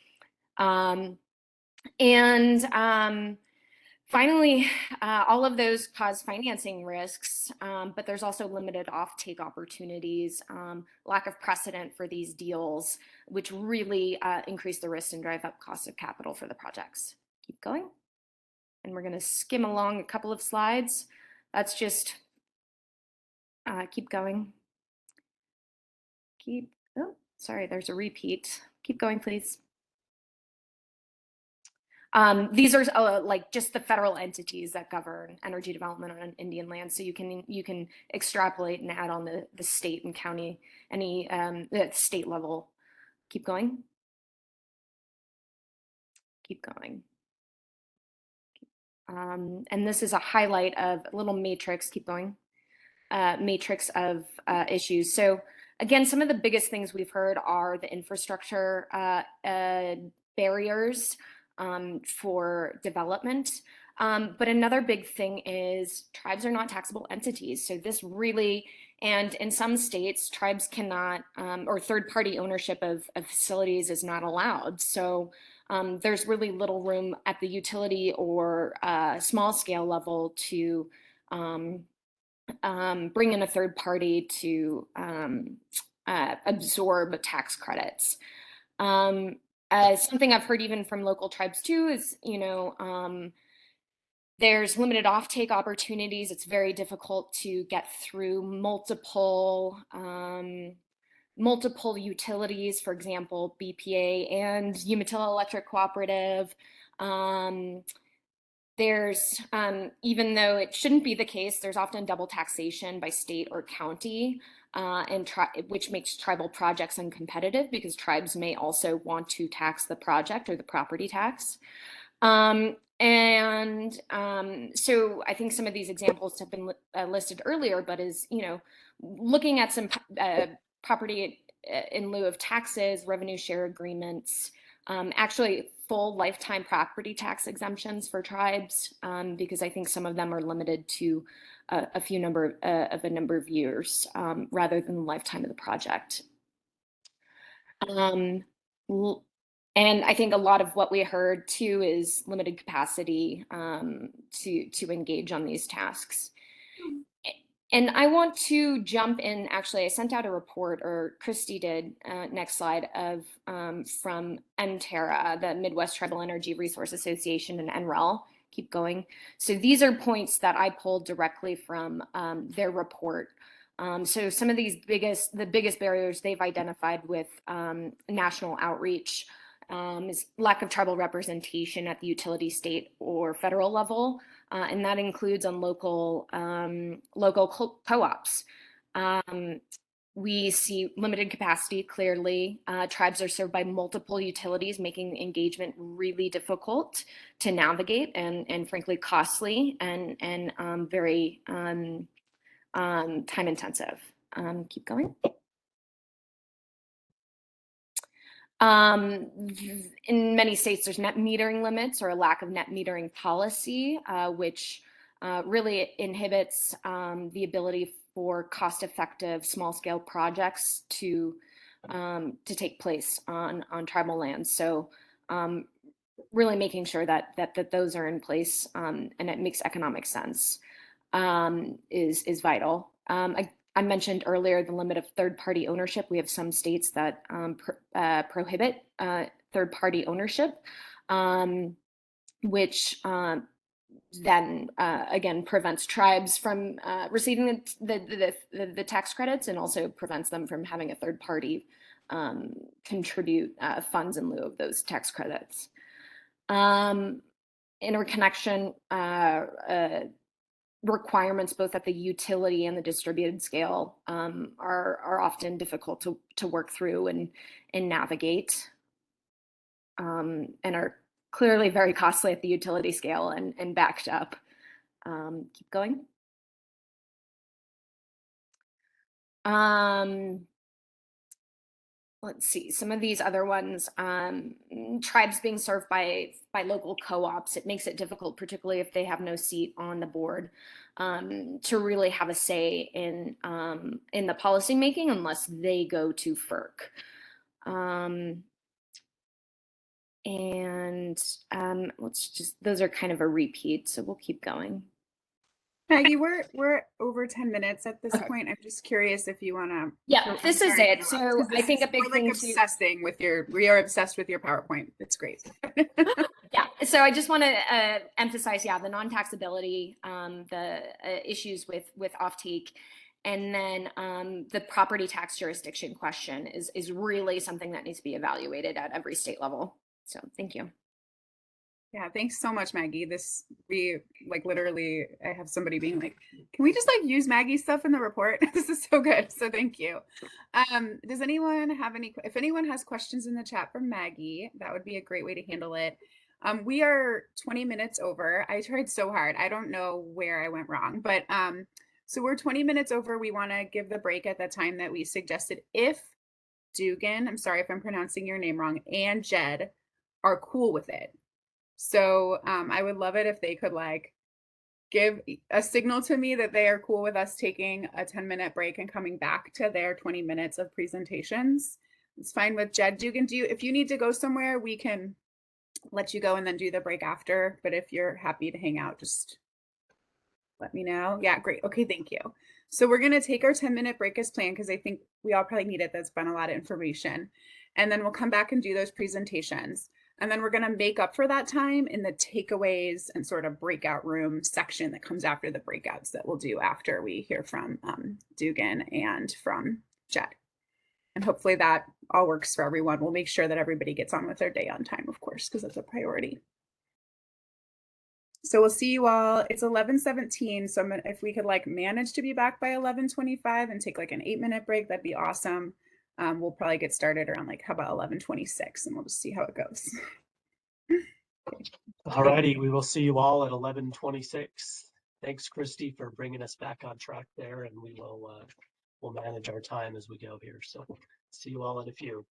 Finally, all of those cause financing risks, but there's also limited offtake opportunities, lack of precedent for these deals, which really increase the risk and drive up cost of capital for the projects. Keep going. And we're going to skim along a couple of slides. That's just, keep going. Oh, sorry, there's a repeat. Keep going, please. These are like just the federal entities that govern energy development on Indian land. So you can extrapolate and add on the state and county, the state level. Keep going. Keep going. And this is a highlight of a little matrix. Keep going. Matrix of issues. So again, some of the biggest things we've heard are the infrastructure barriers for development. But another big thing is tribes are not taxable entities. So this really, and in some states, tribes cannot, or third-party ownership of facilities is not allowed. So there's really little room at the utility or small scale level to bring in a third party to absorb tax credits. Something I've heard even from local tribes too is, there's limited offtake opportunities. It's very difficult to get through multiple utilities, for example, BPA and Umatilla Electric Cooperative. There's, even though it shouldn't be the case, there's often double taxation by state or county, which makes tribal projects uncompetitive because tribes may also want to tax the project or the property tax. So I think some of these examples have been listed earlier, but looking at some property in lieu of taxes, revenue share agreements, actually full lifetime property tax exemptions for tribes, because I think some of them are limited to a number of years rather than the lifetime of the project. And I think a lot of what we heard too is limited capacity to engage on these tasks. And I want to jump in, actually, I sent out a report, or Christy did, next slide, from NTERA, the Midwest Tribal Energy Resource Association, and NREL. Keep going. So these are points that I pulled directly from their report. So some of these the biggest barriers they've identified with national outreach is lack of tribal representation at the utility, state, or federal level. And that includes on local co-ops. We see limited capacity, clearly. Tribes are served by multiple utilities, making engagement really difficult to navigate and frankly costly and very time intensive. Keep going. In many states, there's net metering limits or a lack of net metering policy, which really inhibits the ability for cost-effective small-scale projects to take place on tribal lands. So really making sure that those are in place and it makes economic sense is vital. I mentioned earlier the limit of third-party ownership. We have some states that prohibit third-party ownership, which then again prevents tribes from receiving the tax credits and also prevents them from having a third party contribute funds in lieu of those tax credits. Interconnection requirements both at the utility and the distributed scale are often difficult to work through and navigate, and are clearly very costly at the utility scale and backed up. Keep going. Let's see, some of these other ones, tribes being served by local co-ops, it makes it difficult, particularly if they have no seat on the board, to really have a say in the policy making unless they go to FERC. Those are kind of a repeat, so we'll keep going. Maggie, we're over 10 minutes at this point. I'm just curious if you want to. Yeah, this is it. So I think a big thing we are obsessed with your PowerPoint. It's great. Yeah, so I just want to emphasize, the non-taxability, the issues with offtake, and then the property tax jurisdiction question is really something that needs to be evaluated at every state level. So thank you. Yeah, thanks so much, Maggie. We like literally, I have somebody being like, can we just like use Maggie's stuff in the report? This is so good. So thank you. Does anyone have if anyone has questions in the chat for Maggie, that would be a great way to handle it. We are 20 minutes over. I tried so hard. I don't know where I went wrong, but so we're 20 minutes over. We want to give the break at the time that we suggested. If Dugan, I'm sorry if I'm pronouncing your name wrong, and Jed are cool with it. So I would love it if they could like give a signal to me that they are cool with us taking a 10-minute break and coming back to their 20 minutes of presentations. It's fine with Jed. Dugan, if you need to go somewhere, we can let you go and then do the break after. But if you're happy to hang out, just let me know. Yeah, great. Okay, thank you. So we're going to take our 10-minute break as planned because I think we all probably need it. That's been a lot of information. And then we'll come back and do those presentations. And then we're going to make up for that time in the takeaways and sort of breakout room section that comes after the breakouts that we'll do after we hear from Dugan and from Jed. And hopefully that all works for everyone. We'll make sure that everybody gets on with their day on time, of course, because that's a priority. So we'll see you all. It's 11:17. So if we could like manage to be back by 11:25 and take like an 8-minute break, that'd be awesome. We'll probably get started around like, how about 11:26, and we'll just see how it goes. All righty, we will see you all at 11:26. Thanks, Christy, for bringing us back on track there, and we'll manage our time as we go here. So see you all in a few.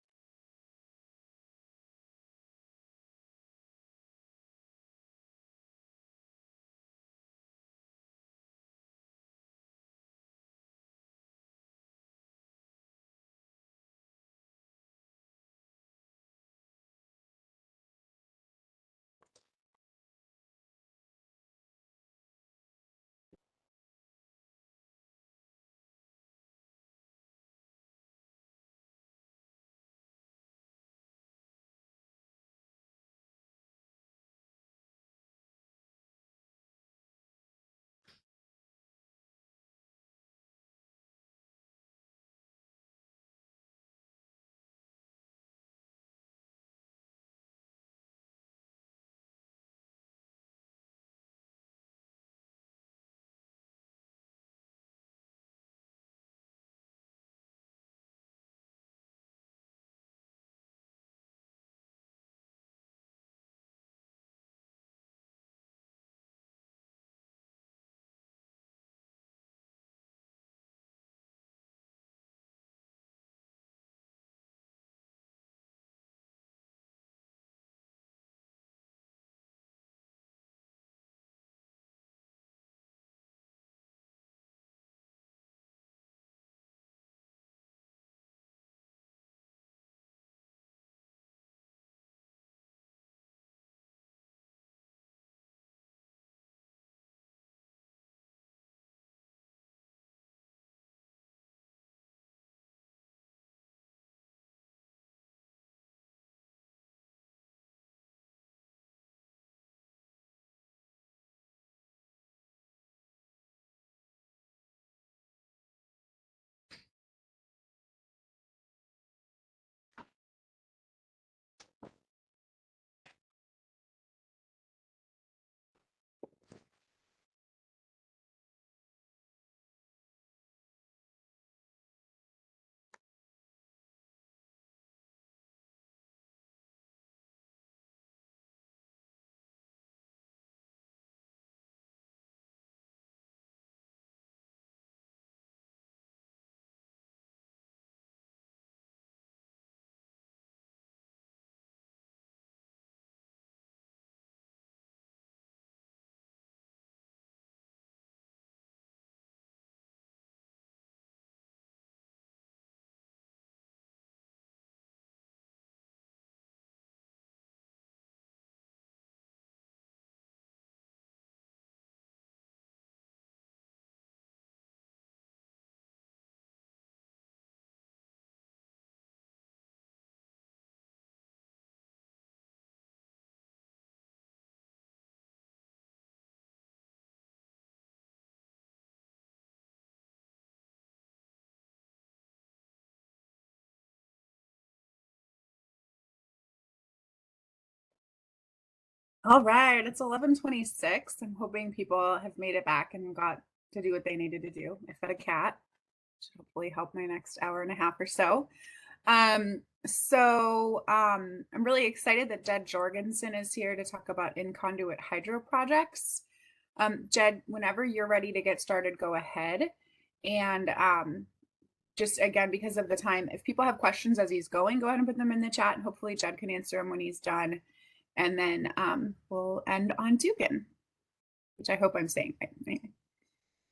All right, it's 11:26. I'm hoping people have made it back and got to do what they needed to do. I fed a cat, which will hopefully help my next hour and a half or so. I'm really excited that Jed Jorgensen is here to talk about in-conduit hydro projects. Jed, whenever you're ready to get started, go ahead. And just again, because of the time, if people have questions as he's going, go ahead and put them in the chat, and hopefully Jed can answer them when he's done. And then we'll end on Dugan, which I hope I'm saying right. Anyway.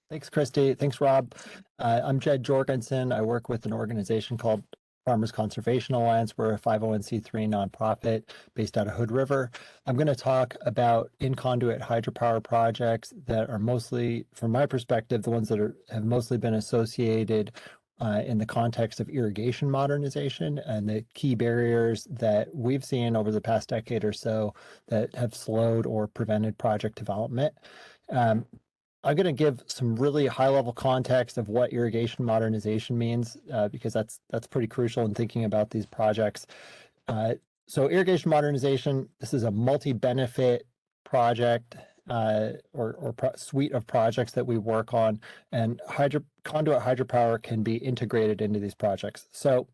Thanks, Christy. Thanks, Rob. I'm Jed Jorgensen. I work with an organization called Farmers Conservation Alliance. We're a 501c3 nonprofit based out of Hood River. I'm going to talk about in-conduit hydropower projects that are mostly, from my perspective, the ones that have mostly been associated in the context of irrigation modernization and the key barriers that we've seen over the past decade or so that have slowed or prevented project development. I'm going to give some really high-level context of what irrigation modernization means, because that's pretty crucial in thinking about these projects. So irrigation modernization, this is a multi-benefit project or suite of projects that we work on, and conduit hydropower can be integrated into these projects. So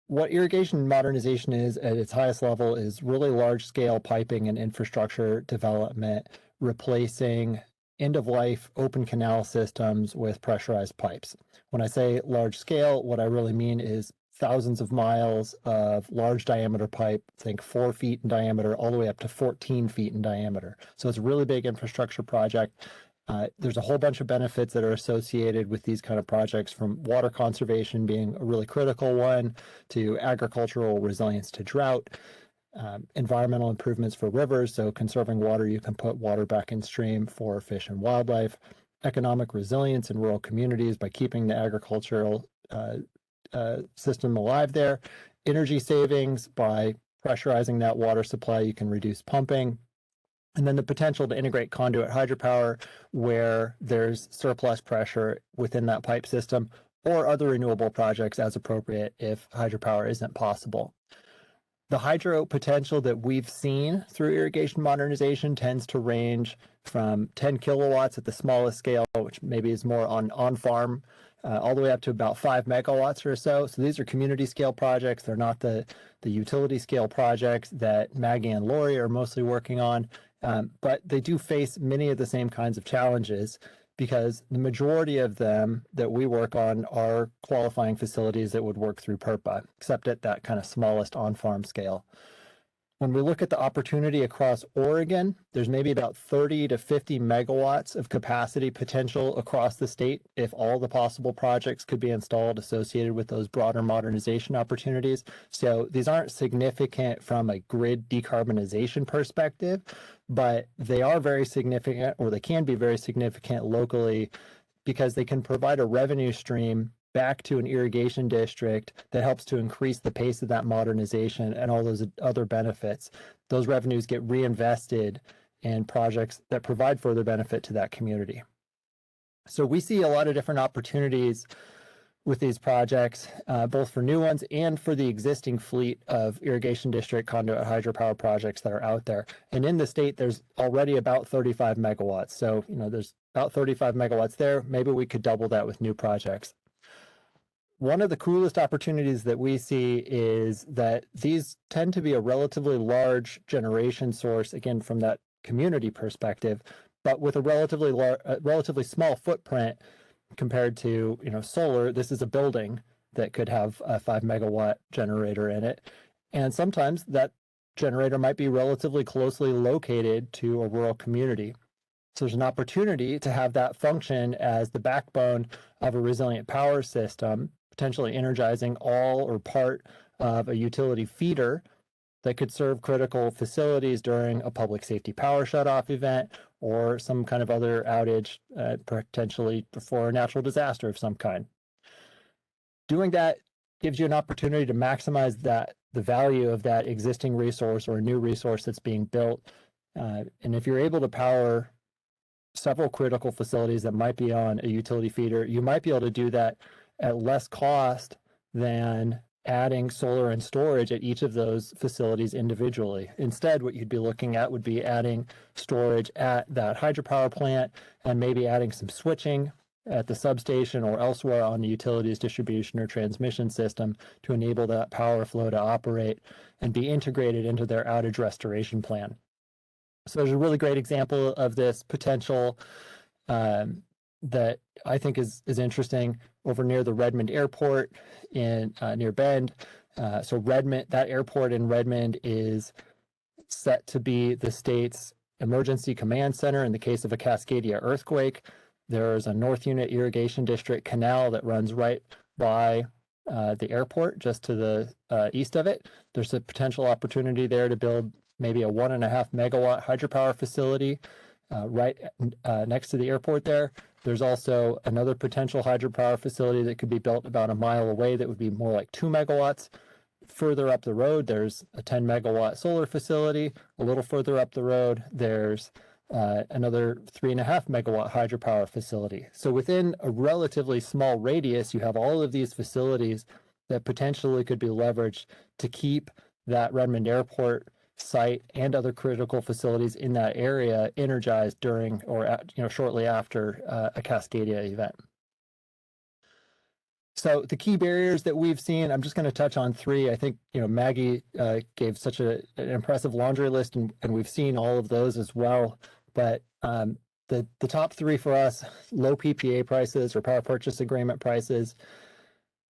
what irrigation modernization is at its highest level is really large-scale piping and infrastructure development, replacing end-of-life open canal systems with pressurized pipes. When I say large scale, what I really mean is thousands of miles of large diameter pipe, think 4 feet in diameter, all the way up to 14 feet in diameter. So it's a really big infrastructure project. There's a whole bunch of benefits that are associated with these kind of projects, from water conservation being a really critical one, to agricultural resilience to drought, environmental improvements for rivers. So conserving water, you can put water back in stream for fish and wildlife, economic resilience in rural communities by keeping the agricultural system alive there, energy savings by pressurizing that water supply, you can reduce pumping. And then the potential to integrate conduit hydropower where there's surplus pressure within that pipe system, or other renewable projects as appropriate if hydropower isn't possible. The hydro potential that we've seen through irrigation modernization tends to range from 10 kilowatts at the smallest scale, which maybe is more on-farm, all the way up to about 5 megawatts or so. So these are community scale projects. They're not the utility scale projects that Maggie and Lori are mostly working on, but they do face many of the same kinds of challenges, because the majority of them that we work on are qualifying facilities that would work through PURPA, except at that kind of smallest on-farm scale. When we look at the opportunity across Oregon, there's maybe about 30 to 50 megawatts of capacity potential across the state if all the possible projects could be installed associated with those broader modernization opportunities. So these aren't significant from a grid decarbonization perspective, but they are very significant, or they can be very significant locally, because they can provide a revenue stream back to an irrigation district that helps to increase the pace of that modernization and all those other benefits. Those revenues get reinvested in projects that provide further benefit to that community. So we see a lot of different opportunities with these projects, both for new ones and for the existing fleet of irrigation district conduit hydropower projects that are out there. And in the state, there's already about 35 megawatts. So, there's about 35 megawatts there. Maybe we could double that with new projects. One of the coolest opportunities that we see is that these tend to be a relatively large generation source, again, from that community perspective, but with a relatively small footprint compared to, solar. This is a building that could have a 5 megawatt generator in it. And sometimes that generator might be relatively closely located to a rural community. So there's an opportunity to have that function as the backbone of a resilient power system, potentially energizing all or part of a utility feeder that could serve critical facilities during a public safety power shutoff event or some kind of other outage, potentially for a natural disaster of some kind. Doing that gives you an opportunity to maximize the value of that existing resource or a new resource that's being built. And if you're able to power several critical facilities that might be on a utility feeder, you might be able to do that at less cost than adding solar and storage at each of those facilities individually. Instead, what you'd be looking at would be adding storage at that hydropower plant and maybe adding some switching at the substation or elsewhere on the utilities distribution or transmission system to enable that power flow to operate and be integrated into their outage restoration plan. So there's a really great example of this potential that I think is interesting over near the Redmond Airport in near Bend. So Redmond, that airport in Redmond is set to be the state's emergency command center in the case of a Cascadia earthquake. There's a North Unit Irrigation District canal that runs right by the airport, just to the east of it. There's a potential opportunity there to build maybe a 1.5 megawatt hydropower facility right next to the airport there. There's also another potential hydropower facility that could be built about a mile away that would be more like 2 megawatts. Further up the road, there's a 10 megawatt solar facility. A little further up the road, there's another 3.5 megawatt hydropower facility. So within a relatively small radius, you have all of these facilities that potentially could be leveraged to keep that Redmond Airport site and other critical facilities in that area energized during or shortly after a Cascadia event. So the key barriers that we've seen, I'm just going to touch on 3. I think Maggie gave such an impressive laundry list, and we've seen all of those as well. But the top 3 for us: low PPA prices or power purchase agreement prices.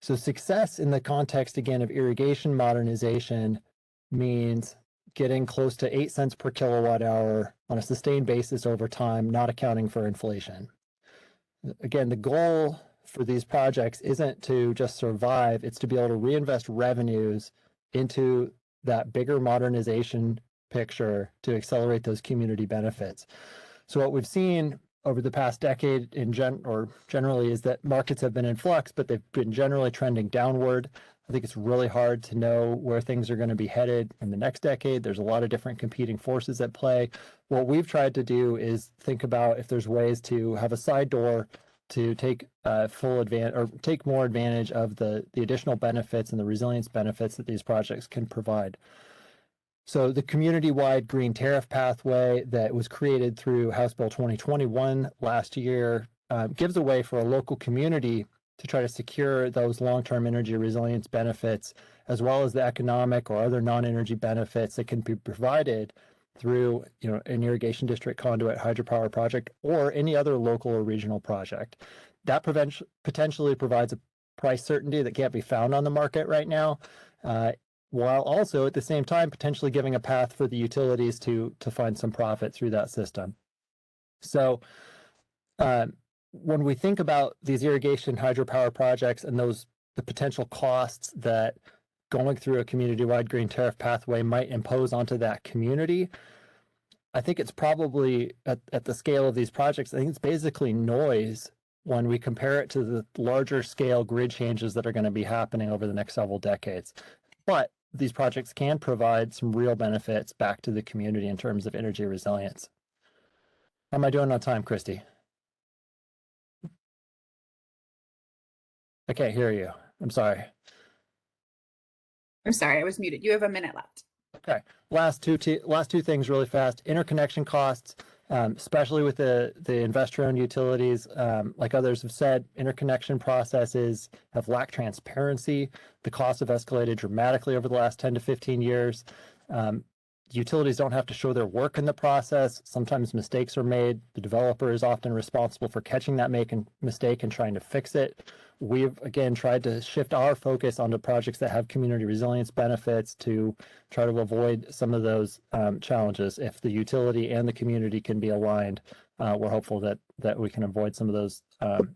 So success in the context again of irrigation modernization means getting close to 8 cents per kilowatt hour on a sustained basis over time, not accounting for inflation. Again, the goal for these projects isn't to just survive, it's to be able to reinvest revenues into that bigger modernization picture to accelerate those community benefits. So what we've seen over the past decade generally is that markets have been in flux, but they've been generally trending downward. I think it's really hard to know where things are going to be headed in the next decade. There's a lot of different competing forces at play. What we've tried to do is think about if there's ways to have a side door to take full advantage or take more advantage of the additional benefits and the resilience benefits that these projects can provide. So the community-wide green tariff pathway that was created through House Bill 2021 last year gives a way for a local community to try to secure those long-term energy resilience benefits, as well as the economic or other non-energy benefits that can be provided through an irrigation district conduit hydropower project or any other local or regional project. That potentially provides a price certainty that can't be found on the market right now, while also at the same time potentially giving a path for the utilities to find some profit through that system. So when we think about these irrigation hydropower projects and the potential costs that going through a community-wide green tariff pathway might impose onto that community, I think it's probably at the scale of these projects, I think it's basically noise when we compare it to the larger scale grid changes that are going to be happening over the next several decades. But these projects can provide some real benefits back to the community in terms of energy resilience. How am I doing on time, Christy? I can't hear you. I'm sorry. I'm sorry, I was muted. You have a minute left. Okay. Last two things really fast. Interconnection costs, especially with the investor-owned utilities, like others have said, interconnection processes have lacked transparency. The costs have escalated dramatically over the last 10 to 15 years. Utilities don't have to show their work in the process. Sometimes mistakes are made. The developer is often responsible for catching that mistake and trying to fix it. We've, again, tried to shift our focus onto projects that have community resilience benefits to try to avoid some of those challenges. If the utility and the community can be aligned, we're hopeful that we can avoid some of those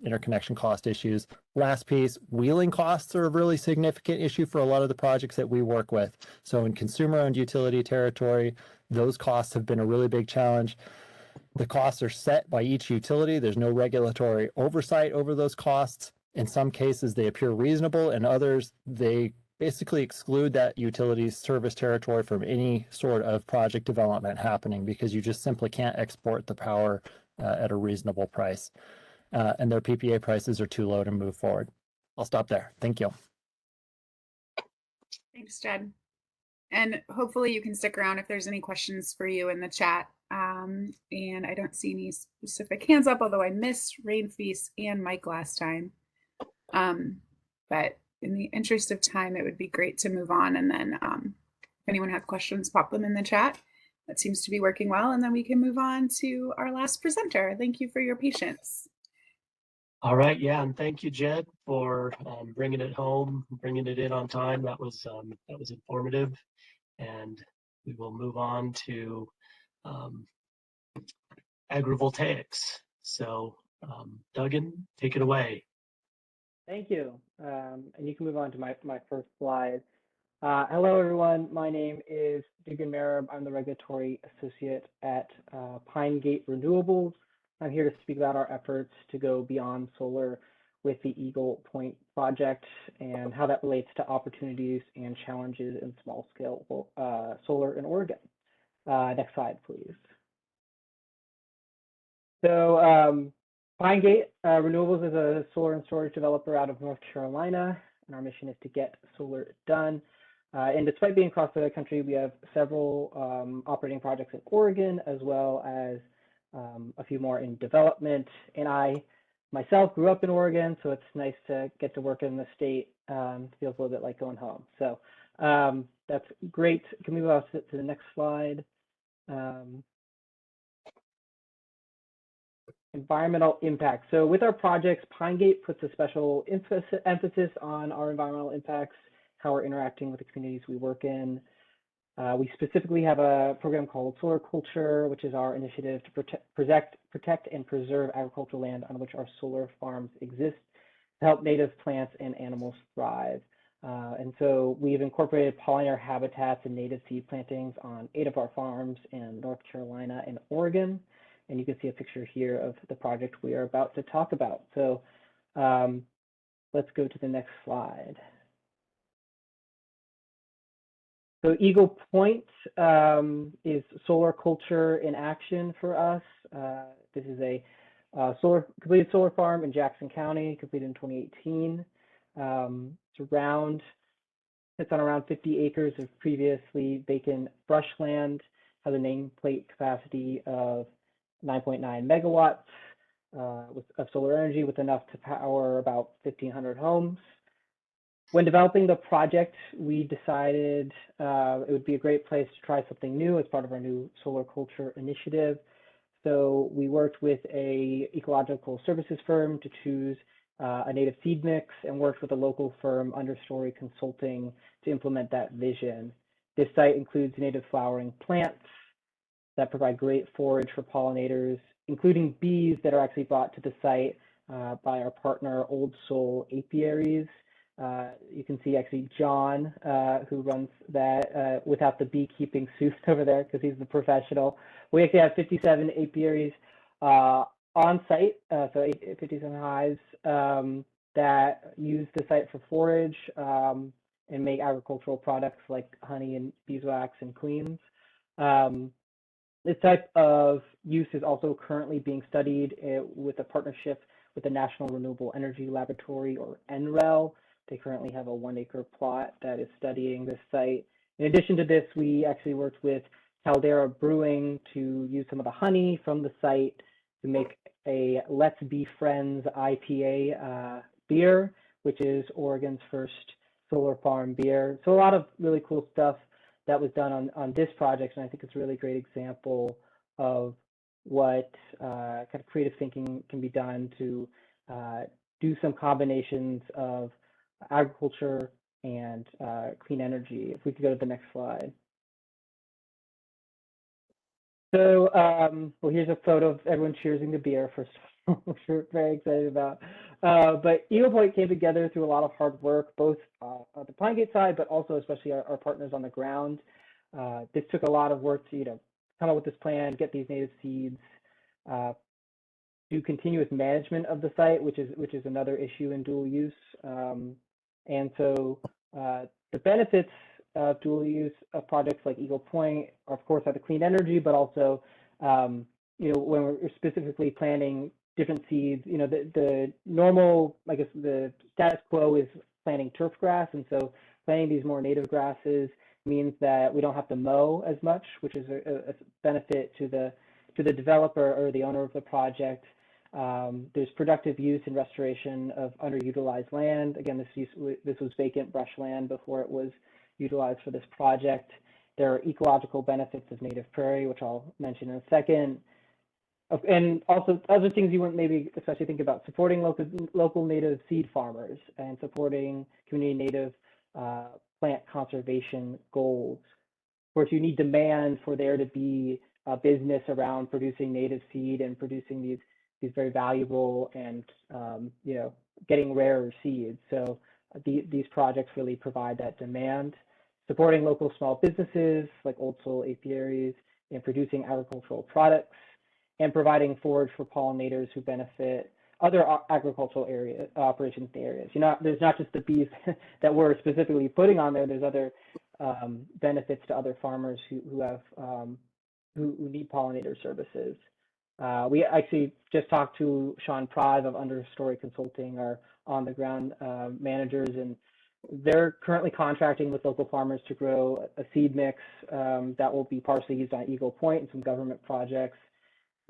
interconnection cost issues. Last piece, wheeling costs are a really significant issue for a lot of the projects that we work with. So in consumer-owned utility territory, those costs have been a really big challenge. The costs are set by each utility. There's no regulatory oversight over those costs. In some cases, they appear reasonable, and others, they basically exclude that utility's service territory from any sort of project development happening because you just simply can't export the power at a reasonable price. And their PPA prices are too low to move forward. I'll stop there. Thank you. Thanks, Jed. And hopefully you can stick around if there's any questions for you in the chat. And I don't see any specific hands up, although I missed Rain Feast and Mike last time. But in the interest of time, it would be great to move on. And then if anyone has questions, pop them in the chat. That seems to be working well. And then we can move on to our last presenter. Thank you for your patience. All right, yeah, and thank you, Jed, for bringing it home, bringing it in on time. That was informative, and we will move on to agrivoltaics. So, Duggan, take it away. Thank you, and you can move on to my first slide. Hello, everyone. My name is Duggan Merib. I'm the Regulatory Associate at Pine Gate Renewables. I'm here to speak about our efforts to go beyond solar with the Eagle Point project and how that relates to opportunities and challenges in small-scale solar in Oregon. Next slide, please. So Pine Gate Renewables is a solar and storage developer out of North Carolina, and our mission is to get solar done. And despite being across the country, we have several operating projects in Oregon, as well as a few more in development. And I myself grew up in Oregon, so it's nice to get to work in the state. It feels a little bit like going home. So that's great. Can we move on to the next slide? Environmental impact. So with our projects, Pine Gate puts a special emphasis on our environmental impacts, how we're interacting with the communities we work in. We specifically have a program called Solar Culture, which is our initiative to protect and preserve agricultural land on which our solar farms exist to help native plants and animals thrive. And so we've incorporated pollinator habitats and native seed plantings on 8 of our farms in North Carolina and Oregon. And you can see a picture here of the project we are about to talk about. So let's go to the next slide. So Eagle Point is solar culture in action for us. This is a completed solar farm in Jackson County, completed in 2018. It's on around 50 acres of previously vacant brushland, has a nameplate capacity of 9.9 megawatts of solar energy with enough to power about 1,500 homes. When developing the project, we decided it would be a great place to try something new as part of our new solar culture initiative. So we worked with a ecological services firm to choose a native seed mix and worked with a local firm, Understory Consulting, to implement that vision. This site includes native flowering plants that provide great forage for pollinators, including bees that are actually brought to the site by our partner, Old Soul Apiaries. You can see actually John, who runs that without the beekeeping suit over there because he's the professional. We actually have 57 apiaries on site, so 57 hives that use the site for forage and make agricultural products like honey and beeswax and queens. This type of use is also currently being studied with a partnership with the National Renewable Energy Laboratory, or NREL. They currently have a 1-acre plot that is studying this site. In addition to this, we actually worked with Caldera Brewing to use some of the honey from the site to make a Let's Be Friends IPA beer, which is Oregon's first solar farm beer. So a lot of really cool stuff that was done on this project, and I think it's a really great example of what kind of creative thinking can be done to do some combinations of agriculture and clean energy. If we could go to the next slide. So, well, here's a photo of everyone cheersing the beer, first of all, which we're very excited about. But Eagle Point came together through a lot of hard work, both on the Pine Gate side, but also especially our partners on the ground. This took a lot of work to, come up with this plan, get these native seeds, do continuous management of the site, which is another issue in dual use. And so the benefits of dual use of projects like Eagle Point, of course, are the clean energy, but also, when we're specifically planting different seeds, the normal, I guess, the status quo is planting turf grass. And so planting these more native grasses means that we don't have to mow as much, which is a benefit to the developer or the owner of the project. There's productive use and restoration of underutilized land. Again, this was vacant brushland before it was utilized for this project. There are ecological benefits of native prairie, which I'll mention in a second. And also other things you wouldn't maybe especially think about, supporting local native seed farmers and supporting community native plant conservation goals. Of course, you need demand for there to be a business around producing native seed and producing these very valuable and you know, getting rarer seeds. So these projects really provide that demand. Supporting local small businesses like Old Soul apiaries and producing agricultural products, and providing forage for pollinators who benefit other agricultural operations in the areas. You know, there's not just the bees that we're specifically putting on there. There's other benefits to other farmers who have who need pollinator services. We actually just talked to Sean Prive of Understory Consulting, our on-the-ground managers, and they're currently contracting with local farmers to grow a seed mix that will be partially used on Eagle Point and some government projects.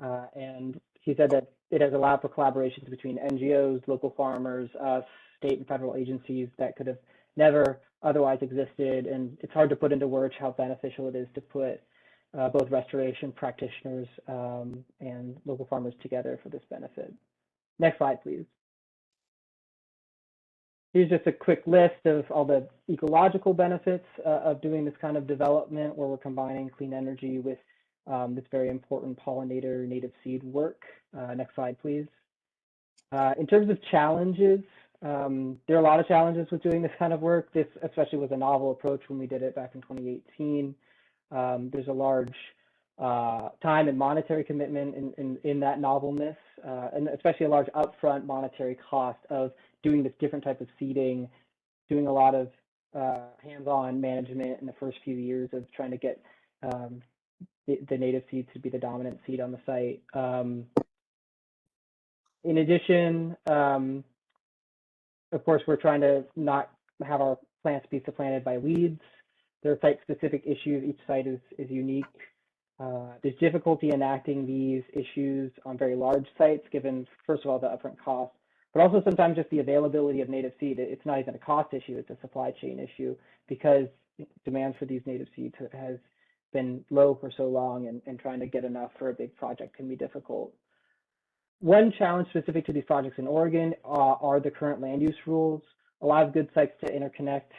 And he said that it has allowed for collaborations between NGOs, local farmers, state and federal agencies that could have never otherwise existed. And it's hard to put into words how beneficial it is to put both restoration practitioners and local farmers together for this benefit. Next slide, please. Here's just a quick list of all the ecological benefits of doing this kind of development where we're combining clean energy with this very important pollinator native seed work. Next slide, please. In terms of challenges, there are a lot of challenges with doing this kind of work. This especially was a novel approach when we did it back in 2018. There's a large time and monetary commitment in that novelness, and especially a large upfront monetary cost of doing this different type of seeding, doing a lot of hands-on management in the first few years of trying to get the native seed to be the dominant seed on the site. In addition, of course, we're trying to not have our plants be supplanted by weeds. There are site-specific issues. Each site is unique. There's difficulty enacting these issues on very large sites, given, first of all, the upfront cost, but also sometimes just the availability of native seed. It's not even a cost issue, it's a supply chain issue, because demand for these native seeds has been low for so long, and trying to get enough for a big project can be difficult. One challenge specific to these projects in Oregon are the current land use rules. A lot of good sites to interconnect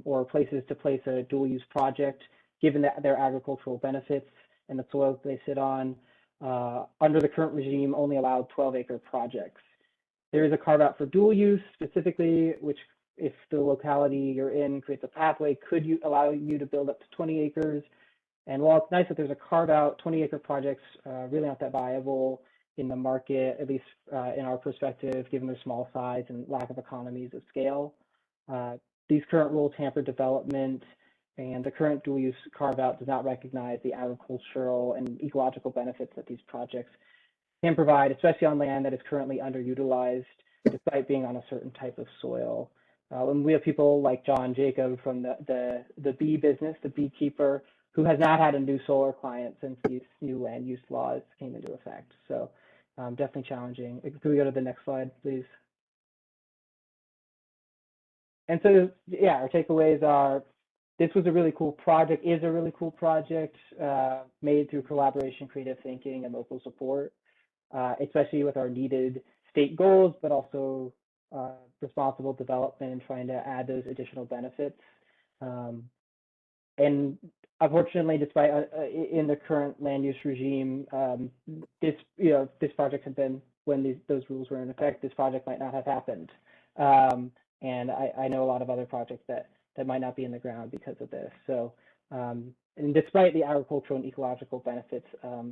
or places to place a dual use project, given that their agricultural benefits and the soils they sit on, under the current regime only allowed 12-acre projects. There is a carve out for dual use specifically, which if the locality you're in creates a pathway, could allow you to build up to 20 acres. And while it's nice that there's a carve out, 20-acre projects really aren't that viable in the market, at least in our perspective, given their small size and lack of economies of scale. These current rules hamper development, and the current dual use carve out does not recognize the agricultural and ecological benefits that these projects can provide, especially on land that is currently underutilized, despite being on a certain type of soil. And we have people like John Jacob from the bee business, the beekeeper, who has not had a new solar client since these new land use laws came into effect. So definitely challenging. Can we go to the next slide, please? And so, yeah, our takeaways are, this was a really cool project, is a really cool project made through collaboration, creative thinking, and local support, especially with our needed state goals, but also responsible development and trying to add those additional benefits. And unfortunately, despite in the current land use regime, this project had been, when those rules were in effect, this project might not have happened. And I know a lot of other projects that might not be in the ground because of this. So, and despite the agricultural and ecological benefits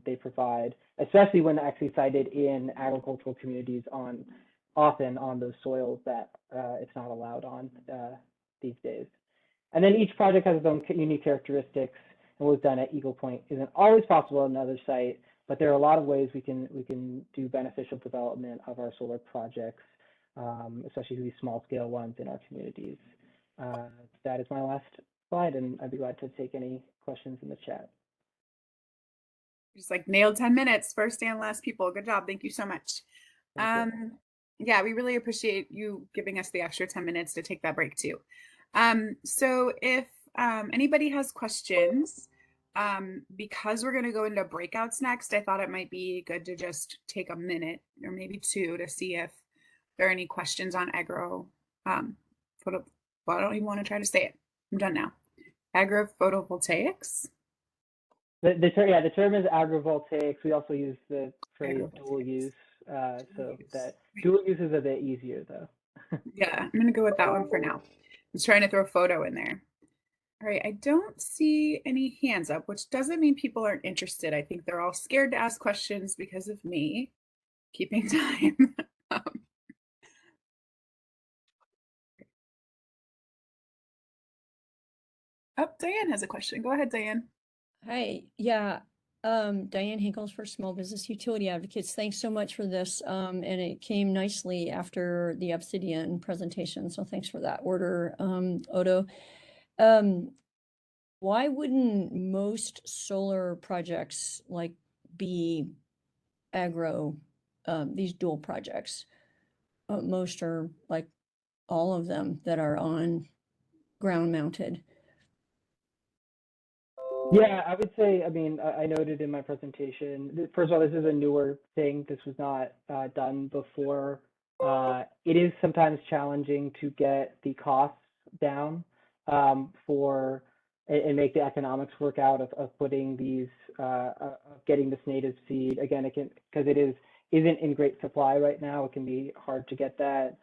they provide, especially when actually sited in agricultural communities often on those soils that it's not allowed on these days. And then each project has its own unique characteristics, and what was done at Eagle Point isn't always possible at another site, but there are a lot of ways we can do beneficial development of our solar projects, especially these small scale ones in our communities. that is my last slide, and I'd be glad to take any questions in the chat. Just like nailed 10 minutes, first and last people. Good job. Thank you so much. Yeah, we really appreciate you giving us the extra 10 minutes to take that break too. So if anybody has questions, because we're going to go into breakouts next, I thought it might be good to just take a minute or maybe two to see if there are any questions on agro. Well, I don't even want to try to say it. I'm done now. Agrophotovoltaics. The term is agrivoltaics. We also use the phrase dual use, so that dual use is a bit easier though. Yeah, I'm gonna go with that one for now. I was trying to throw photo in there. All right, I don't see any hands up, which doesn't mean people aren't interested. I think they're all scared to ask questions because of me keeping time. Oh, Diane has a question. Go ahead, Diane. Hi, yeah, Diane Hinkles for Small Business Utility Advocates. Thanks so much for this. And it came nicely after the Obsidian presentation. So thanks for that order, Odo. Why wouldn't most solar projects like be agro, these dual projects? Most are like all of them that are on ground mounted. Yeah, I would say, I mean, I noted in my presentation, first of all, this is a newer thing. This was not done before. It is sometimes challenging to get the costs down and make the economics work out of putting these, getting this native seed. Again, it can, because isn't in great supply right now, it can be hard to get that.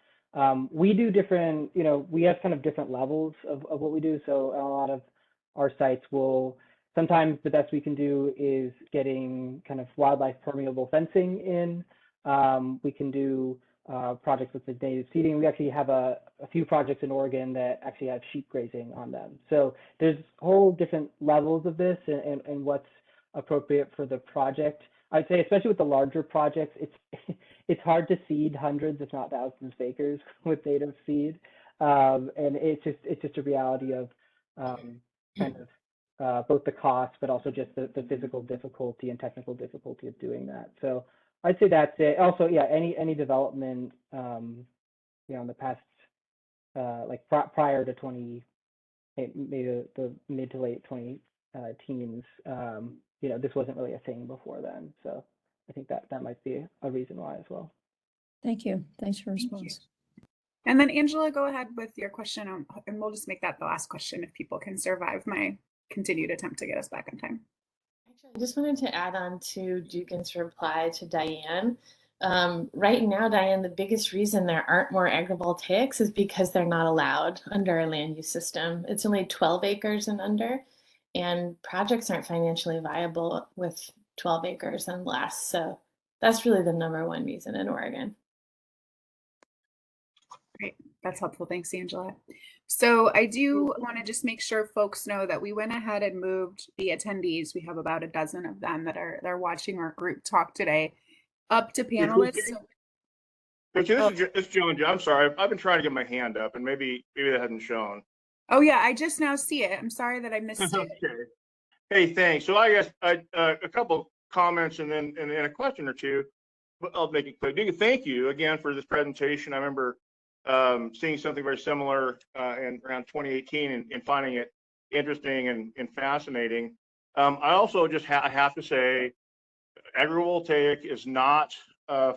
We do different, we have kind of different levels of what we do. So a lot of our sites will, sometimes the best we can do is getting kind of wildlife permeable fencing in. We can do projects with the native seeding. We actually have a few projects in Oregon that actually have sheep grazing on them. So there's whole different levels of this and what's appropriate for the project. I'd say, especially with the larger projects, it's hard to seed hundreds, if not thousands of acres with native seed. And it's just a reality of kind of both the cost, but also just the physical difficulty and technical difficulty of doing that. So I'd say that's it. Also, yeah, any development, in the past, like prior to maybe the mid to late 20 teens, this wasn't really a thing before then. So I think that might be a reason why as well. Thank you. Thanks for response. And then Angela, go ahead with your question, and we'll just make that the last question if people can survive my continued attempt to get us back on time. Actually, I just wanted to add on to Dugan's reply to Diane. Right now, Diane, the biggest reason there aren't more agrivoltaics is because they're not allowed under our land use system. It's only 12 acres and under, and projects aren't financially viable with 12 acres and less. So that's really the #1 reason in Oregon. Great, that's helpful. Thanks, Angela. So I do want to just make sure folks know that we went ahead and moved the attendees. We have about a dozen of them that are watching our group talk today up to panelists. This is John. I'm sorry. I've been trying to get my hand up, and maybe that hasn't shown. Oh yeah, I just now see it. I'm sorry that I missed it. Okay. Hey, thanks. So I guess a couple comments and then a question or two. But I'll make it quick. Thank you again for this presentation. I remember seeing something very similar in around 2018 and finding it interesting and fascinating. I also just have to say, agrivoltaic is not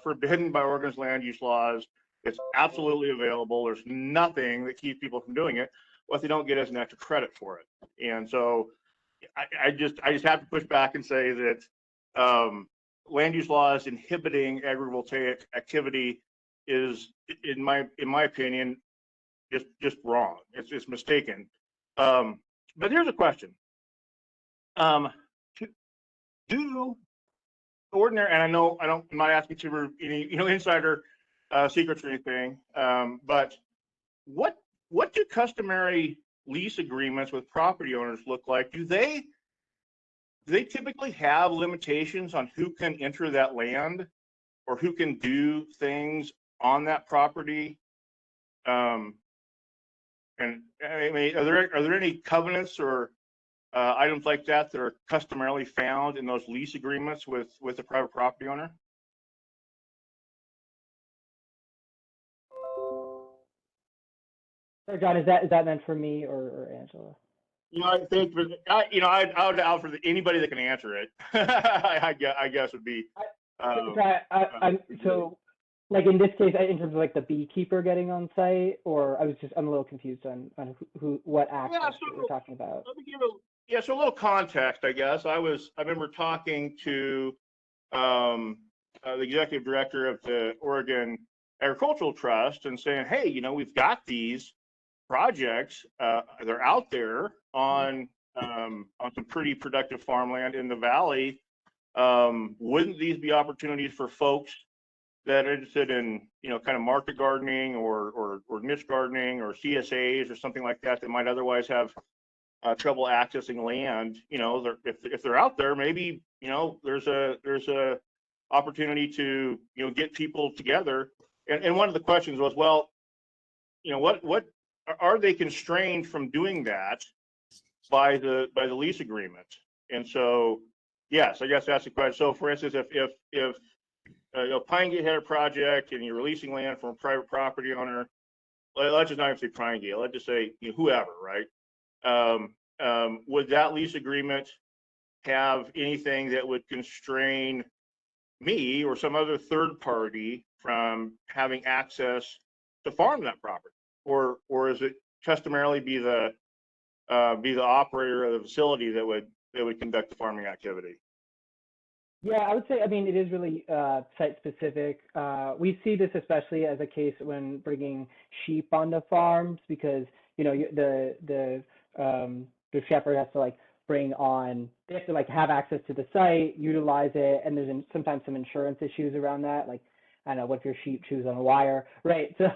forbidden by Oregon's land use laws. It's absolutely available. There's nothing that keeps people from doing it. What they don't get is an extra credit for it. And so I just have to push back and say that land use laws inhibiting agrivoltaic activity is, in my opinion, just wrong. It's mistaken. But here's a question: do ordinary, and I'm not asking to any insider secrets or anything, but what do customary lease agreements with property owners look like? Do they typically have limitations on who can enter that land or who can do things on that property? And I mean, are there any covenants or items like that that are customarily found in those lease agreements with the private property owner? So John, is that meant for me or Angela? I think I would out for anybody that can answer it. I guess would be. So, like in this case, in terms of like the beekeeper getting on site, or I'm a little confused on what access we're talking about. Let me give so a little context, I guess. I remember talking to the executive director of the Oregon Agricultural Trust and saying, hey, we've got these projects, they're out there on some pretty productive farmland in the valley. Wouldn't these be opportunities for folks that are interested in, kind of market gardening or niche gardening or CSAs or something like that might otherwise have trouble accessing land? If they're out there, maybe there's a opportunity to get people together. And one of the questions was, well, what are they constrained from doing that by the lease agreement? And so, yes, I guess that's the question. So, for instance, if Pine Gate had a project and you're releasing land from a private property owner, let's just not even say Pine Gate, let's just say whoever, right? Would that lease agreement have anything that would constrain me or some other third party from having access to farm that property, or is it customarily be the operator of the facility that would conduct the farming activity? Yeah, I would say, I mean, it is really site specific. We see this especially as a case when bringing sheep onto farms, because the shepherd has to like they have to like have access to the site, utilize it, and there's sometimes some insurance issues around that. Like, I don't know, what if your sheep chews on a wire, right? So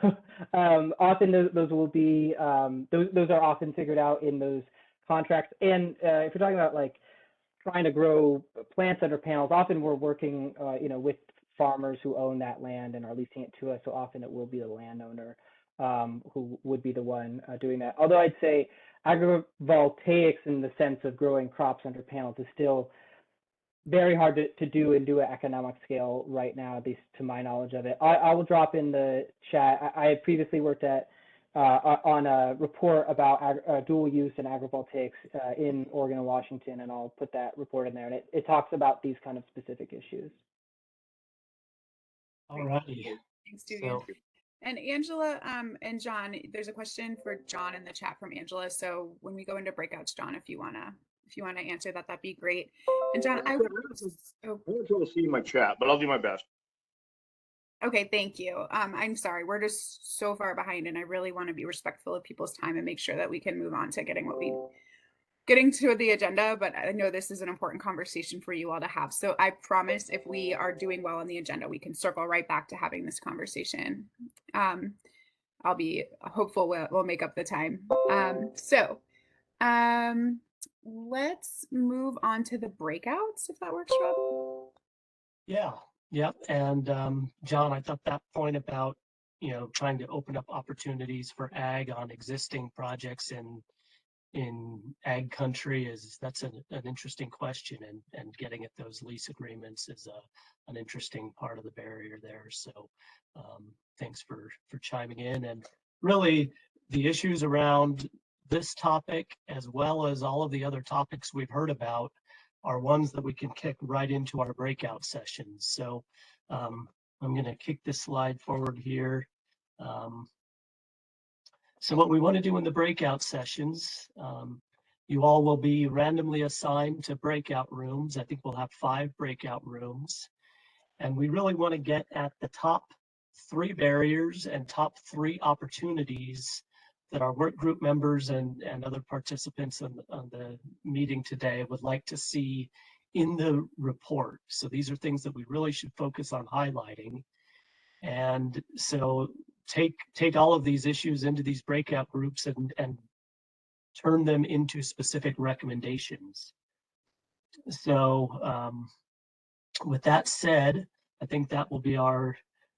often those will be those are often figured out in those contracts. And if you're talking about like trying to grow plants under panels, often we're working with farmers who own that land and are leasing it to us. So often it will be the landowner who would be the one doing that. Although I'd say agrivoltaics in the sense of growing crops under panels is still very hard to do and do at economic scale right now, at least to my knowledge of it. I will drop in the chat. I had previously worked on a report about dual use and agrivoltaics in Oregon and Washington, and I'll put that report in there. And it talks about these kind of specific issues. All righty. Thanks, Dugan. And Angela and John, there's a question for John in the chat from Angela. So when we go into breakouts, John, if you wanna answer that, that'd be great. And John, I don't see my chat, but I'll do my best. Okay, thank you. I'm sorry, we're just so far behind, and I really want to be respectful of people's time and make sure that we can move on to getting to the agenda, but I know this is an important conversation for you all to have. So I promise if we are doing well on the agenda, we can circle right back to having this conversation. I'll be hopeful we'll make up the time. Let's move on to the breakouts, if that works, Rob. Yeah. And John, I thought that point about, trying to open up opportunities for ag on existing projects in ag country that's an interesting question, and getting at those lease agreements is an interesting part of the barrier there. So thanks for chiming in. And really the issues around this topic, as well as all of the other topics we've heard about, are ones that we can kick right into our breakout sessions. So I'm going to kick this slide forward here. So what we want to do in the breakout sessions, you all will be randomly assigned to breakout rooms. I think we'll have 5 breakout rooms. And we really want to get at the top 3 barriers and top 3 opportunities that our work group members and other participants on the meeting today would like to see in the report. So these are things that we really should focus on highlighting. And so take all of these issues into these breakout groups and turn them into specific recommendations. So with that said, I think that will be our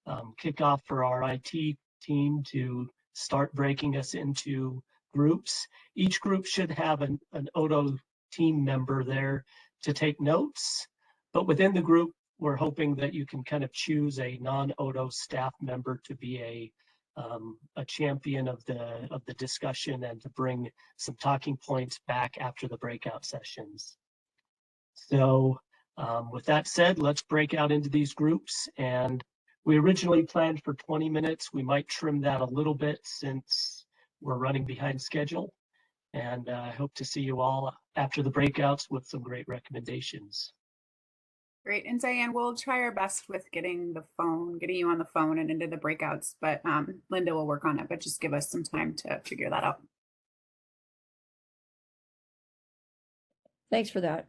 kickoff for our IT team to start breaking us into groups. Each group should have an ODO team member there to take notes, but within the group, we're hoping that you can kind of choose a non-ODO staff member to be a champion of the discussion and to bring some talking points back after the breakout sessions. So with that said, let's break out into these groups. And we originally planned for 20 minutes. We might trim that a little bit since we're running behind schedule. And I hope to see you all after the breakouts with some great recommendations. Great. And Diane, we'll try our best with getting you on the phone and into the breakouts, but Linda will work on it, but just give us some time to figure that out. Thanks for that.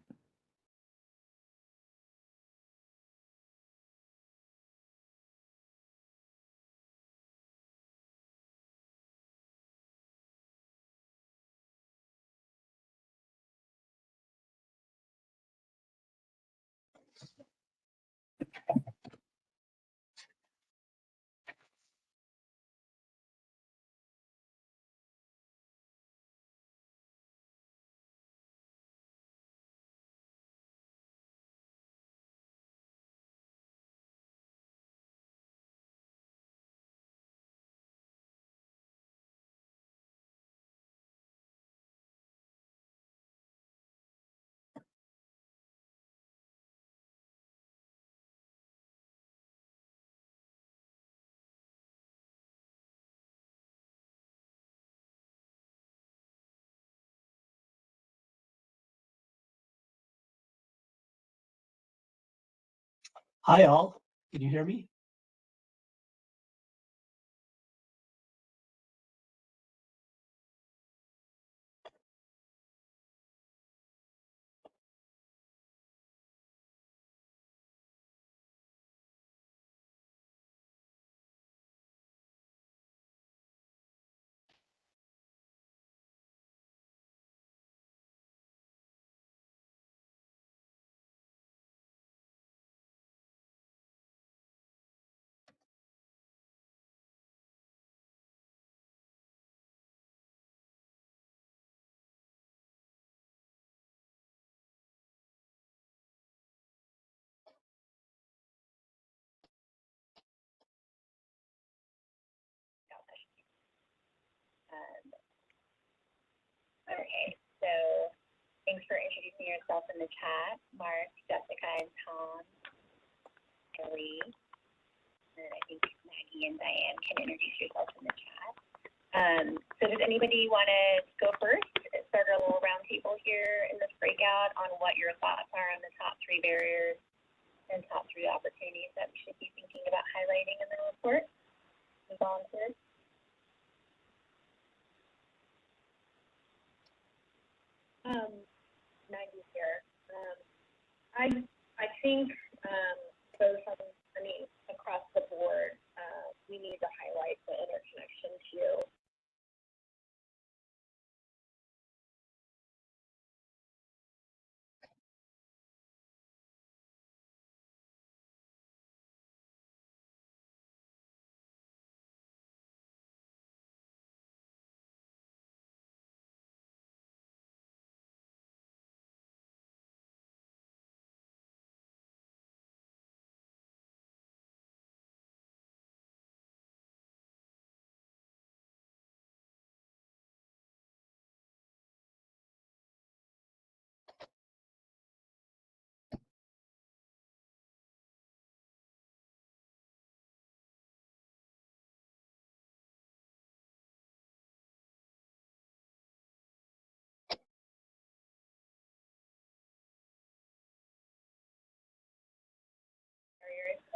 Hi all, can you hear me? Okay, so thanks for introducing yourself in the chat, Mark, Jessica, and Tom, Ellie, and I think Maggie and Diane can introduce yourself in the chat. So does anybody want to go first? Start a little round table here in this breakout on what your thoughts are on the top 3 barriers and top 3 opportunities that we should be thinking about highlighting in the report? Any volunteers? Maggie here. I think both on, across the board, we need to highlight the interconnection too.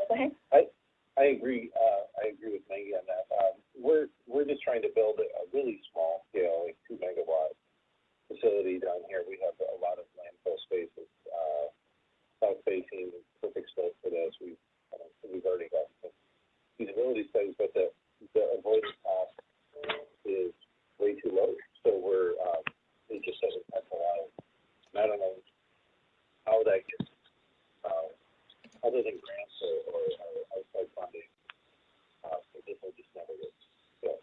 Go ahead. I agree. I agree with Maggie on that. We're just trying to build a really small scale, like 2 megawatt facility down here. We have a lot of landfill spaces, south facing, perfect slope for this. We've already got some feasibility studies, but the avoidance cost is way too low. So it just doesn't pencil out. And I don't know how that gets. Other than grants or outside funding, it just never gets built.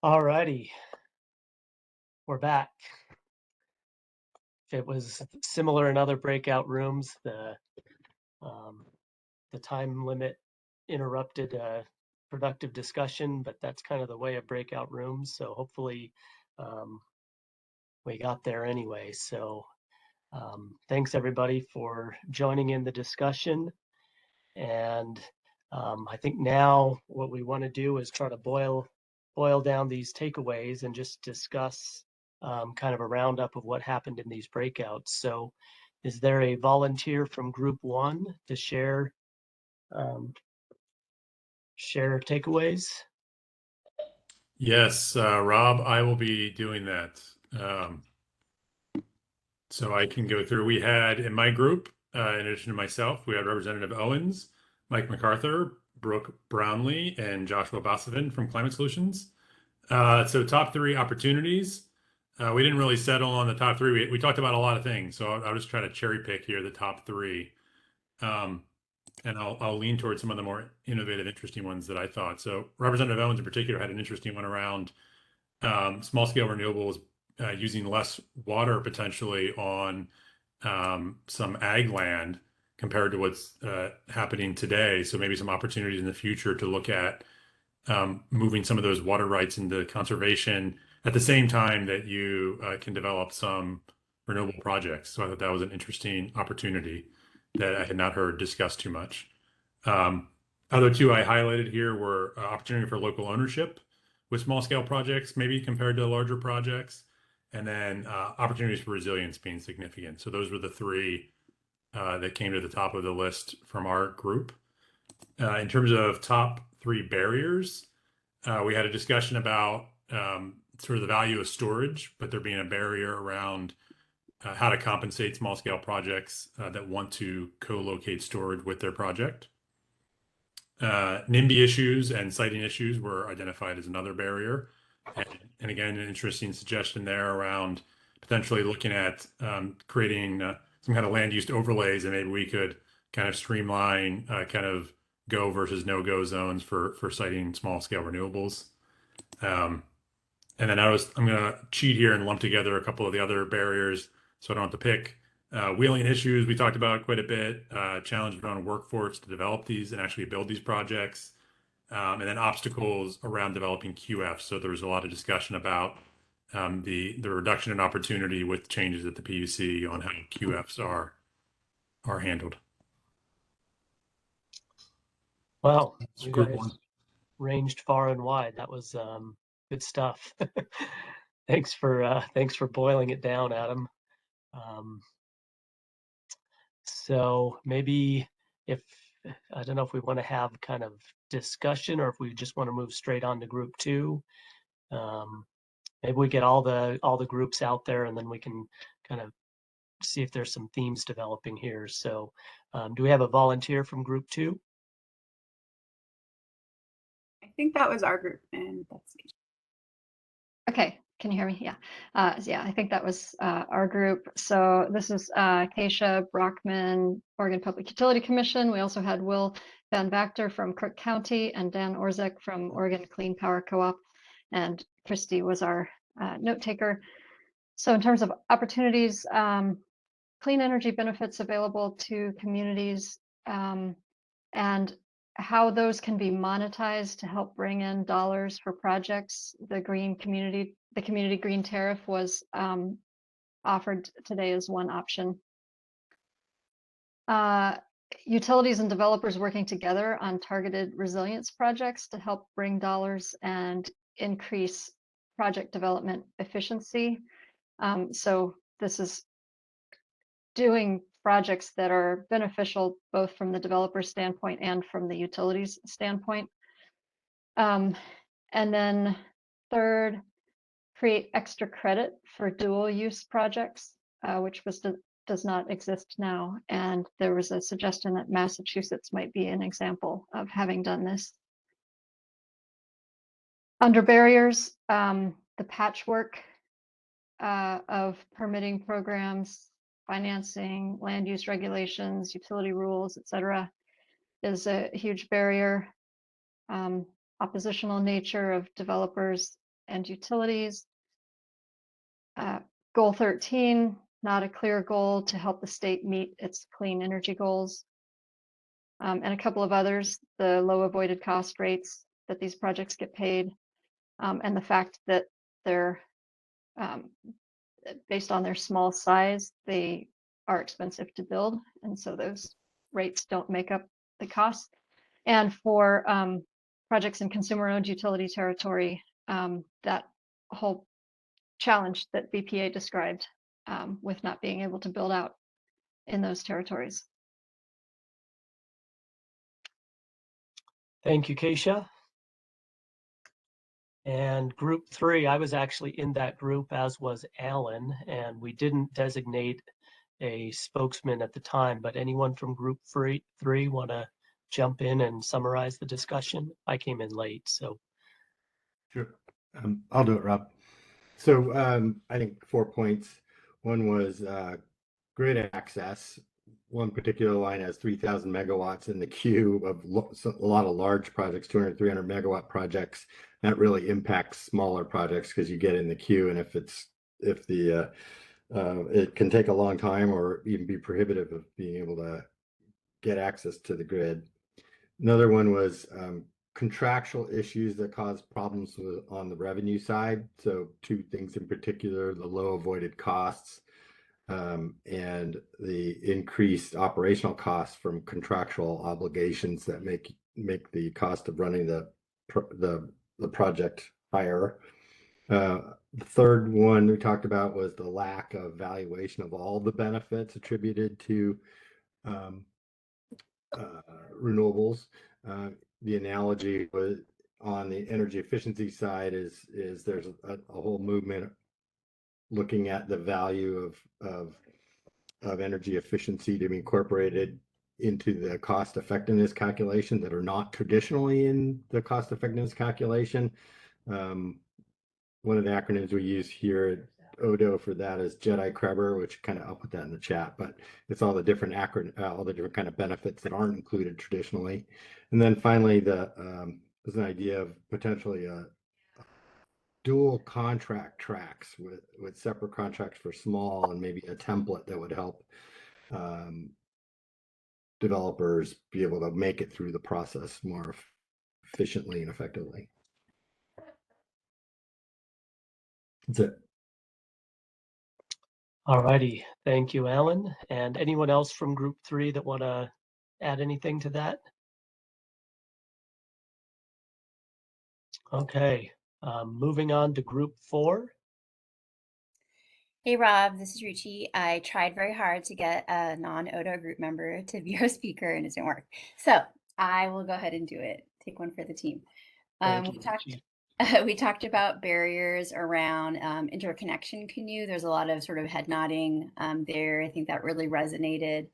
All righty, we're back. It was similar in other breakout rooms. The time limit interrupted productive discussion, but that's kind of the way of breakout rooms. So hopefully we got there anyway. So thanks everybody for joining in the discussion. And I think now what we want to do is try to boil down these takeaways and just discuss kind of a roundup of what happened in these breakouts. So is there a volunteer from group one to share takeaways? Yes, Rob, I will be doing that. So I can go through. We had in my group, in addition to myself, we had Representative Owens, Mike MacArthur, Brooke Brownlee, and Joshua Bossevin from Climate Solutions. So top three opportunities. We didn't really settle on the top three. We talked about a lot of things, so I'll just try to cherry pick here the top three. And I'll lean towards some of the more innovative, interesting ones that I thought. So Representative Owens in particular had an interesting one around small scale renewables using less water potentially on some ag land compared to what's happening today. So maybe some opportunities in the future to look at moving some of those water rights into conservation at the same time that you can develop some renewable projects. So I thought that was an interesting opportunity that I had not heard discussed too much. Other two I highlighted here were opportunity for local ownership with small scale projects, maybe compared to larger projects, and then opportunities for resilience being significant. So those were the three that came to the top of the list from our group. In terms of top three barriers, we had a discussion about sort of the value of storage, but there being a barrier around how to compensate small scale projects that want to co-locate storage with their project. NIMBY issues and siting issues were identified as another barrier. And again, an interesting suggestion there around potentially looking at creating some kind of land use overlays, and maybe we could kind of streamline kind of go versus no-go zones for siting small scale renewables. And then I'm going to cheat here and lump together a couple of the other barriers so I don't have to pick. Wheeling issues, we talked about quite a bit. Challenges around workforce to develop these and actually build these projects. And then obstacles around developing QF. So there was a lot of discussion about the reduction in opportunity with changes at the PUC on how QFs are handled. Wow, That's you group guys one. ranged far and wide. That was good stuff. Thanks for boiling it down, Adam. So maybe I don't know if we want to have kind of discussion or if we just want to move straight on to group two. Maybe we get all the groups out there and then we can kind of see if there's some themes developing here. So do we have a volunteer from group two? I think that was our group, and that's me. Okay, can you hear me? Yeah. Yeah, I think that was our group. So this is Keisha Brockman, Oregon Public Utility Commission. We also had Will Van Vactor from Crook County and Dan Orzek from Oregon Clean Power Co-op. And Christy was our note taker. So in terms of opportunities, clean energy benefits available to communities, and how those can be monetized to help bring in dollars for projects. The community green tariff was offered today as one option. Utilities and developers working together on targeted resilience projects to help bring dollars and increase project development efficiency. So this is doing projects that are beneficial both from the developer standpoint and from the utilities standpoint. And then third, create extra credit for dual use projects, which does not exist now. And there was a suggestion that Massachusetts might be an example of having done this. Under barriers, the patchwork of permitting programs, financing, land use regulations, utility rules, et cetera, is a huge barrier. Oppositional nature of developers and utilities. Goal 13, not a clear goal to help the state meet its clean energy goals. And a couple of others, the low avoided cost rates that these projects get paid, and the fact that they're, based on their small size, they are expensive to build. And so those rates don't make up the cost. And for projects in consumer-owned utility territory, that whole challenge that BPA described with not being able to build out in those territories. Thank you, Keisha. And group 3, I was actually in that group, as was Alan, and we didn't designate a spokesman at the time, but anyone from group 3 want to jump in and summarize the discussion? I came in late, so. Sure. I'll do it, Rob. So I think 4 points. One was grid access. One particular line has 3,000 megawatts in the queue of a lot of large projects, 200, 300 megawatt projects. That really impacts smaller projects because you get in the queue, and if it can take a long time or even be prohibitive of being able to get access to the grid. Another one was contractual issues that cause problems on the revenue side. So 2 things in particular: the low avoided costs and the increased operational costs from contractual obligations that make the cost of running the project higher. The third one we talked about was the lack of valuation of all the benefits attributed to renewables. The analogy was on the energy efficiency side is there's a whole movement looking at the value of energy efficiency to be incorporated into the cost effectiveness calculation that are not traditionally in the cost effectiveness calculation. One of the acronyms we use here at Odo for that is Jedi Krebber, which I'll put that in the chat, but it's all the different all the different kind of benefits that aren't included traditionally. And then finally, there's an idea of potentially dual contract tracks with separate contracts for small, and maybe a template that would help developers be able to make it through the process more efficiently and effectively. That's it. All righty. Thank you, Alan. And anyone else from group 3 that want to add anything to that? Okay. Moving on to group 4. Hey Rob, this is Ruchi. I tried very hard to get a non-Odo group member to be our speaker and it didn't work. So I will go ahead and do it. Take one for the team. We talked about barriers around interconnection canoe. There's a lot of sort of head nodding there. I think that really resonated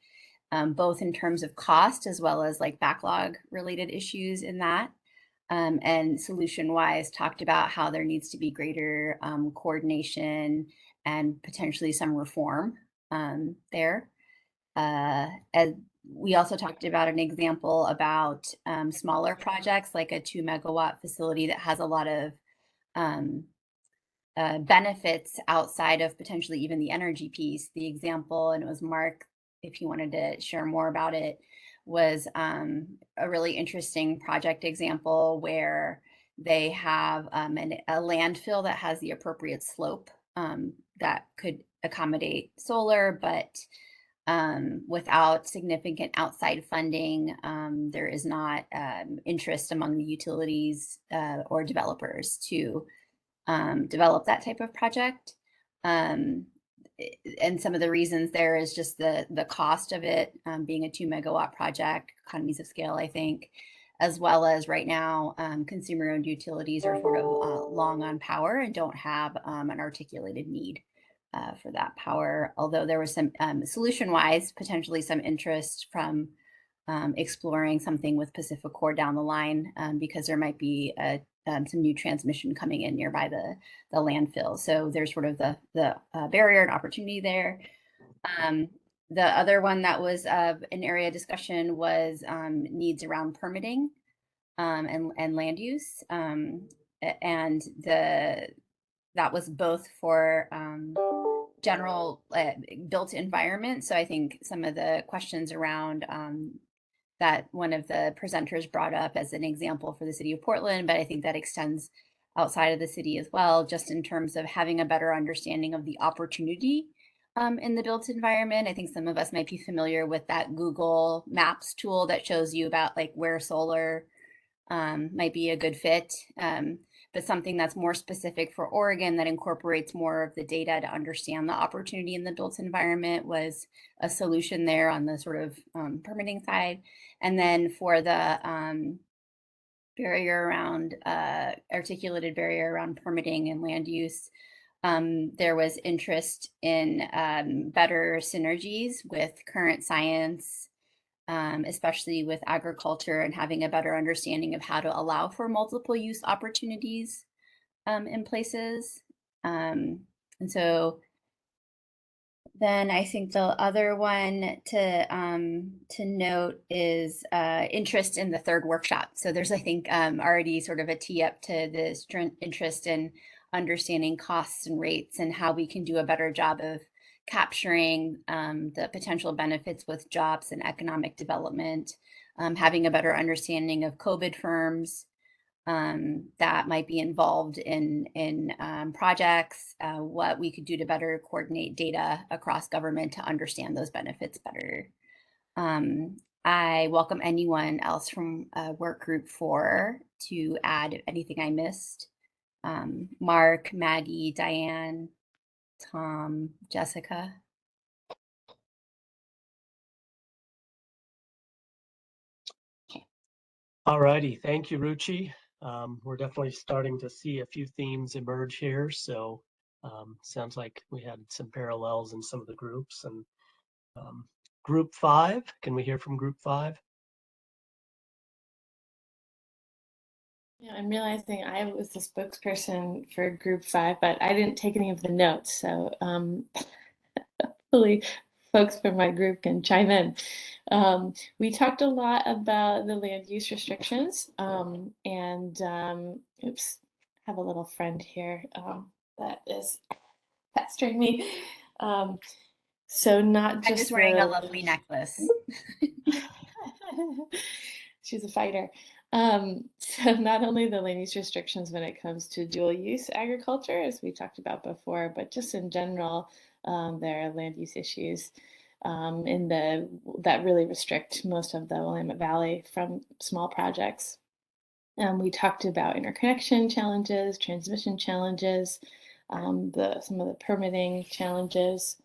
both in terms of cost as well as like backlog related issues in that. And solution wise talked about how there needs to be greater coordination and potentially some reform there. And we also talked about an example about smaller projects like a 2 megawatt facility that has a lot of benefits outside of potentially even the energy piece. The example, and it was Mark, if you wanted to share more about it, was a really interesting project example where they have a landfill that has the appropriate slope that could accommodate solar, but without significant outside funding, there is not interest among the utilities or developers to develop that type of project. And some of the reasons there is just the cost of it being a 2 megawatt project, economies of scale, I think, as well as right now, consumer-owned utilities are sort of long on power and don't have an articulated need for that power. Although there was some solution-wise, potentially some interest from exploring something with PacifiCorp down the line because there might be some new transmission coming in nearby the landfill. So there's sort of the barrier and opportunity there. The other one that was an area of discussion was needs around permitting and land use. and that was both for general built environment. So I think some of the questions around that one of the presenters brought up as an example for the city of Portland, but I think that extends outside of the city as well, just in terms of having a better understanding of the opportunity in the built environment. I think some of us might be familiar with that Google Maps tool that shows you about like where solar might be a good fit. But something that's more specific for Oregon that incorporates more of the data to understand the opportunity in the built environment was a solution there on the sort of permitting side. And then for the barrier around, articulated barrier around permitting and land use, there was interest in better synergies with current science, especially with agriculture, and having a better understanding of how to allow for multiple use opportunities in places. And so then I think the other one to note is interest in the third workshop. So there's, I think, already sort of a tee up to this interest in understanding costs and rates and how we can do a better job of capturing the potential benefits with jobs and economic development, having a better understanding of COVID firms that might be involved in projects, what we could do to better coordinate data across government to understand those benefits better. I welcome anyone else from work group 4 to add anything I missed. Mark, Maggie, Diane, Tom, Jessica. All righty, thank you, Ruchi. We're definitely starting to see a few themes emerge here. So sounds like we had some parallels in some of the groups. And group 5, can we hear from group 5? Yeah, I'm realizing I was the spokesperson for group 5, but I didn't take any of the notes. So hopefully folks from my group can chime in. We talked a lot about the land use restrictions and oops, I have a little friend here that is pestering me. So not just I'm just wearing a lovely necklace. She's a fighter. So not only the land use restrictions when it comes to dual use agriculture, as we talked about before, but just in general, there are land use issues that really restrict most of the Willamette Valley from small projects. We talked about interconnection challenges, transmission challenges, some of the permitting challenges.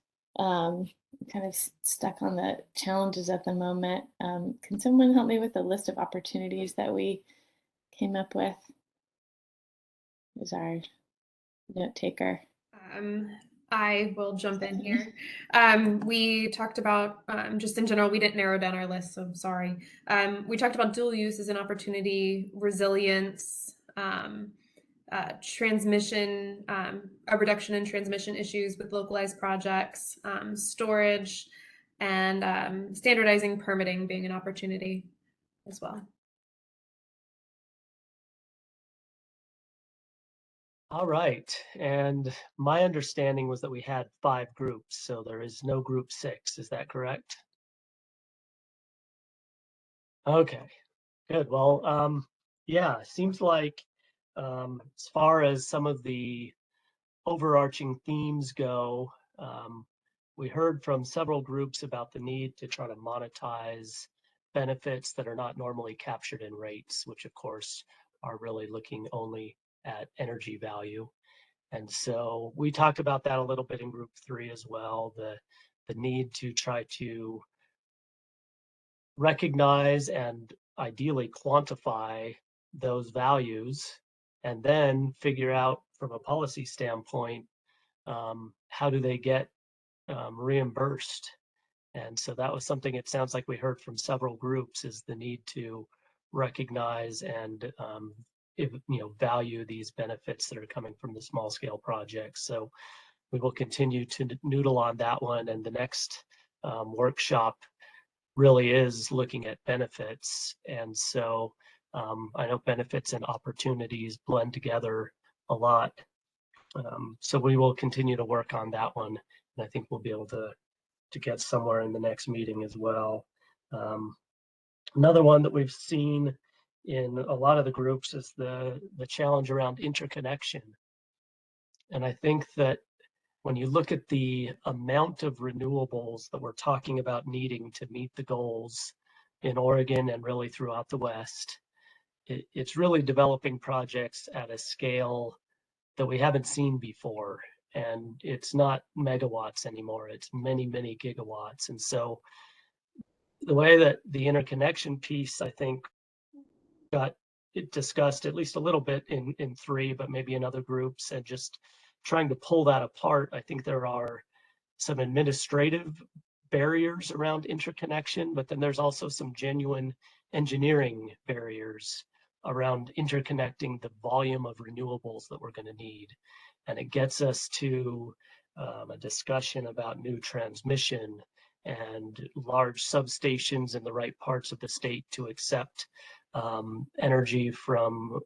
Kind of stuck on the challenges at the moment. Can someone help me with the list of opportunities that we came up with? Who's our note taker? I will jump in here. We talked about, just in general, we didn't narrow down our list, so I'm sorry. We talked about dual use as an opportunity, resilience, transmission, a reduction in transmission issues with localized projects, storage, and standardizing permitting being an opportunity as well. All right, and my understanding was that we had 5 groups, so there is no group 6, is that correct? Okay, good. Well, yeah, seems like as far as some of the overarching themes go, we heard from several groups about the need to try to monetize benefits that are not normally captured in rates, which of course are really looking only at energy value. And so we talked about that a little bit in group 3 as well, the need to try to recognize and ideally quantify those values, and then figure out from a policy standpoint, how do they get reimbursed? And so that was something it sounds like we heard from several groups, is the need to recognize and value these benefits that are coming from the small scale projects. So we will continue to noodle on that one, and the next workshop really is looking at benefits. And so I know benefits and opportunities blend together a lot. So we will continue to work on that one, and I think we'll be able to get somewhere in the next meeting as well. Another one that we've seen in a lot of the groups is the challenge around interconnection. And I think that when you look at the amount of renewables that we're talking about needing to meet the goals in Oregon and really throughout the West, it's really developing projects at a scale that we haven't seen before. And it's not megawatts anymore, it's many, many gigawatts. And so the way that the interconnection piece, I think, got discussed at least a little bit in 3, but maybe in other groups, and just trying to pull that apart, I think there are some administrative barriers around interconnection, but then there's also some genuine engineering barriers around interconnecting the volume of renewables that we're going to need. And it gets us to a discussion about new transmission and large substations in the right parts of the state to accept energy from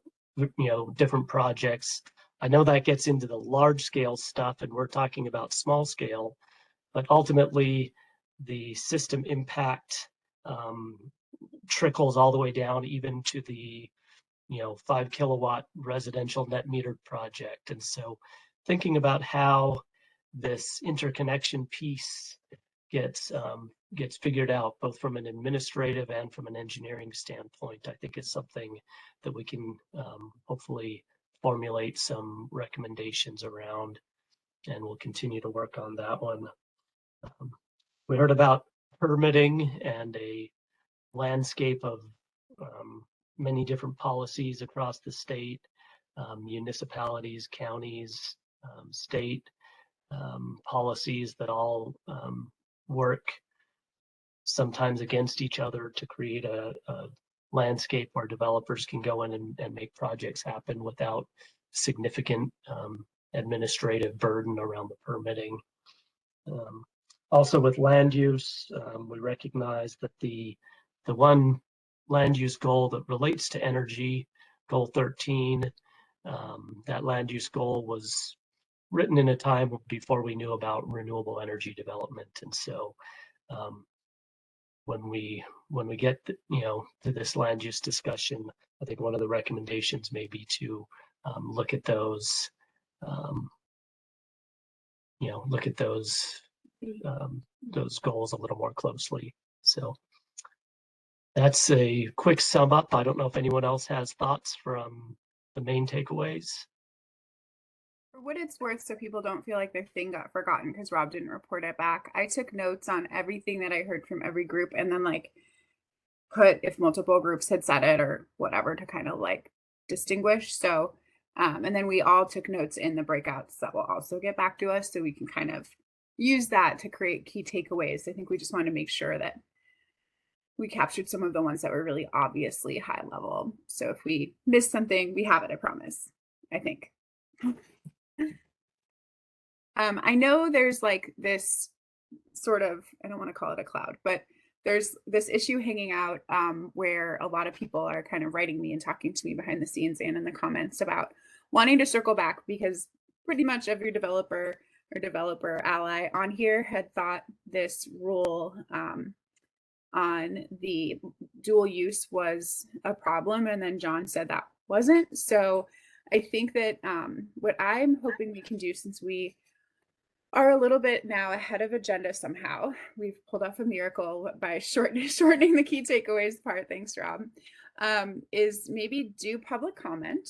different projects. I know that gets into the large scale stuff, and we're talking about small scale, but ultimately the system impact trickles all the way down even to the 5 kilowatt residential net metered project. And so thinking about how this interconnection piece gets figured out, both from an administrative and from an engineering standpoint, I think is something that we can hopefully formulate some recommendations around, and we'll continue to work on that one. We heard about permitting and a landscape of many different policies across the state, municipalities, counties, state policies that all work sometimes against each other to create a landscape where developers can go in and make projects happen without significant administrative burden around the permitting. Also with land use, we recognize that the one land use goal that relates to energy, goal 13, that land use goal was written in a time before we knew about renewable energy development. And so when we get to this land use discussion, I think one of the recommendations may be to look at those those goals a little more closely. So that's a quick sum up. I don't know if anyone else has thoughts from the main takeaways. For what it's worth, so people don't feel like their thing got forgotten because Rob didn't report it back, I took notes on everything that I heard from every group, and then put if multiple groups had said it or whatever to kind of distinguish. So and then we all took notes in the breakouts that will also get back to us, so we can kind of use that to create key takeaways. I think we just want to make sure that we captured some of the ones that were really obviously high level. So if we missed something, we have it, I promise, I think. I know there's this sort of, I don't want to call it a cloud, but there's this issue hanging out where a lot of people are kind of writing me and talking to me behind the scenes and in the comments about wanting to circle back, because pretty much every developer or developer ally on here had thought this rule on the dual use was a problem, and then John said that wasn't. So I think that what I'm hoping we can do, since we are a little bit now ahead of agenda somehow, we've pulled off a miracle by shortening the key takeaways part, thanks Rob, is maybe do public comment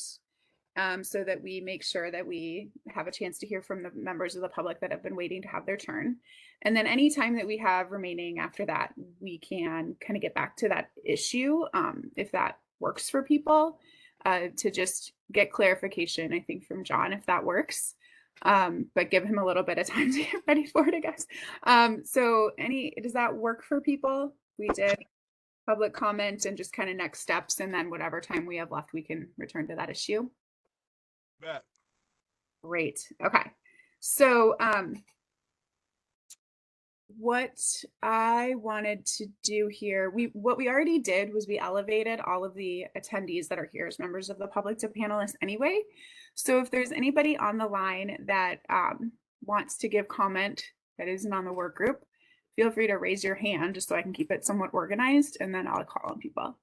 so that we make sure that we have a chance to hear from the members of the public that have been waiting to have their turn. And then any time that we have remaining after that, we can kind of get back to that issue if that works for people, to just get clarification, I think, from John, if that works. But give him a little bit of time to get ready for it, I guess. So does that work for people? We did public comment and just kind of next steps, and then whatever time we have left, we can return to that issue. Bet. Great. Okay. So what I wanted to do here, what we already did was we elevated all of the attendees that are here as members of the public to panelists anyway. So if there's anybody on the line that wants to give comment that isn't on the work group, feel free to raise your hand just so I can keep it somewhat organized, and then I'll call on people.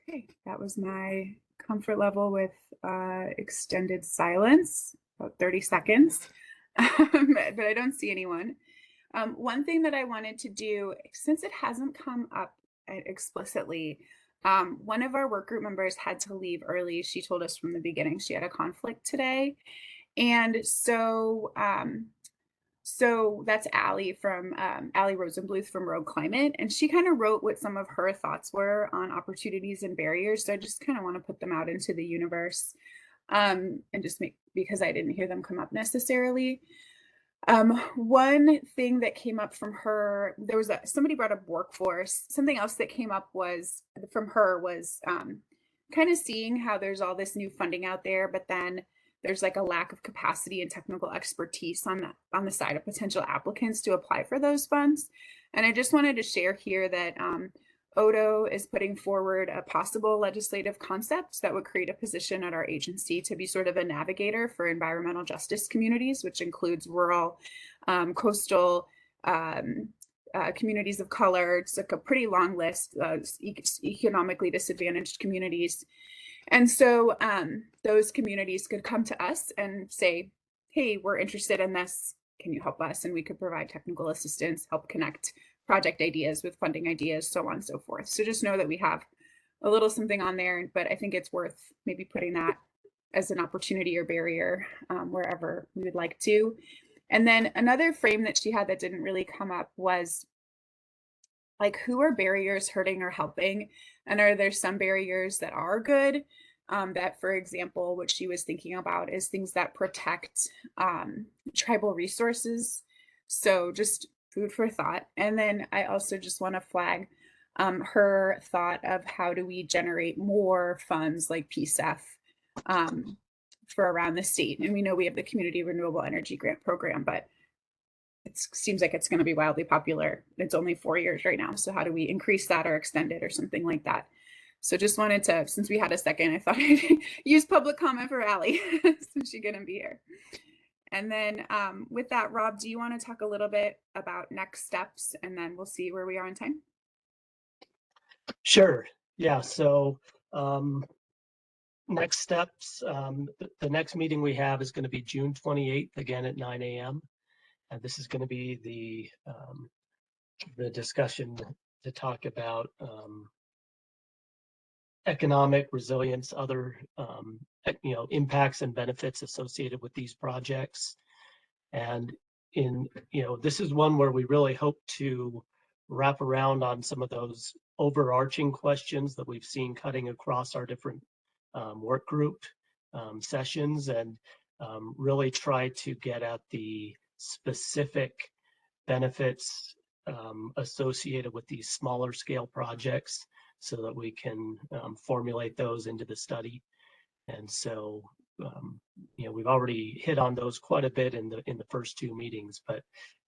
Okay, that was my comfort level with extended silence, about 30 seconds, but I don't see anyone. One thing that I wanted to do, since it hasn't come up explicitly, one of our work group members had to leave early. She told us from the beginning she had a conflict today. And so so that's Allie from Allie Rosenbluth from Rogue Climate, and she kind of wrote what some of her thoughts were on opportunities and barriers. So I just kind of want to put them out into the universe, and just because I didn't hear them come up necessarily. One thing that came up from her, there was somebody brought up workforce. Something else that came up from her was kind of seeing how there's all this new funding out there, but then there's like a lack of capacity and technical expertise on the side of potential applicants to apply for those funds. And I just wanted to share here that Odo is putting forward a possible legislative concept that would create a position at our agency to be sort of a navigator for environmental justice communities, which includes rural, coastal, communities of color. It's like a pretty long list of economically disadvantaged communities. And so those communities could come to us and say, hey, we're interested in this. Can you help us? And we could provide technical assistance, help connect project ideas with funding ideas, so on and so forth. So just know that we have a little something on there, but I think it's worth maybe putting that as an opportunity or barrier wherever we would like to. And then another frame that she had that didn't really come up was like, who are barriers hurting or helping? And are there some barriers that are good? That, for example, what she was thinking about is things that protect tribal resources. So just food for thought. And then I also just want to flag her thought of how do we generate more funds like PSEF for around the state. And we know we have the Community Renewable Energy Grant Program, but it seems like it's going to be wildly popular. It's only 4 years right now. So how do we increase that or extend it or something like that? So just wanted to, since we had a second, I thought I'd use public comment for Allie since she couldn't be here. And then with that, Rob, do you want to talk a little bit about next steps, and then we'll see where we are in time? Sure. Yeah. So next steps, the next meeting we have is going to be June 28th, again at 9 a.m. And this is going to be the discussion to talk about economic resilience, other impacts and benefits associated with these projects. And this is one where we really hope to wrap around on some of those overarching questions that we've seen cutting across our different work group sessions, and really try to get at the specific benefits associated with these smaller scale projects so that we can formulate those into the study. And so, we've already hit on those quite a bit in the first two meetings, but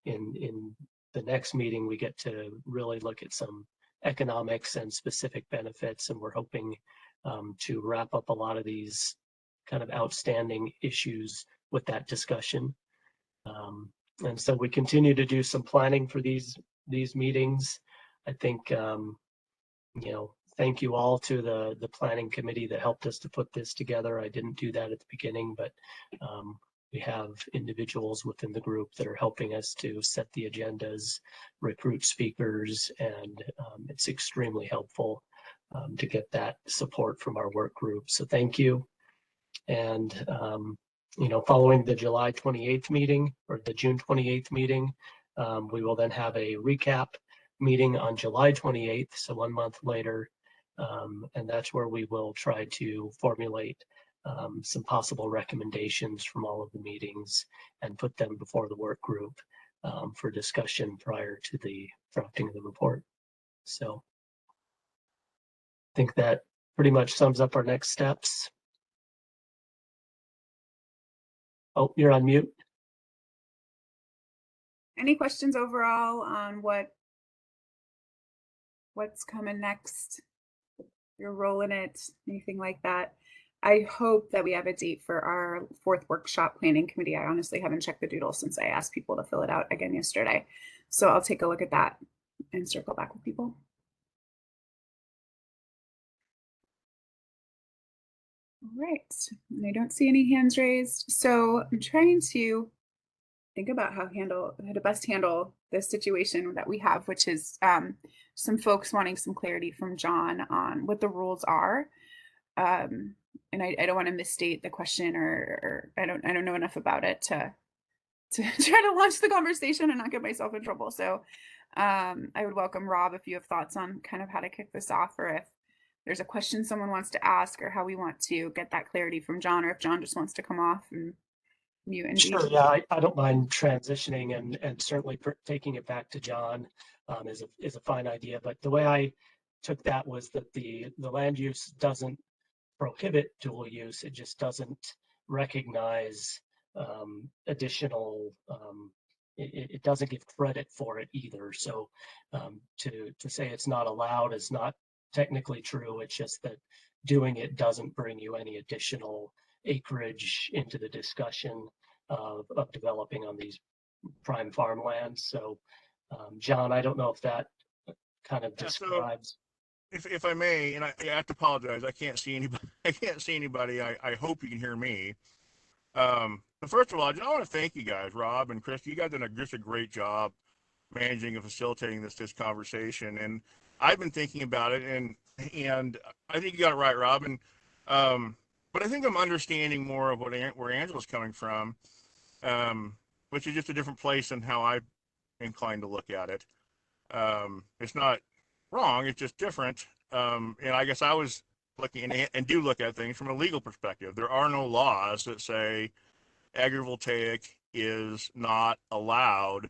in the next meeting, we get to really look at some economics and specific benefits, and we're hoping to wrap up a lot of these kind of outstanding issues with that discussion. And so we continue to do some planning for these meetings. I think, thank you all to the planning committee that helped us to put this together. I didn't do that at the beginning, but we have individuals within the group that are helping us to set the agendas, recruit speakers, and it's extremely helpful to get that support from our work group. So thank you. And following the July 28th meeting or the June 28th meeting, we will then have a recap meeting on July 28th, so 1 month later, and that's where we will try to formulate some possible recommendations from all of the meetings and put them before the work group for discussion prior to the drafting of the report. So I think that pretty much sums up our next steps. Oh, you're on mute. Any questions overall on what's coming next? Your role in it, anything like that? I hope that we have a date for our 4th workshop planning committee. I honestly haven't checked the doodle since I asked people to fill it out again yesterday. So I'll take a look at that and circle back with people. All right, and I don't see any hands raised. So I'm trying to think about how to best handle this situation that we have, which is some folks wanting some clarity from John on what the rules are. And I don't want to misstate the question, or I don't know enough about it to try to launch the conversation and not get myself in trouble. So I would welcome Rob if you have thoughts on kind of how to kick this off, or if there's a question someone wants to ask, or how we want to get that clarity from John, or if John just wants to come off and mute and Sure, yeah, I don't mind transitioning and certainly taking it back to John is a fine idea. But the way I took that was that the land use doesn't prohibit dual use. It just doesn't recognize additional, it doesn't give credit for it either. So to say it's not allowed is not technically true. It's just that doing it doesn't bring you any additional acreage into the discussion of developing on these prime farmlands. So John, I don't know if that kind of describes. If I may, and I have to apologize, I can't see anybody. I can't see anybody. I hope you can hear me. But first of all, I just want to thank you guys, Rob and Chris. You guys done just a great job managing and facilitating this conversation. And I've been thinking about it, and I think you got it right, Rob. And but I think I'm understanding more of where Angela's coming from, which is just a different place than how I'm inclined to look at it. It's not wrong, it's just different. And I guess I was looking and do look at things from a legal perspective. There are no laws that say agrivoltaic is not allowed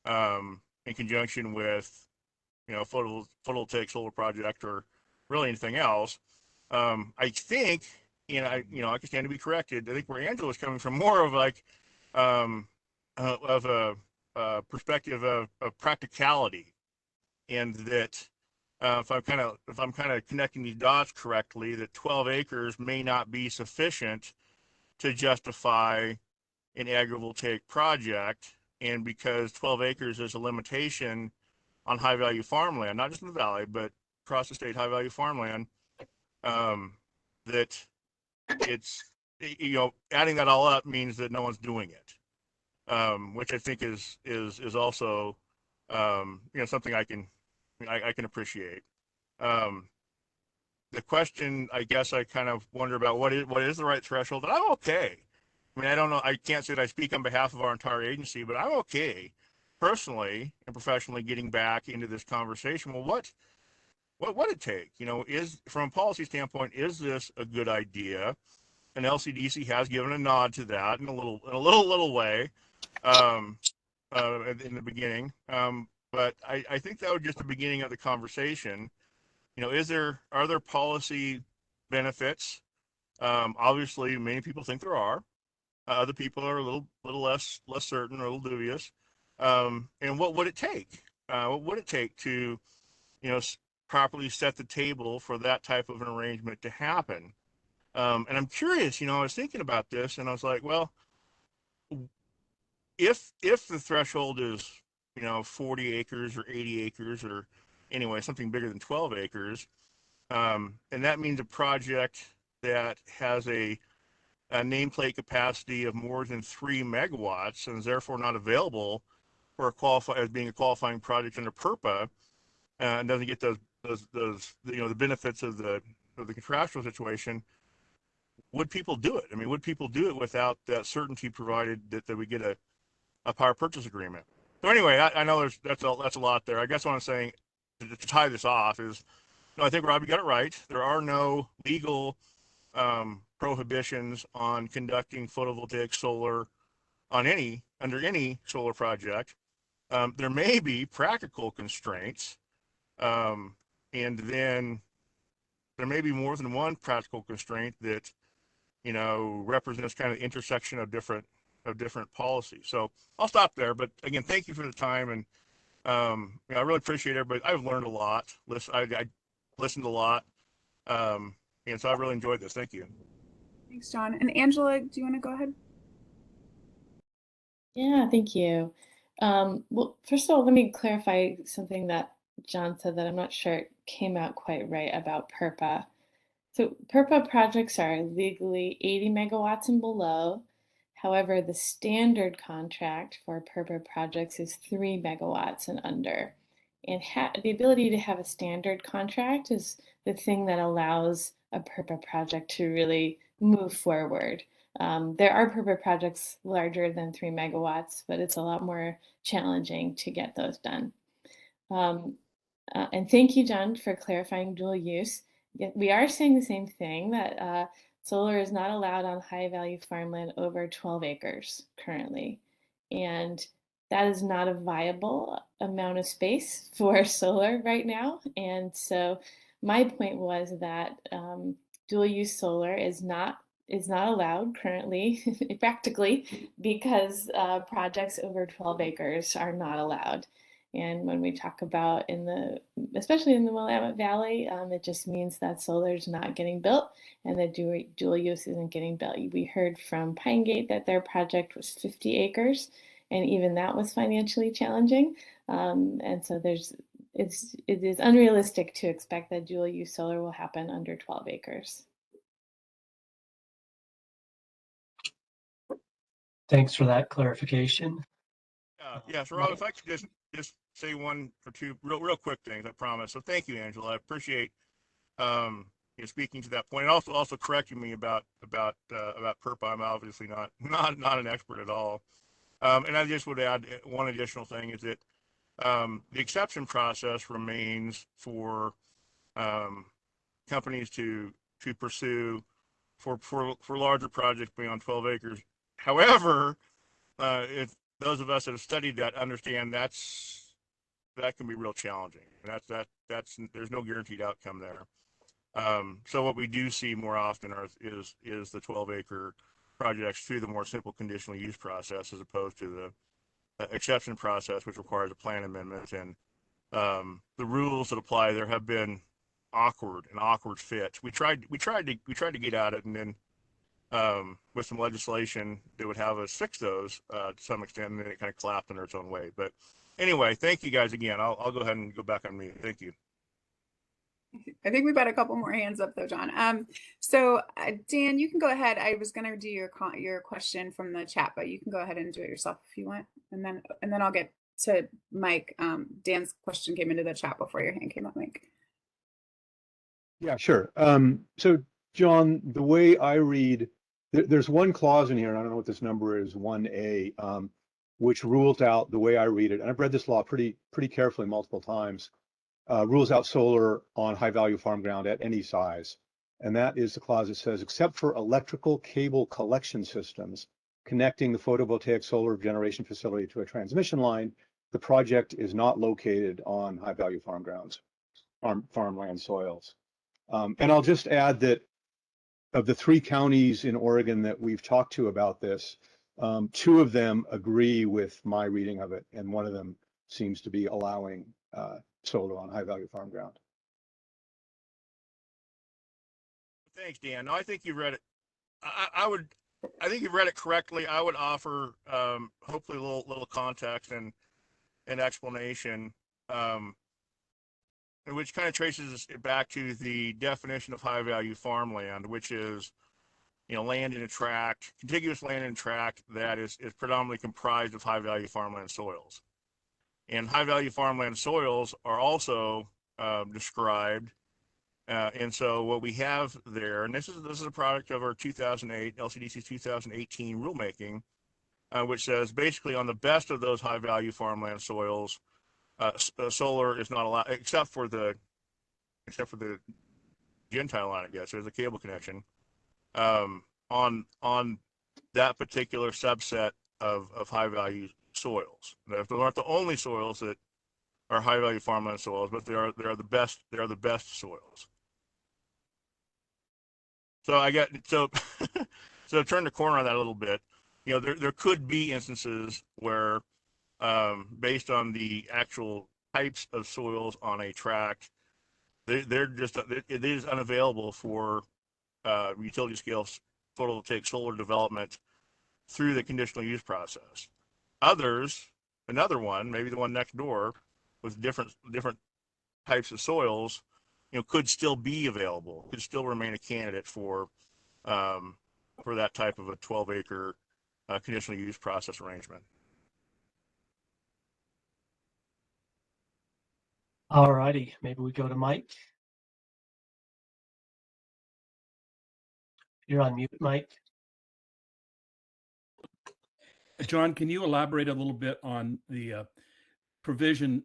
in conjunction with, photovoltaic solar project or really anything else. I think, and I can stand to be corrected. I think where Angela's coming from more of like of a perspective of practicality, and that if I'm kind of connecting these dots correctly, that 12 acres may not be sufficient to justify an agrivoltaic project, and because 12 acres is a limitation on high value farmland, not just in the valley, but across the state, high value farmland, that it's, adding that all up means that no one's doing it, which I think is also, something I can appreciate. The question, I guess, I kind of wonder about what is the right threshold, and I'm okay. I mean, I don't know. I can't say that I speak on behalf of our entire agency, but I'm okay, personally and professionally, getting back into this conversation. Well, what would it take? Is, from a policy standpoint, is this a good idea? And LCDC has given a nod to that in a little way, in the beginning. But I think that was just the beginning of the conversation. Are there policy benefits? Obviously, many people think there are. Other people are a little less certain, or a little dubious. And what would it take? What would it take to, properly set the table for that type of an arrangement to happen? And I'm curious. I was thinking about this, and I was like, well, if the threshold is 40 acres or 80 acres, or anyway something bigger than 12 acres, and that means a project that has a nameplate capacity of more than 3 megawatts and is therefore not available for as being a qualifying project under PURPA, and doesn't get those the benefits of the contractual situation. Would people do it? I mean, would people do it without that certainty provided that we get a power purchase agreement? So anyway, I know that's a lot there. I guess what I'm saying to tie this off is, I think Rob, you got it right. There are no legal prohibitions on conducting photovoltaic solar on under any solar project. There may be practical constraints, and then there may be more than one practical constraint that represents kind of the intersection of different policies. So I'll stop there. But again, thank you for the time, and I really appreciate everybody. I've learned a lot. I listened a lot, and so I really enjoyed this. Thank you. Thanks, John. And Angela, do you want to go ahead? Yeah, thank you. Well, first of all, let me clarify something that John said that I'm not sure it came out quite right about PURPA. So PURPA projects are legally 80 megawatts and below. However, the standard contract for PURPA projects is 3 megawatts and under. And the ability to have a standard contract is the thing that allows a PURPA project to really move forward. There are PURPA projects larger than 3 megawatts, but it's a lot more challenging to get those done. And thank you, John, for clarifying dual use. We are saying the same thing, that solar is not allowed on high value farmland over 12 acres currently. And that is not a viable amount of space for solar right now. And so my point was that dual use solar is not allowed currently, practically, because projects over 12 acres are not allowed. And when we talk about especially in the Willamette Valley, it just means that solar is not getting built and that dual use isn't getting built. We heard from Pine Gate that their project was 50 acres, and even that was financially challenging. And so it is unrealistic to expect that dual use solar will happen under 12 acres. Thanks for that clarification. Yeah, so Rob, if I could just say one or two real quick things, I promise. So thank you, Angela. I appreciate speaking to that point, and also correcting me about PURPA. I'm obviously not an expert at all. And I just would add one additional thing is that the exception process remains for companies to pursue for larger projects beyond 12 acres. However, if those of us that have studied that understand that can be real challenging. That's there's no guaranteed outcome there. So what we do see more often is the 12-acre projects through the more simple conditional use process as opposed to the exception process, which requires a plan amendment. And the rules that apply there have been awkward fits. We tried to get at it, and then with some legislation that would have us fix those to some extent, and then it kind of collapsed under its own weight. But anyway, thank you guys again. I'll go ahead and go back on mute. Thank you. I think we've got a couple more hands up though, John. So Dan, you can go ahead. I was going to do your question from the chat, but you can go ahead and do it yourself if you want, and then I'll get to Mike. Dan's question came into the chat before your hand came up, Mike. Yeah, sure. So John, the way I read, there's one clause in here, and I don't know what this number is, 1A, which rules out, the way I read it, and I've read this law pretty carefully multiple times, rules out solar on high value farm ground at any size. And that is the clause that says, except for electrical cable collection systems connecting the photovoltaic solar generation facility to a transmission line, the project is not located on high value farm grounds, farmland soils. And I'll just add that of the 3 counties in Oregon that we've talked to about this, 2 of them agree with my reading of it, and one of them seems to be allowing solar on high value farm ground. Thanks, Dan. No, I think you read it. I think you've read it correctly. I would offer hopefully a little context and explanation, which kind of traces it back to the definition of high value farmland, which is land in a tract, contiguous land in a tract that is predominantly comprised of high value farmland soils. And high value farmland soils are also described. And so what we have there, and this is a product of our 2008 LCDC 2018 rulemaking, which says basically on the best of those high value farmland soils, solar is not allowed except for the Gentile line, I guess. There's a cable connection. on that particular subset of high value soils. Those aren't the only soils that are high value farmland soils, but they are the best soils. So so turn the corner on that a little bit. You know, there could be instances where, based on the actual types of soils on a tract, it is unavailable for utility scale photovoltaic solar development through the conditional use process. Another one, maybe the one next door, with different types of soils, you know, could still be available, could still remain a candidate for that type of a 12-acre conditional use process arrangement. All righty, maybe we go to Mike. You're on mute, Mike. John, can you elaborate a little bit on the provision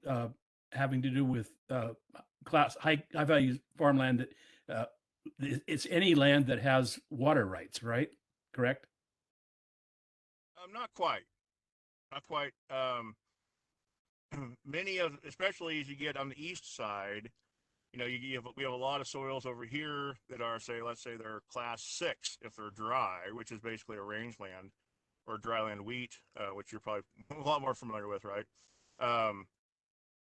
having to do with high value farmland that it's any land that has water rights, right? Correct? Not quite. Many of, especially as you get on the east side, you know, we have a lot of soils over here that are, let's say they're class 6 if they're dry, which is basically a rangeland or dryland wheat, which you're probably a lot more familiar with, right?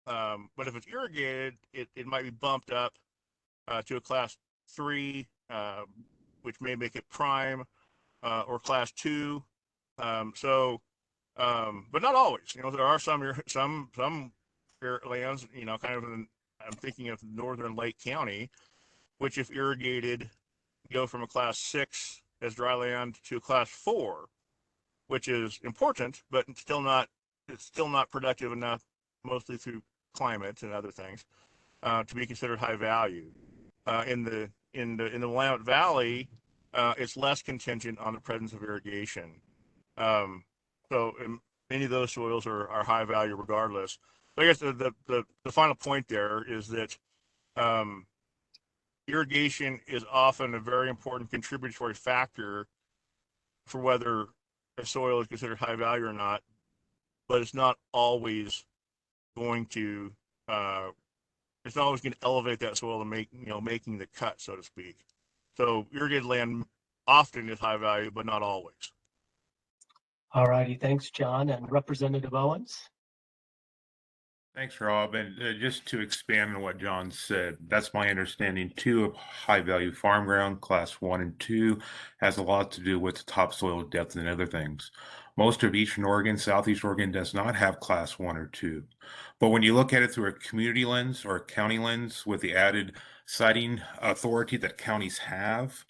But if it's irrigated, it might be bumped up to a class 3, which may make it prime, or class 2. But not always. You know, there are some lands, you know, kind of I'm thinking of northern Lake County, which if irrigated, go from a class 6 as dry land to a class 4, which is important, but it's still not productive enough, mostly through climate and other things, to be considered high value. In the Willamette Valley, it's less contingent on the presence of irrigation. So many of those soils are high value regardless. But I guess the final point there is that irrigation is often a very important contributory factor for whether a soil is considered high value or not, but it's not always going to elevate that soil to making the cut, so to speak. So irrigated land often is high value, but not always. All righty, thanks, John. And Representative Owens? Thanks, Rob. And just to expand on what John said, that's my understanding too of high value farm ground, class 1 and 2, has a lot to do with topsoil depth and other things. Most of Eastern Oregon, Southeast Oregon does not have class 1 or 2. But when you look at it through a community lens or a county lens with the added siting authority that counties have,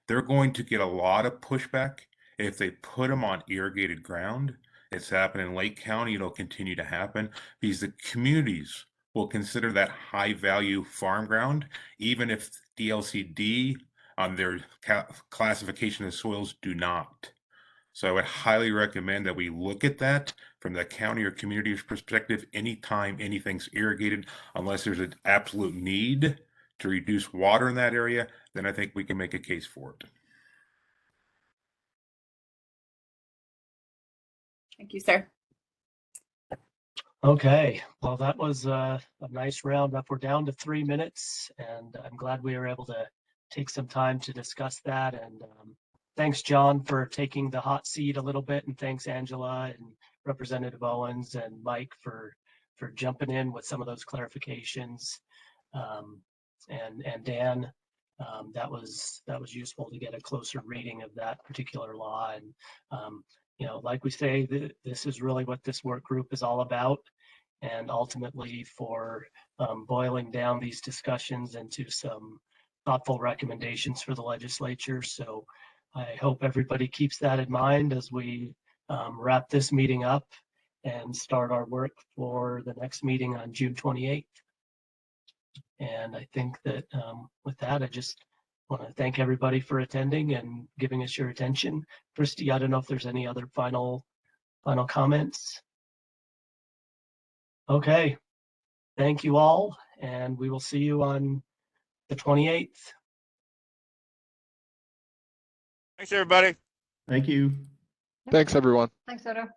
they're going to get a lot of pushback if they put them on irrigated ground. It's happened in Lake County. It'll continue to happen because the communities will consider that high value farm ground, even if DLCD on their classification of soils do not. So I would highly recommend that we look at that from the county or community's perspective anytime anything's irrigated, unless there's an absolute need to reduce water in that area, then I think we can make a case for it. Thank you, sir. Okay, well, that was a nice roundup. We're down to 3 minutes, and I'm glad we were able to take some time to discuss that. And thanks, John, for taking the hot seat a little bit, and thanks, Angela and Representative Owens and Mike for jumping in with some of those clarifications. And Dan, that was useful to get a closer reading of that particular law. And you know, like we say, this is really what this work group is all about, and ultimately for boiling down these discussions into some thoughtful recommendations for the legislature. So I hope everybody keeps that in mind as we wrap this meeting up and start our work for the next meeting on June 28th. And I think that with that, I just want to thank everybody for attending and giving us your attention. Christy, I don't know if there's any other final comments. Okay, thank you all, and we will see you on the 28th. Thanks, everybody. Thank you. Thanks, everyone. Thanks, Odo.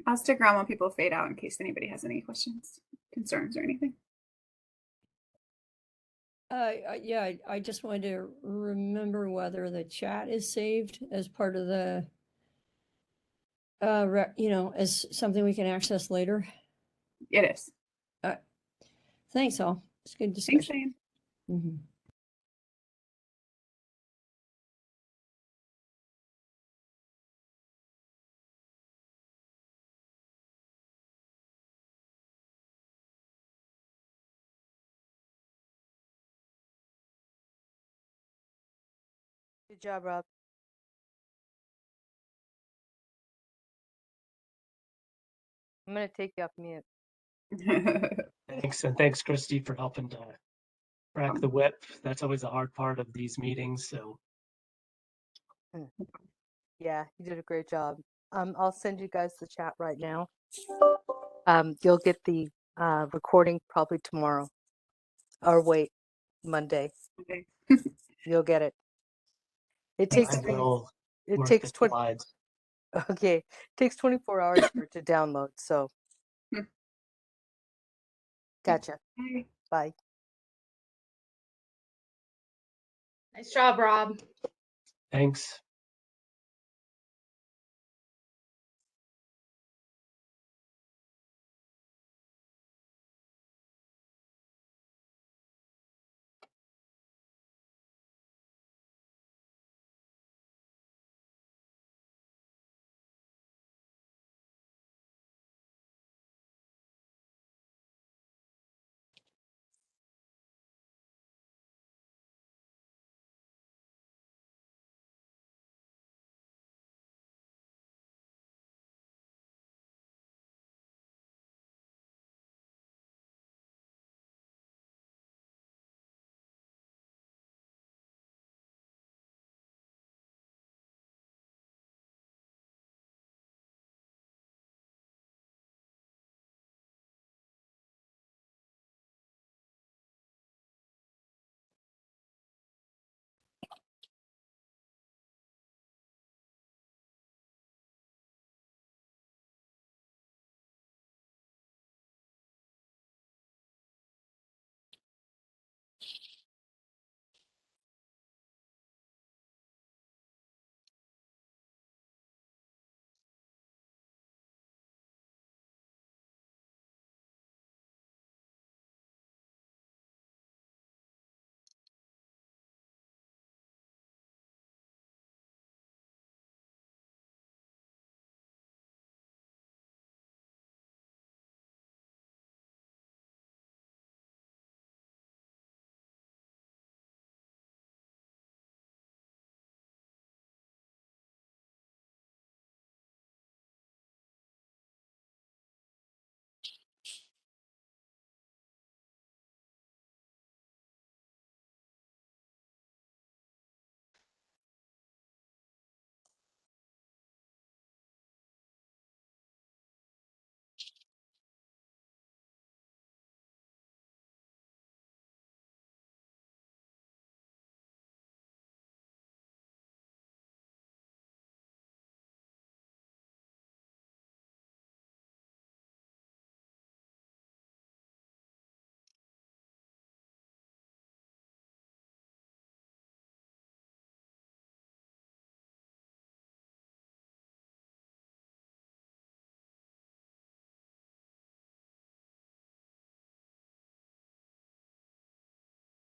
I'll stick around while people fade out in case anybody has any questions, concerns, or anything. Yeah, I just wanted to remember whether the chat is saved as part of the, as something we can access later. It is. Thanks all. It's a good Thanks, discussion. Diane. Mhm. Good job, Rob. I'm gonna take you off mute. Thanks, and thanks, Christy, for helping to crack the whip. That's always a hard part of these meetings, so. Yeah, you did a great job. I'll send you guys the chat right now. You'll get the recording probably tomorrow, or wait, Monday. Okay. You'll get it. It I takes will it work takes the 20 slides. okay, it takes 24 hours for it to download. So gotcha. Bye. Bye. Nice job, Rob. Thanks.